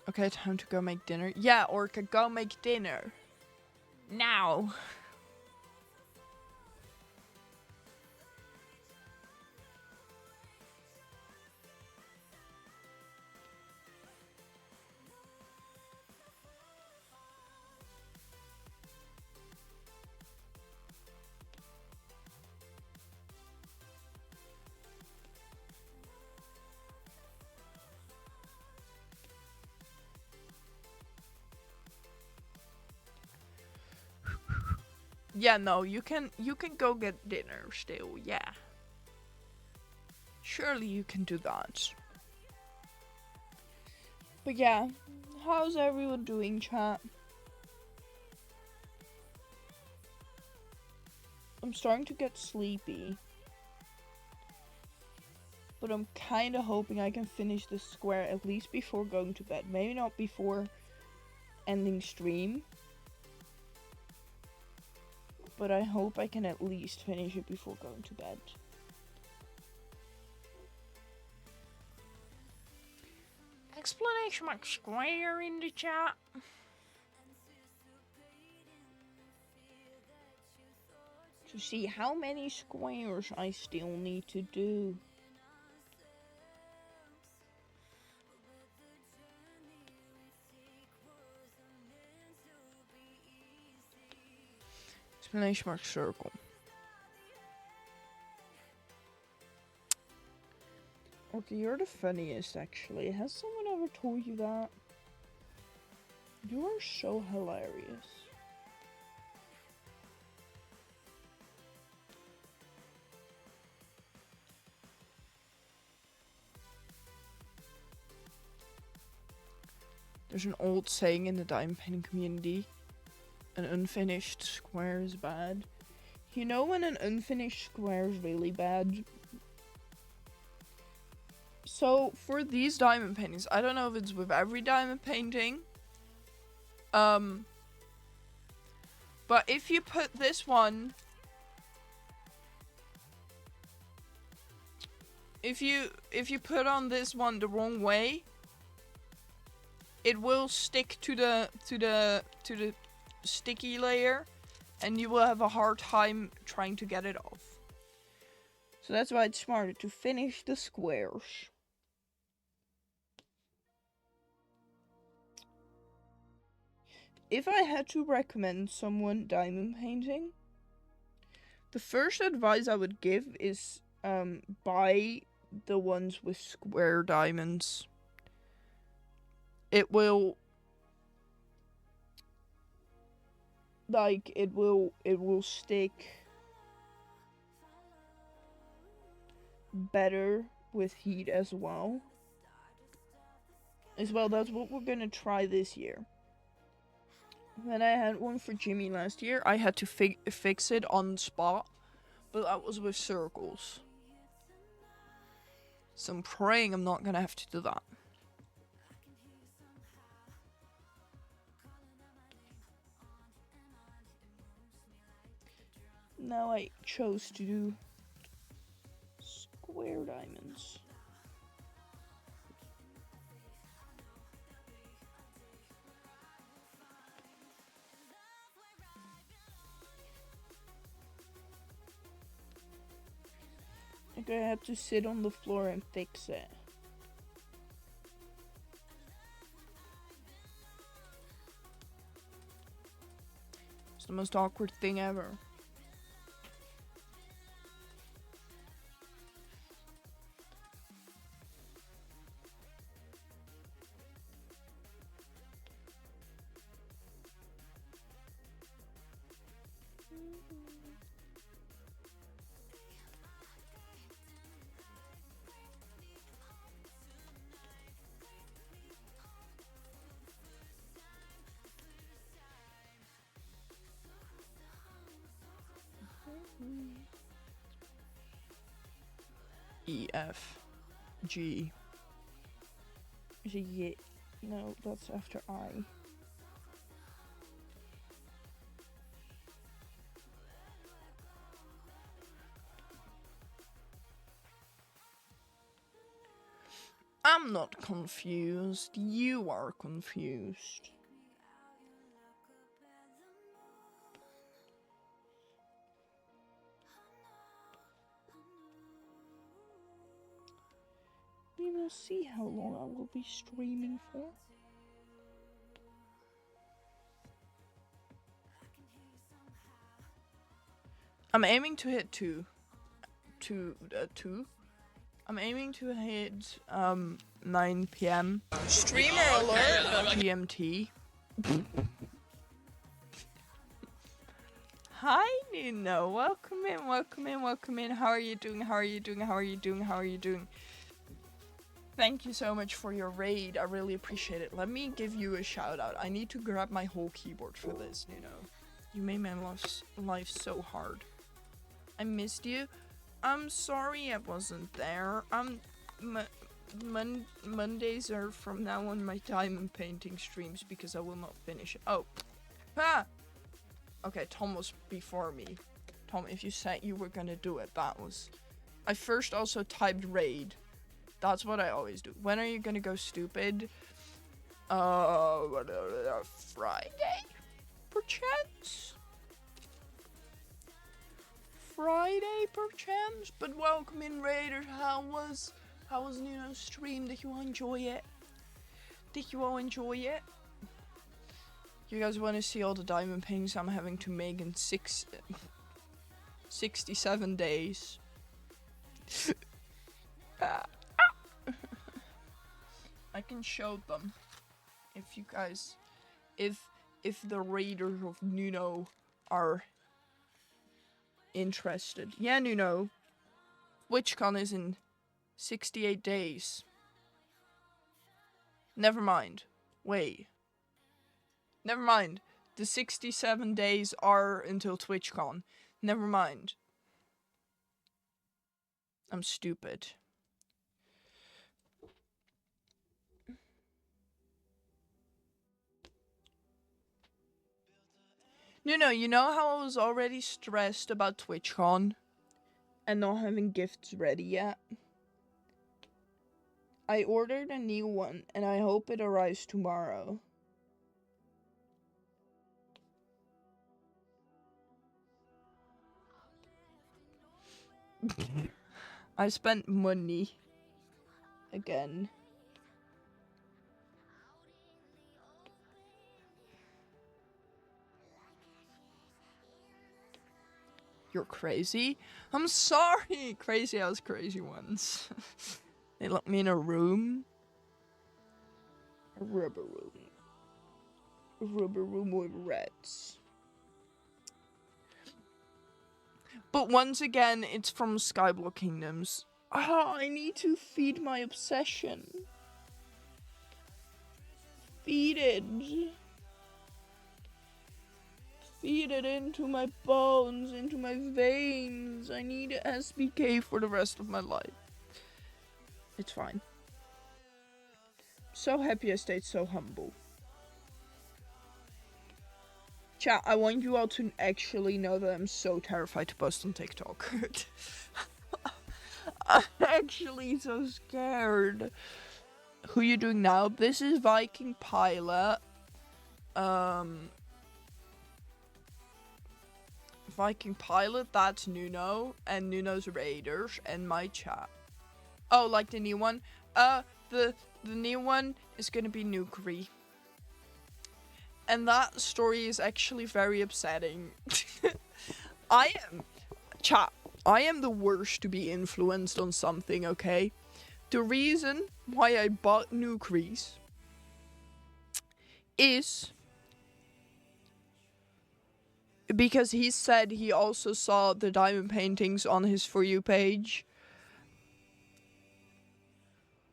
Okay, time to go make dinner. Yeah, Orca, go make dinner. Now. Yeah, no, you can go get dinner still, yeah. Surely you can do that. But yeah, how's everyone doing, chat? I'm starting to get sleepy. But I'm kinda hoping I can finish this square at least before going to bed. Maybe not before ending stream. But I hope I can at least finish it before going to bed. Explanation mark square in the chat. To see how many squares I still need to do. Explanation mark circle. Okay, you're the funniest actually. Has someone ever told you that? You are so hilarious. There's an old saying in the diamond painting community. An unfinished square is bad. You know when an unfinished square is really bad? So, for these diamond paintings, I don't know if it's with every diamond painting. But if you put this one... If you put on this one the wrong way, it will stick to the sticky layer, and you will have a hard time trying to get it off. So that's why it's smarter to finish the squares. if I had to recommend someone diamond painting, the first advice I would give is buy the ones with square diamonds. It will stick better with heat as well. That's what we're gonna try this year. When I had one for Jimmy last year, I had to fix it on spot, but that was with circles. So I'm praying I'm not gonna have to do that. Now I chose to do square diamonds. Like I had to sit on the floor and fix it. It's the most awkward thing ever. E, F, G. Is it Y? No, that's after I. I'm not confused. You are confused. We will see how long I will be streaming for. I'm aiming to hit 2. I'm aiming to hit 9 p.m. Streamer alert! GMT. Hi Nino, welcome in. How are you doing? Thank you so much for your raid, I really appreciate it. Let me give you a shout out. I need to grab my whole keyboard for this, Nino. You made my life so hard. I missed you. I'm sorry I wasn't there. Mondays are from now on my diamond painting streams because I will not finish it. Oh. Ah! Okay, Tom was before me. Tom, if you said you were gonna do it, that was... I first also typed raid. That's what I always do. When are you gonna go stupid? Friday? Perchance? Friday, perchance? But welcome in, Raiders. How was Nino's stream? Did you enjoy it? You guys want to see all the diamond paintings I'm having to make in 67 days? I can show them if you guys, if the Raiders of Nuno are interested. Yeah, Nuno. Twitchcon is in 68 days. Never mind. Wait. Never mind. The 67 days are until Twitchcon. Never mind. I'm stupid. No, you know how I was already stressed about TwitchCon and not having gifts ready yet? I ordered a new one and I hope it arrives tomorrow. I spent money again. You're crazy? I'm sorry! Crazy house, crazy ones. They locked me in a room. A rubber room. A rubber room with rats. But once again, it's from Skyblock Kingdoms. Oh, I need to feed my obsession. Feed it. Feed it into my bones, into my veins. I need SBK for the rest of my life. It's fine. So happy I stayed so humble. Chat, I want you all to actually know that I'm so terrified to post on TikTok. I'm actually so scared. Who you doing now? This is Viking Pilot. Viking Pilot, that's Nuno, and Nuno's Raiders, and my chat. Oh, like the new one? The new one is gonna be Nukri. And that story is actually very upsetting. I am the worst to be influenced on something, okay? The reason why I bought Nukris is because he said he also saw the diamond paintings on his For You page.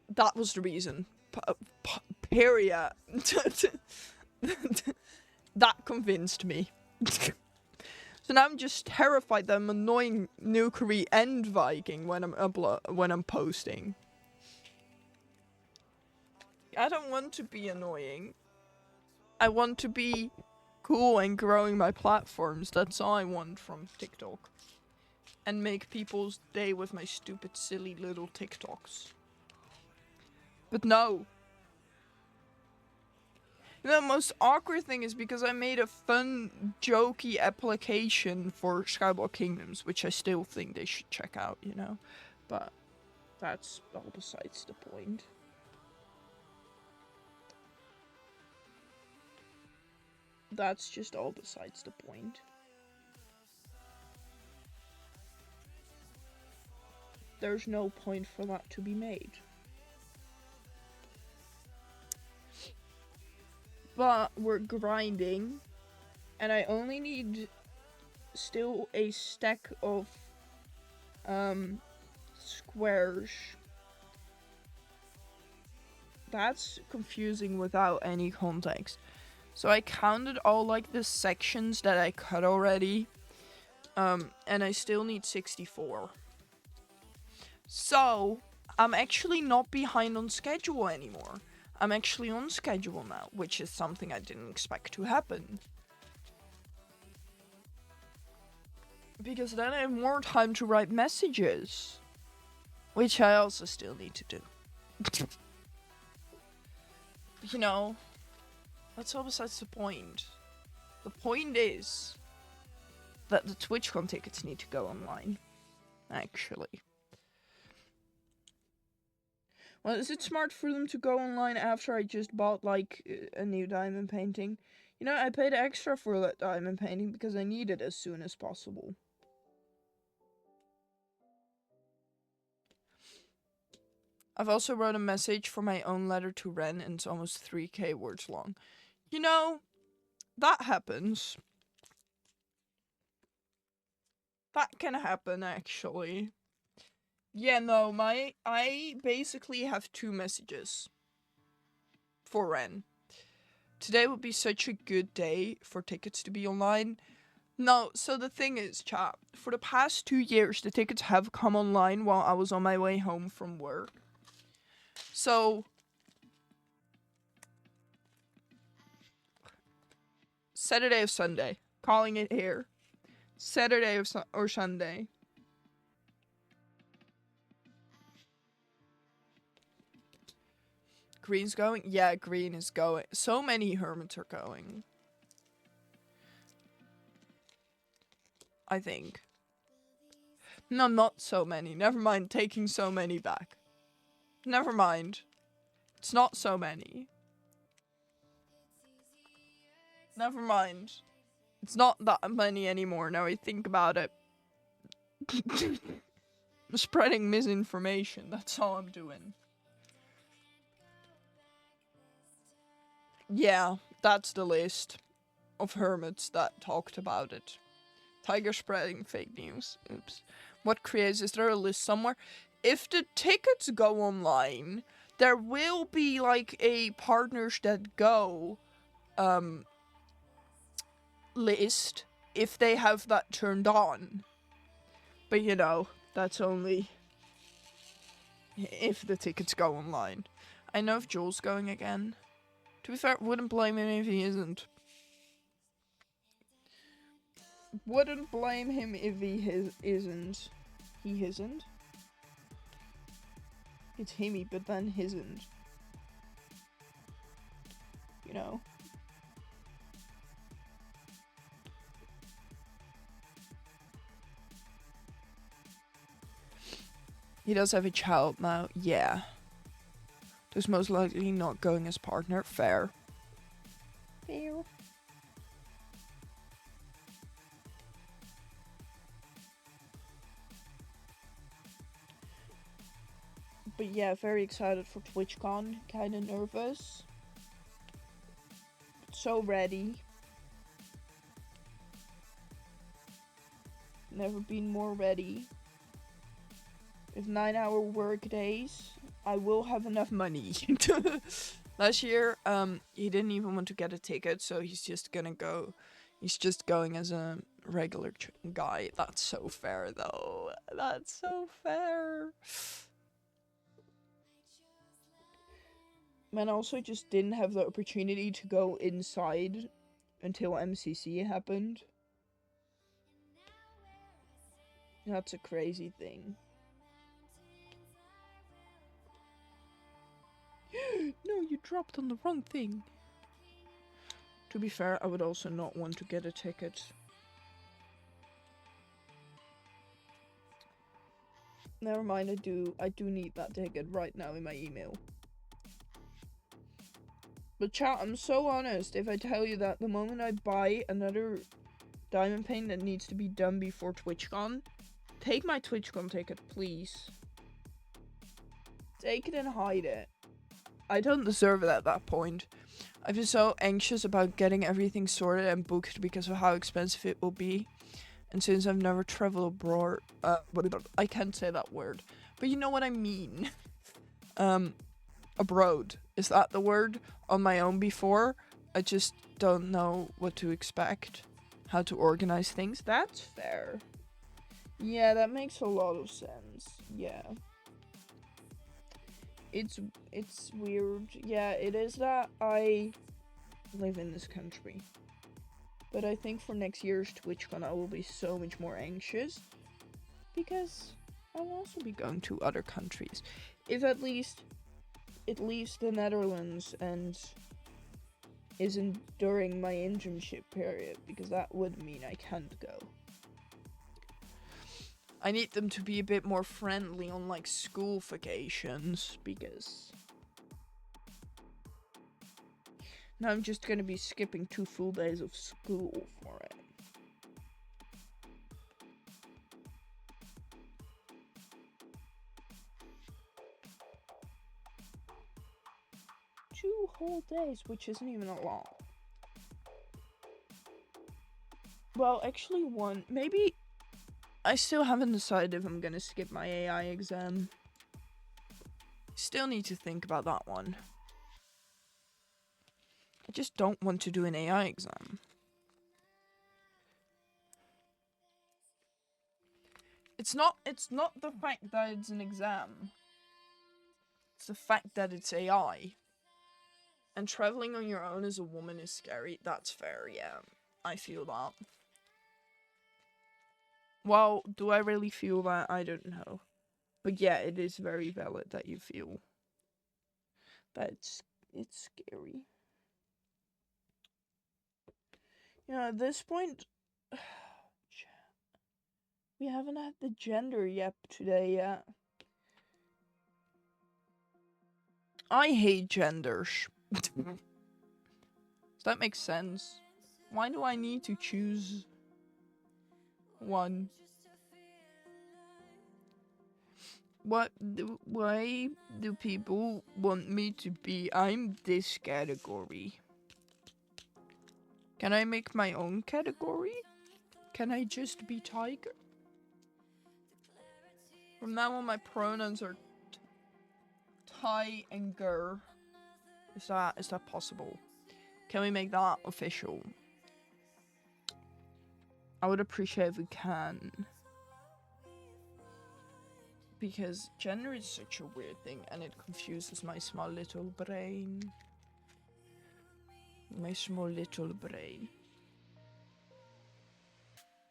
That was the reason. Period. That convinced me. So now I'm just terrified that I'm annoying Nukri and Viking when I'm posting. I don't want to be annoying. I want to be cool and growing my platforms. That's all I want from TikTok. And make people's day with my stupid, silly little TikToks. But no. The most awkward thing is because I made a fun, jokey application for Skyblock Kingdoms, which I still think they should check out, you know? But that's all besides the point. That's just all besides the point. There's no point for that to be made. But we're grinding, and I only need still a stack of squares. That's confusing without any context. So I counted all like the sections that I cut already, and I still need 64. So I'm actually not behind on schedule anymore. I'm actually on schedule now, which is something I didn't expect to happen. Because then I have more time to write messages. Which I also still need to do. You know, that's all besides the point. The point is that the Twitchcon tickets need to go online. Actually. Well, is it smart for them to go online after I just bought, like, a new diamond painting? You know, I paid extra for that diamond painting because I need it as soon as possible. I've also wrote a message for my own letter to Ren, and it's almost 3k words long. You know, that happens. That can happen, actually. Yeah, no, I basically have 2 messages for Ren. Today would be such a good day for tickets to be online. No, so the thing is, chat, for the past 2 years, the tickets have come online while I was on my way home from work. So, Saturday or Sunday, calling it here. Saturday or Sunday. Green's going? Yeah, Green is going. So many hermits are going. I think. No, not so many. Never mind taking so many back. Never mind. It's not so many. Never mind. It's not that many anymore now I think about it. Spreading misinformation, that's all I'm doing. Yeah, that's the list of hermits that talked about it. Tiger spreading fake news. Oops. What creates? Is there a list somewhere? If the tickets go online, there will be like a partners that go list if they have that turned on. But you know, that's only if the tickets go online. I know if Joel's going again. To be fair, wouldn't blame him if he isn't. Wouldn't blame him if he isn't. He isn't? It's himmy, but then hisn't. You know? He does have a child now, yeah. There's most likely not going as partner. Fair. Fair. But yeah, very excited for Twitchcon. Kinda nervous. But so ready. Never been more ready. With 9-hour work days, I will have enough money. Last year, he didn't even want to get a ticket, so he's just gonna go. He's just going as a regular guy. That's so fair, though. That's so fair. Man, also just didn't have the opportunity to go inside until MCC happened. That's a crazy thing. No, you dropped on the wrong thing. To be fair, I would also not want to get a ticket. Never mind, I do need that ticket right now in my email. But chat, I'm so honest if I tell you that the moment I buy another diamond paint that needs to be done before TwitchCon, take my TwitchCon ticket, please. Take it and hide it. I don't deserve it at that point. I've been so anxious about getting everything sorted and booked because of how expensive it will be. And since I've never traveled abroad, I can't say that word, but you know what I mean. Abroad, is that the word? On my own before, I just don't know what to expect, how to organize things. That's fair. Yeah, that makes a lot of sense. Yeah. It's weird. Yeah, it is that I live in this country. But I think for next year's TwitchCon I will be so much more anxious because I'll also be going to other countries. If at least it leaves the Netherlands and isn't during my internship period, because that would mean I can't go. I need them to be a bit more friendly on like school vacations, because now I'm just gonna be skipping 2 full days of school for it. Two whole days, which isn't even a lot. Well, actually one. Maybe I still haven't decided if I'm gonna skip my AI exam. Still need to think about that one. I just don't want to do an AI exam. It's not the fact that it's an exam. It's the fact that it's AI. And traveling on your own as a woman is scary. That's fair, yeah. I feel that. Well, do I really feel that? I don't know. But yeah, it is very valid that you feel that it's scary. You know, at this point, we haven't had the gender yep today yet. I hate genders. Does that make sense? Why do I need to choose one? Why do people want me to be? I'm this category. Can I make my own category? Can I just be tiger? From now on, my pronouns are Ty and Ger. Is that possible? Can we make that official? I would appreciate if we can. Because gender is such a weird thing and it confuses my small little brain. My small little brain.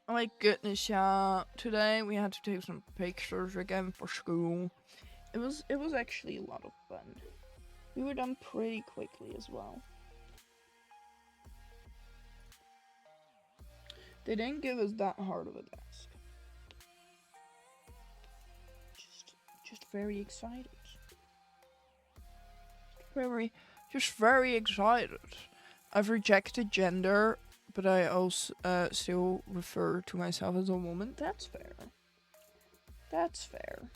Oh my goodness, yeah. Today we had to take some pictures again for school. It was actually a lot of fun. We were done pretty quickly as well. They didn't give us that hard of a task. Just very excited. Just very excited. I've rejected gender, but I also still refer to myself as a woman. That's fair. That's fair.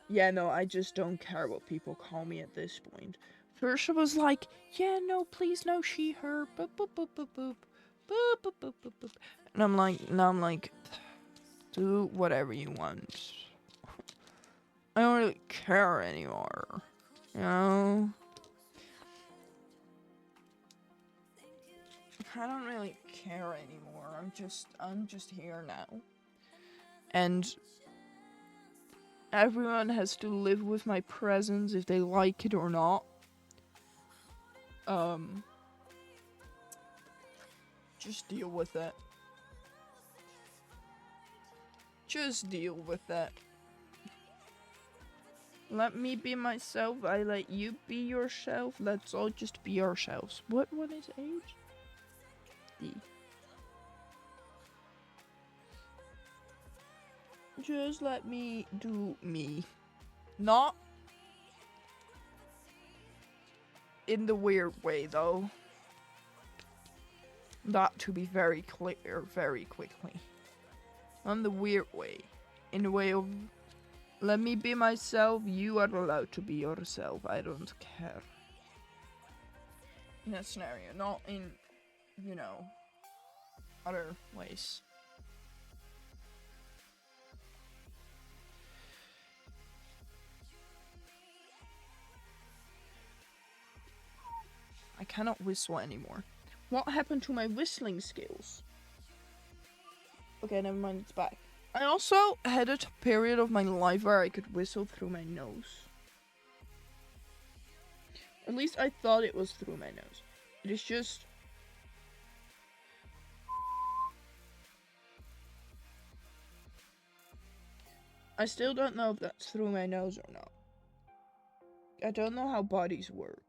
Yeah, no, I just don't care what people call me at this point. First it was like, yeah, no, please, no, she, her, boop, boop, boop, boop, boop, boop, boop, boop, boop, boop. And now I'm like, do whatever you want. I don't really care anymore, you know? I don't really care anymore. I'm just here now. And everyone has to live with my presence if they like it or not. Just deal with it. Just deal with it. Let me be myself. I let you be yourself. Let's all just be ourselves. What is age? D. Just let me do me. Not in the weird way, though. That to be very clear very quickly. Not in the weird way. In the way of, let me be myself, you are allowed to be yourself, I don't care. In that scenario, not in, you know, other ways. I cannot whistle anymore. What happened to my whistling skills? Okay, never mind, it's back. I also had a period of my life where I could whistle through my nose. At least I thought it was through my nose. It is just... I still don't know if that's through my nose or not. I don't know how bodies work.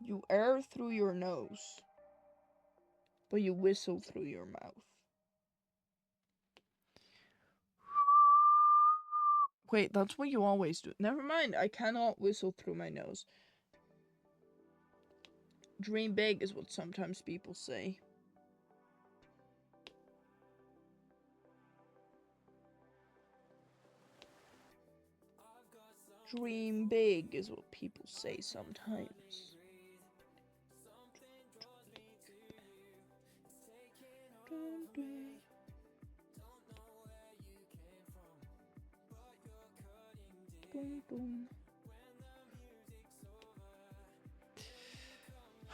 You air through your nose, but you whistle through your mouth. Wait, that's what you always do. Never mind, I cannot whistle through my nose. Dream big is what sometimes people say. Dream big is what people say sometimes.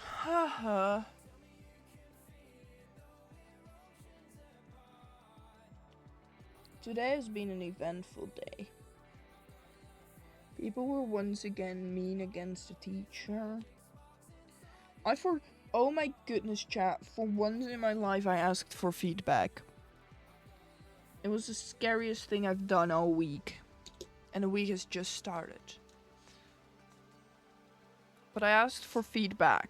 Haha. Today has been an eventful day. People were once again mean against the teacher. Oh my goodness, chat. For once in my life, I asked for feedback. It was the scariest thing I've done all week. And the week has just started. But I asked for feedback.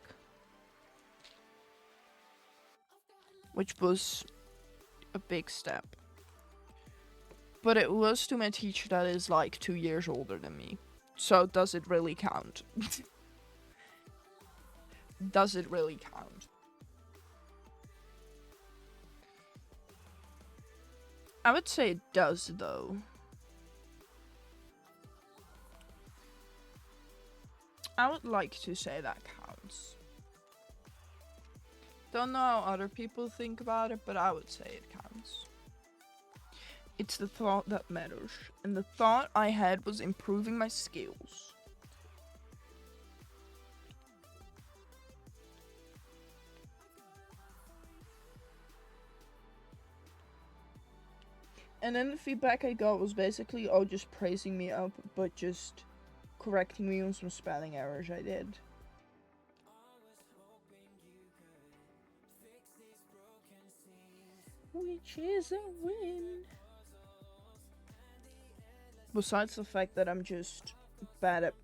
Which was a big step. But it was to my teacher that is like 2 years older than me. So does it really count? Does it really count? I would say it does, though. I would like to say that counts. Don't know how other people think about it, but I would say it counts. It's the thought that matters, and the thought I had was improving my skills. And then the feedback I got was basically, oh, just praising me up, but just correcting me on some spelling errors I did. Which is a win. Besides the fact that I'm just bad at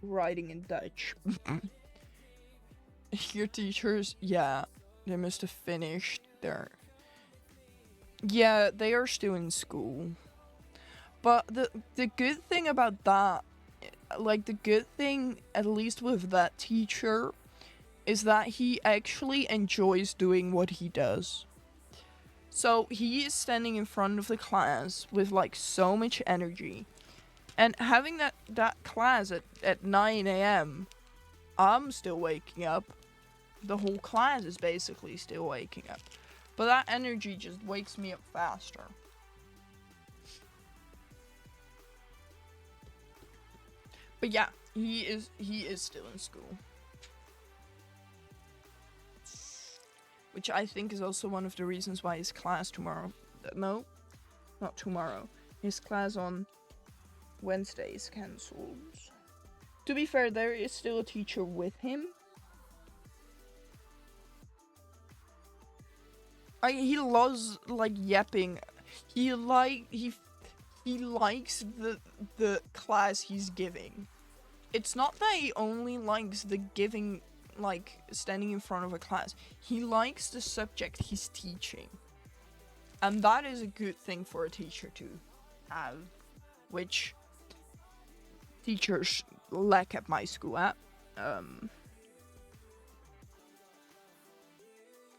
writing in Dutch. Your teachers, yeah, they must have finished their... Yeah, they are still in school. But the good thing about that, like the good thing, at least with that teacher, is that he actually enjoys doing what he does. So he is standing in front of the class with like so much energy. And having that class at 9 a.m., I'm still waking up. The whole class is basically still waking up. But that energy just wakes me up faster. But yeah, he is still in school. Which I think is also one of the reasons why his class tomorrow... No, not tomorrow. His class on Wednesday is cancelled. To be fair, there is still a teacher with him. He loves like yapping. He likes the class he's giving. It's not that he only likes the giving, like standing in front of a class. He likes the subject he's teaching. And that is a good thing for a teacher to have, which teachers lack at my school at.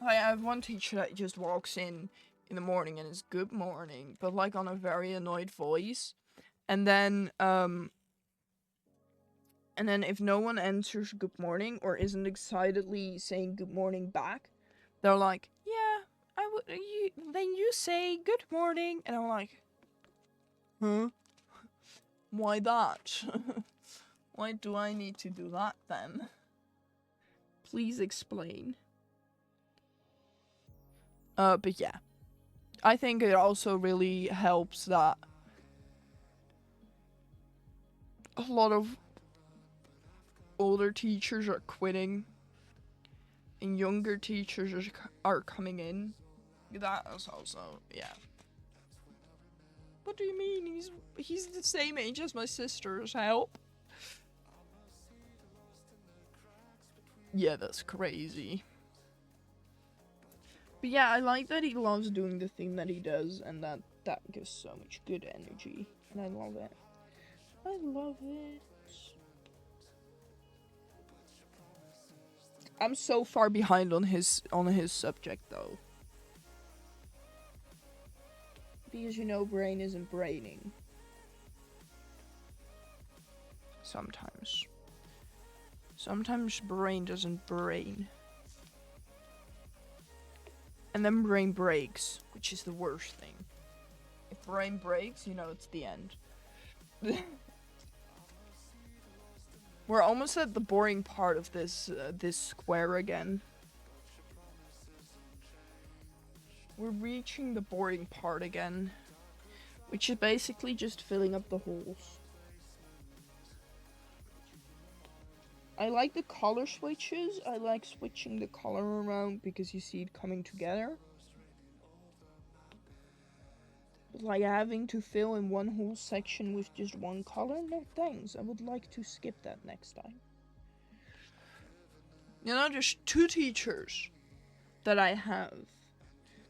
I have one teacher that just walks in the morning and is good morning, but like on a very annoyed voice. And then if no one answers good morning or isn't excitedly saying good morning back, they're like, yeah, then you say good morning. And I'm like, huh? Why that? Why do I need to do that then? Please explain. But yeah. I think it also really helps that a lot of older teachers are quitting and younger teachers are coming in. That is also, yeah. What do you mean? He's the same age as my sisters. Help. Yeah, that's crazy. But yeah, I like that he loves doing the thing that he does, and that gives so much good energy. And I love it. I love it. I'm so far behind on his subject though. Because you know brain isn't braining. Sometimes. Sometimes brain doesn't brain. And then brain breaks, which is the worst thing. If brain breaks, you know it's the end. We're almost at the boring part of this square again. We're reaching the boring part again, which is basically just filling up the holes. I like the color switches. I like switching the color around because you see it coming together. But like having to fill in one whole section with just one color, no thanks. I would like to skip that next time. You know, there's two teachers that I have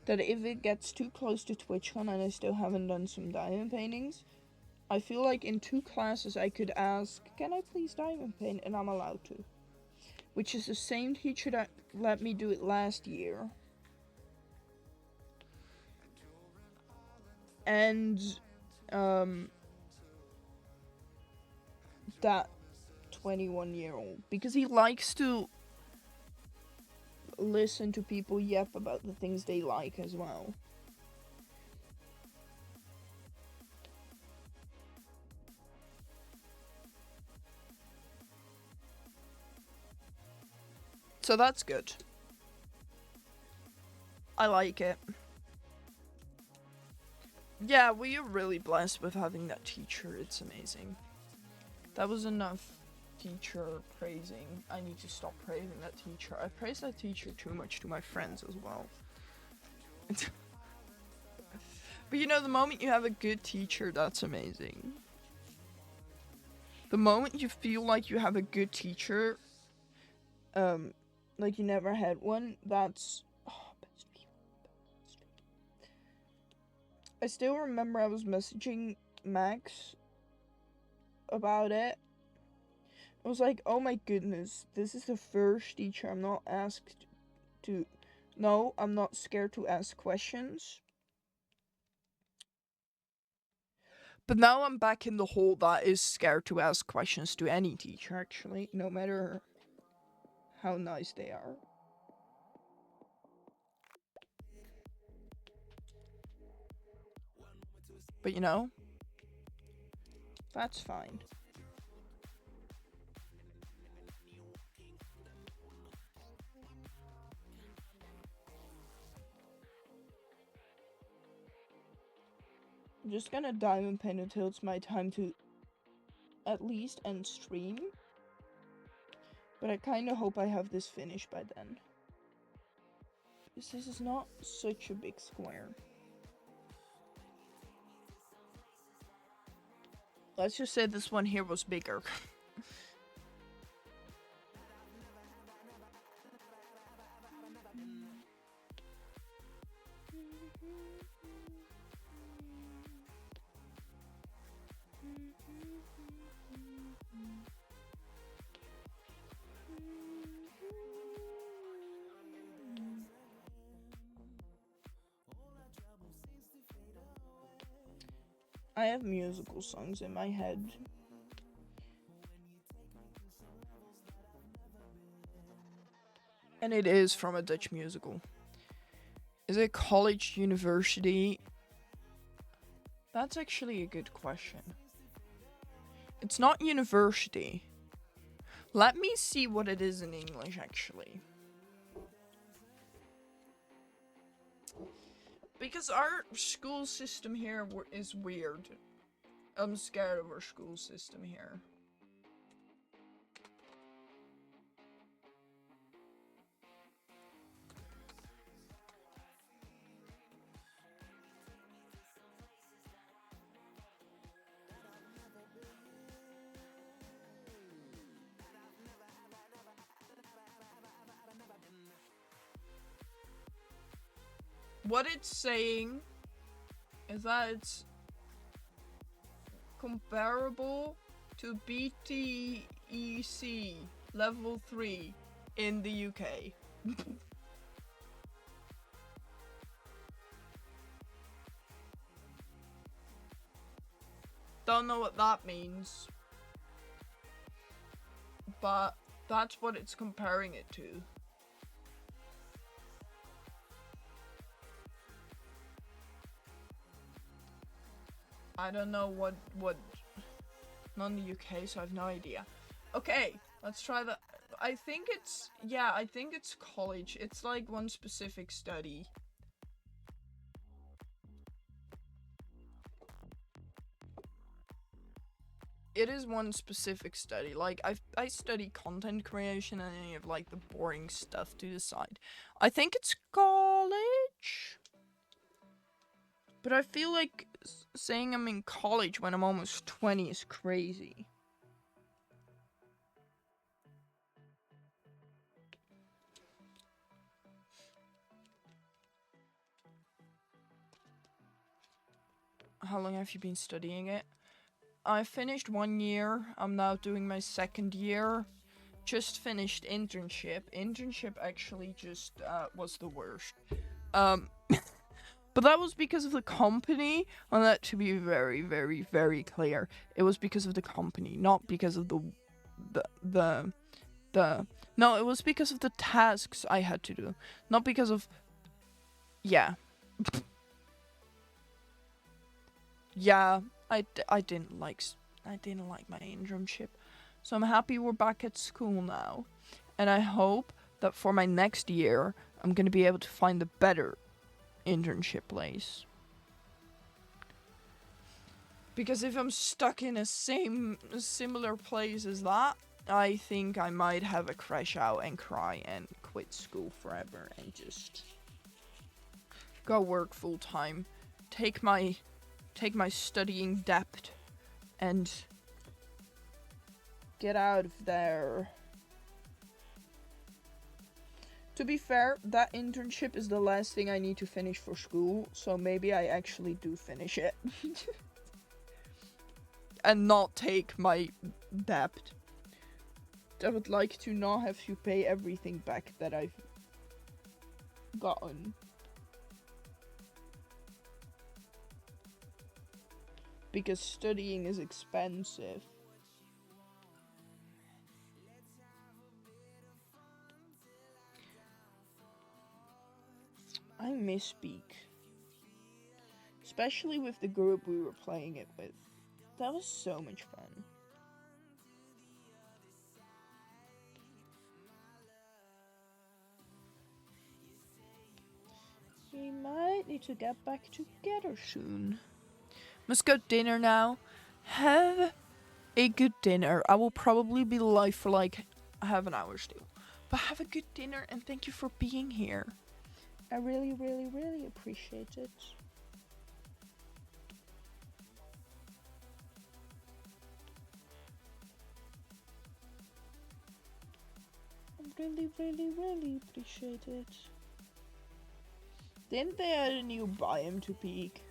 that if it gets too close to Twitchcon and I still haven't done some diamond paintings, I feel like in 2 classes I could ask, can I please diamond paint? And I'm allowed to. Which is the same teacher that let me do it last year. and that 21-year-old, because he likes to listen to people yap about the things they like as well. So that's good. I like it. Yeah, we are really blessed with having that teacher. It's amazing. That was enough teacher praising. I need to stop praising that teacher. I praise that teacher too much to my friends as well. But you know, the moment you have a good teacher, that's amazing. The moment you feel like you have a good teacher, like you never had one, that's... Oh, best feeling. I still remember I was messaging Max about it. I was like, oh my goodness, this is the first teacher I'm not asked to... No, I'm not scared to ask questions. But now I'm back in the hole that is scared to ask questions to any teacher, actually, no matter how nice they are. But you know, that's fine. I'm just gonna diamond pen until it's my time to at least end stream. But I kinda hope I have this finished by then. Because this is not such a big square. Let's just say this one here was bigger. I have musical songs in my head. And it is from a Dutch musical. Is it college, university? That's actually a good question. It's not university. Let me see what it is in English, actually. Because our school system here is weird. I'm scared of our school system here. What it's saying is that it's comparable to BTEC level 3 in the UK. Don't know what that means, but that's what it's comparing it to. I don't know what not in the UK, so I have no idea. Okay, let's try that. I think it's college. It's like one specific study. It is one specific study. Like I study content creation and any of like the boring stuff to the side. I think it's college. But I feel like saying I'm in college when I'm almost 20 is crazy. How long have you been studying it? I finished 1 year. I'm now doing my 2nd year. Just finished internship. Internship actually just was the worst. But But that was because of the company. I want that to be very, very, very clear. It was because of the company, not because of the no, it was because of the tasks I had to do, not because of, yeah. Yeah, I didn't like my internship. So I'm happy we're back at school now. And I hope that for my next year, I'm going to be able to find a better internship place. Because if I'm stuck in a similar place as that, I think I might have a crash out and cry and quit school forever and just go work full time. Take my studying debt and get out of there. To be fair, that internship is the last thing I need to finish for school, so maybe I actually do finish it. And not take my debt. I would like to not have to pay everything back that I've gotten. Because studying is expensive. I miss Beak. Especially with the group we were playing it with. That was so much fun. We might need to get back together soon. Must go dinner now. Have a good dinner. I will probably be live for like half an hour still. But have a good dinner and thank you for being here. I really, really, really appreciate it. I really, really, really appreciate it. Didn't they add a new biome to Peak?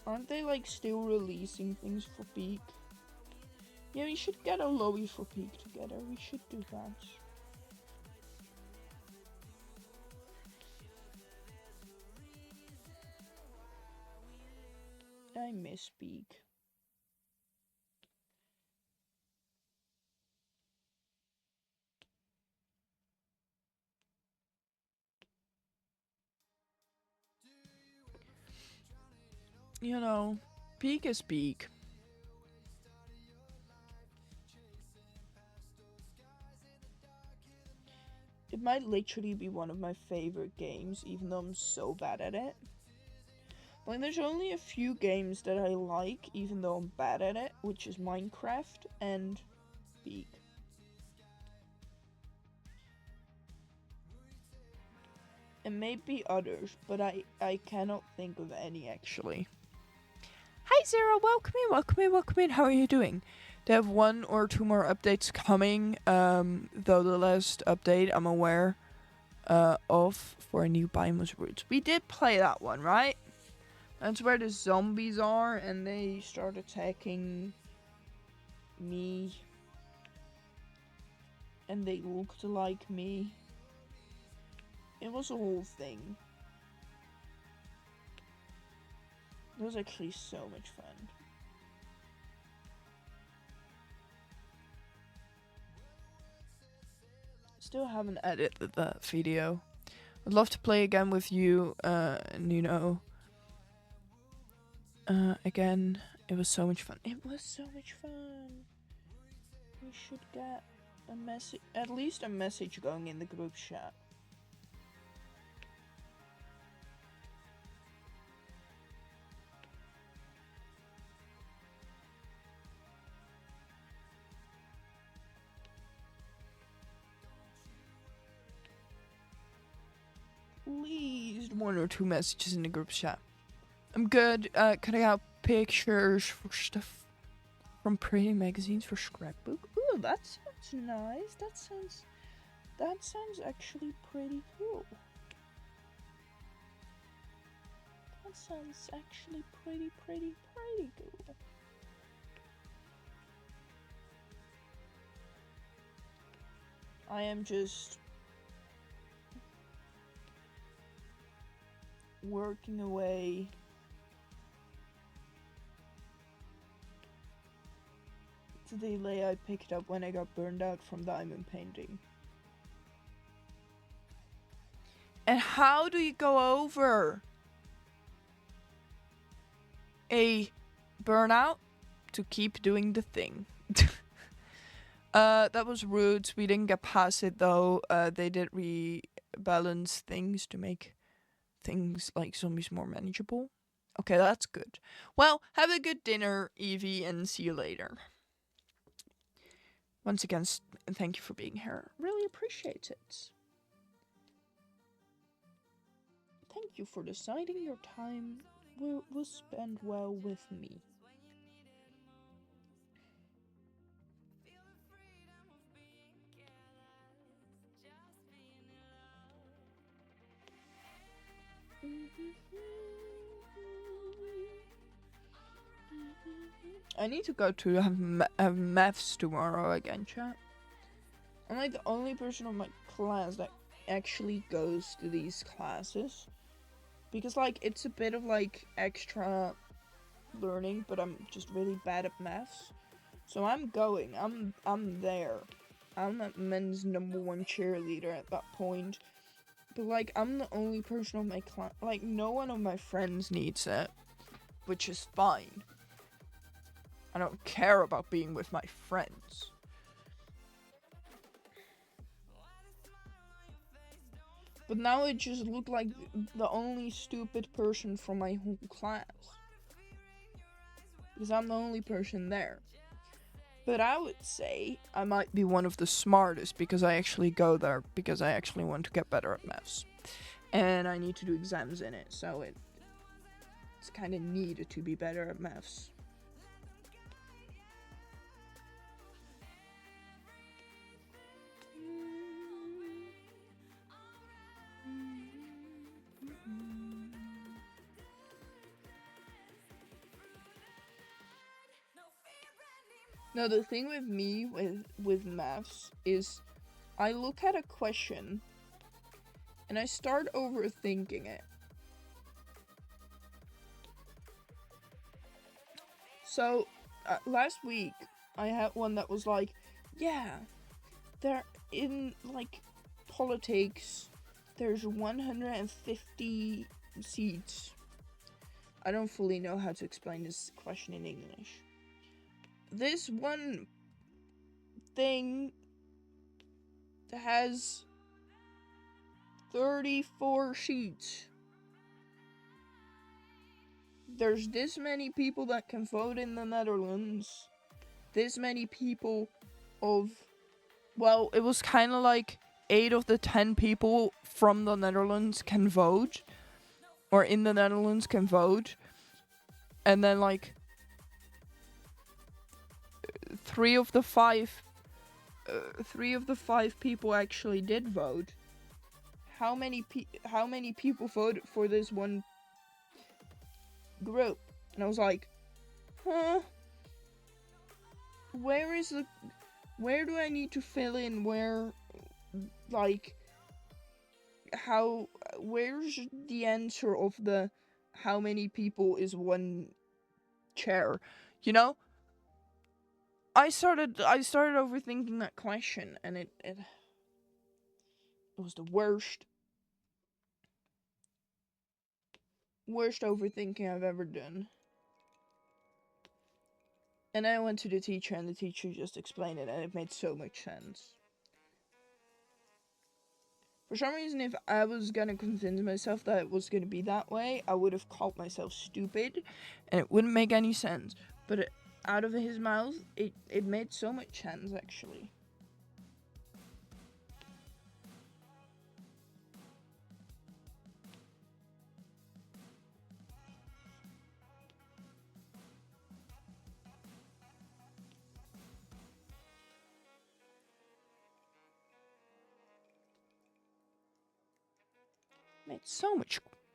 Aren't they like still releasing things for Peak? Yeah, we should get a lobby for Peak together. We should do that. I miss Peak. You know, Peak is Peak. It might literally be one of my favorite games, even though I'm so bad at it. Like, there's only a few games that I like, even though I'm bad at it, which is Minecraft and Peak. And maybe others, but I cannot think of any actually. Hi Zero, welcome in, welcome in, welcome in. How are you doing? They have 1 or 2 more updates coming, though the last update I'm aware of for a new biome was Roots. We did play that one, right? That's where the zombies are and they start attacking me. And they looked like me. It was a whole thing. It was actually so much fun. Still haven't edited that video. I'd love to play again with you, and you know, again, it was so much fun. It was so much fun. We should get a message, at least a message going in the group chat. At least 1 or 2 messages in the group chat. I'm good. Cutting out pictures for stuff from pretty magazines for scrapbook. Ooh, that sounds nice. That sounds actually pretty cool. That sounds actually pretty cool. I am just working away. To the delay I picked up when I got burned out from diamond painting. And how do you go over a burnout? To keep doing the thing. That was rude. We didn't get past it though. They did rebalance things to make things like zombies more manageable. Okay, that's good. Well, have a good dinner, Evie, and see you later. Once again, thank you for being here. Really appreciate it. Thank you for deciding your time will spend well with me. I need to go to have maths tomorrow again, chat. I'm like the only person on my class that actually goes to these classes. Because like it's a bit of like extra learning, but I'm just really bad at maths. So I'm going. I'm there. I'm that men's #1 cheerleader at that point. But like I'm the only person on my class. Like no one of my friends needs it, which is fine. I don't care about being with my friends. But now it just looked like the only stupid person from my whole class. Because I'm the only person there. But I would say I might be one of the smartest because I actually go there because I actually want to get better at maths. And I need to do exams in it, so it's kind of needed to be better at maths. No, the thing with me with maths is I look at a question and I start overthinking it. So last week I had one that was like, yeah, there in like politics there's 150 seats. I don't fully know how to explain this question in English. This one thing has 34 sheets. There's this many people that can vote in the Netherlands. This many people of... Well, it was kind of like 8 of the 10 people from the Netherlands can vote. Or in the Netherlands can vote. And then like... 3 of the 5 people actually did vote. How many people voted for this one group? And I was like, huh? Where do I need to fill in where, like, where's the answer of the how many people is one chair? You know? I started overthinking that question, and it was the worst overthinking I've ever done. And I went to the teacher, and the teacher just explained it, and it made so much sense. For some reason, if I was gonna convince myself that it was gonna be that way, I would have called myself stupid, and it wouldn't make any sense. But out of his mouth, it made so much sense, actually.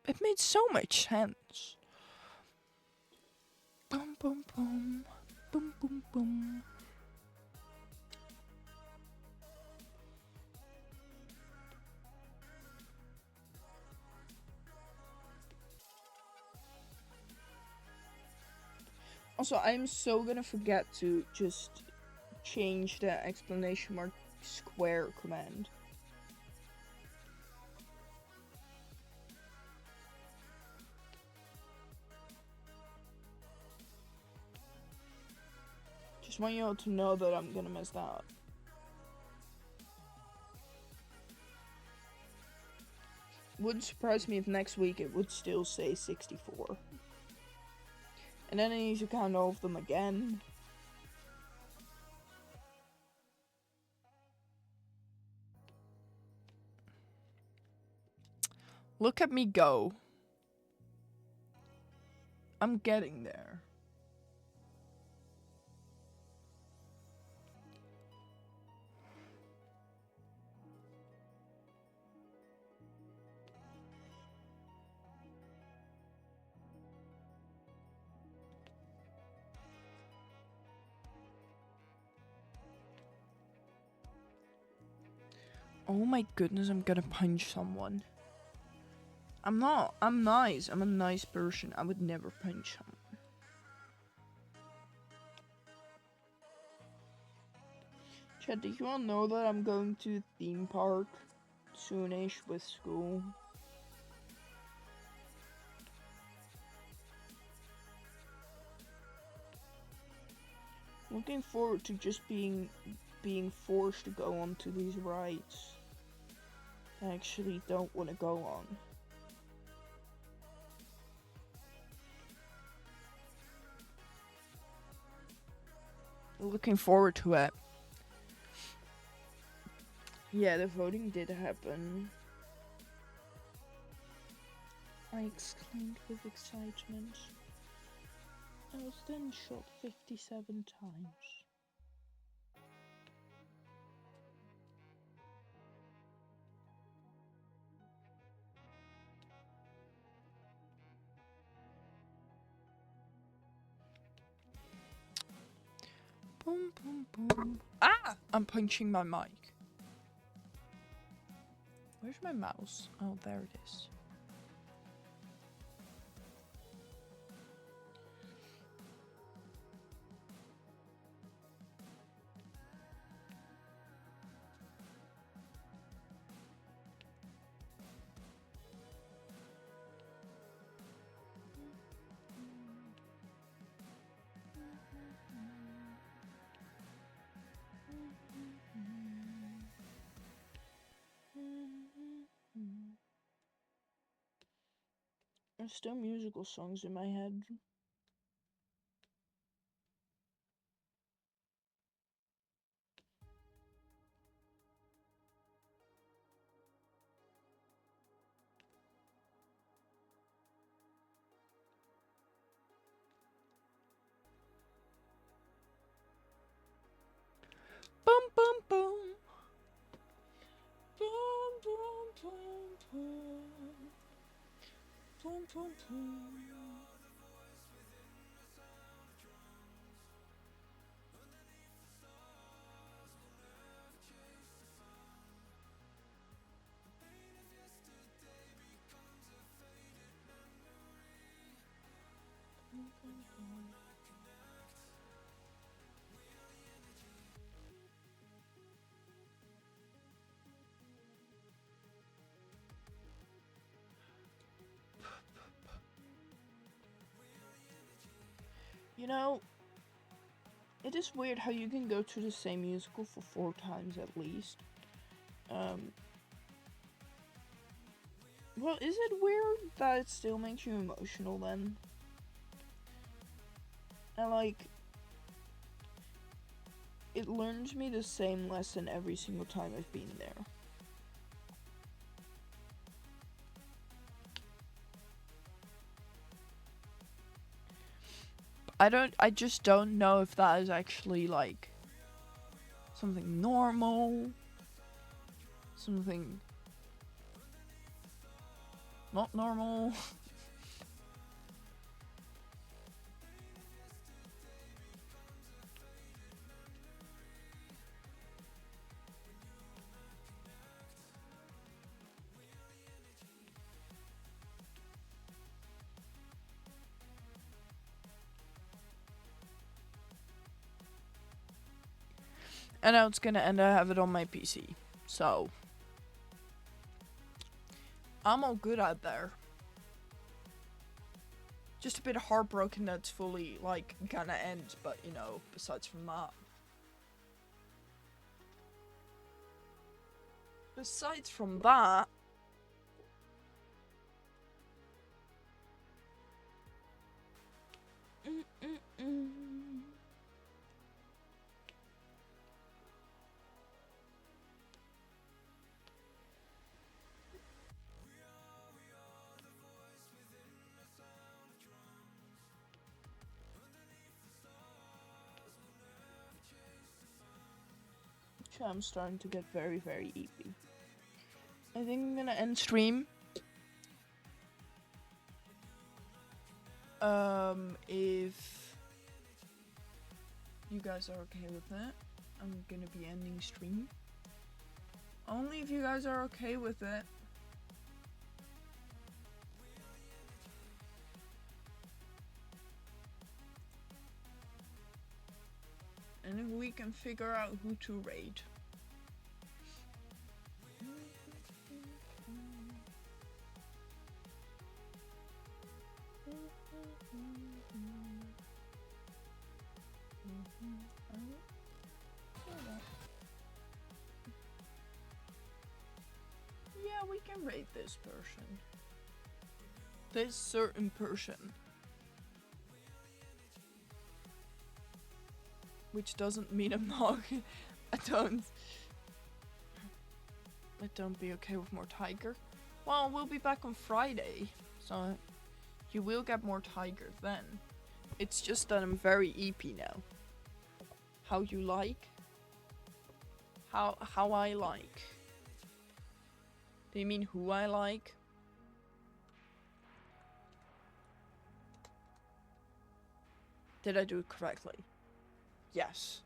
It made so much sense. Boom, boom, boom. Boom, boom, boom. Also, I'm so gonna forget to just change the exclamation mark square command. Just want you all to know that I'm gonna mess that up. Wouldn't surprise me if next week it would still say 64. And then I need to count all of them again. Look at me go. I'm getting there. Oh my goodness, I'm gonna punch someone. I'm not. I'm nice. I'm a nice person. I would never punch someone. Chat, do you all know that I'm going to a theme park soonish with school? Looking forward to just being forced to go onto these rides I actually don't want to go on. Looking forward to it. Yeah, the voting did happen. I exclaimed with excitement. I was then shot 57 times. Boom, boom, boom. Ah! I'm punching my mic. Where's my mouse? Oh, there it is. There's still musical songs in my head. Boom, boom, boom. Boom, boom, boom, boom. Boom, boom, boom. You know, it is weird how you can go to the same musical for 4 times at least. Well, is it weird that it still makes you emotional then? And like, it learns me the same lesson every single time I've been there. I just don't know if that is actually like something normal, something not normal. And now it's gonna end. I have it on my PC. So I'm all good out there. Just a bit heartbroken that it's fully, like, gonna end. But, you know, besides from that. Besides from that... I'm starting to get very, very eepy. I think I'm gonna end stream. If you guys are okay with it, I'm gonna be ending stream. Only if you guys are okay with it. And if we can figure out who to raid. Yeah, we can raid this person. This certain person. Which doesn't mean I'm not. I don't be okay with more Tiger. Well, we'll be back on Friday, so you will get more Tiger then. It's just that I'm very EP now. How you like? How I like? Do you mean who I like? Did I do it correctly? Yes,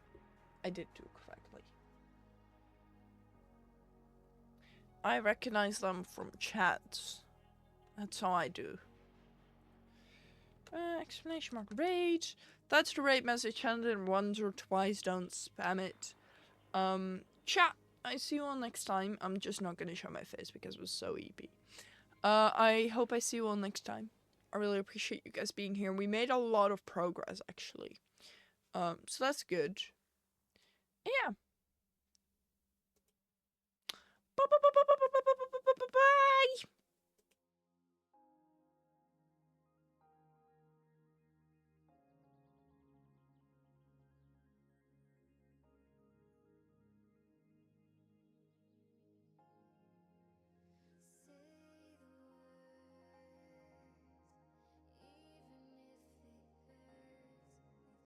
I did do it correctly. I recognize them from chats. That's how I do. Exclamation mark raid. That's the raid message. Send it once or twice. Don't spam it. Chat. I see you all next time. I'm just not gonna show my face because it was so EP. I hope I see you all next time. I really appreciate you guys being here. We made a lot of progress actually. So that's good. Yeah.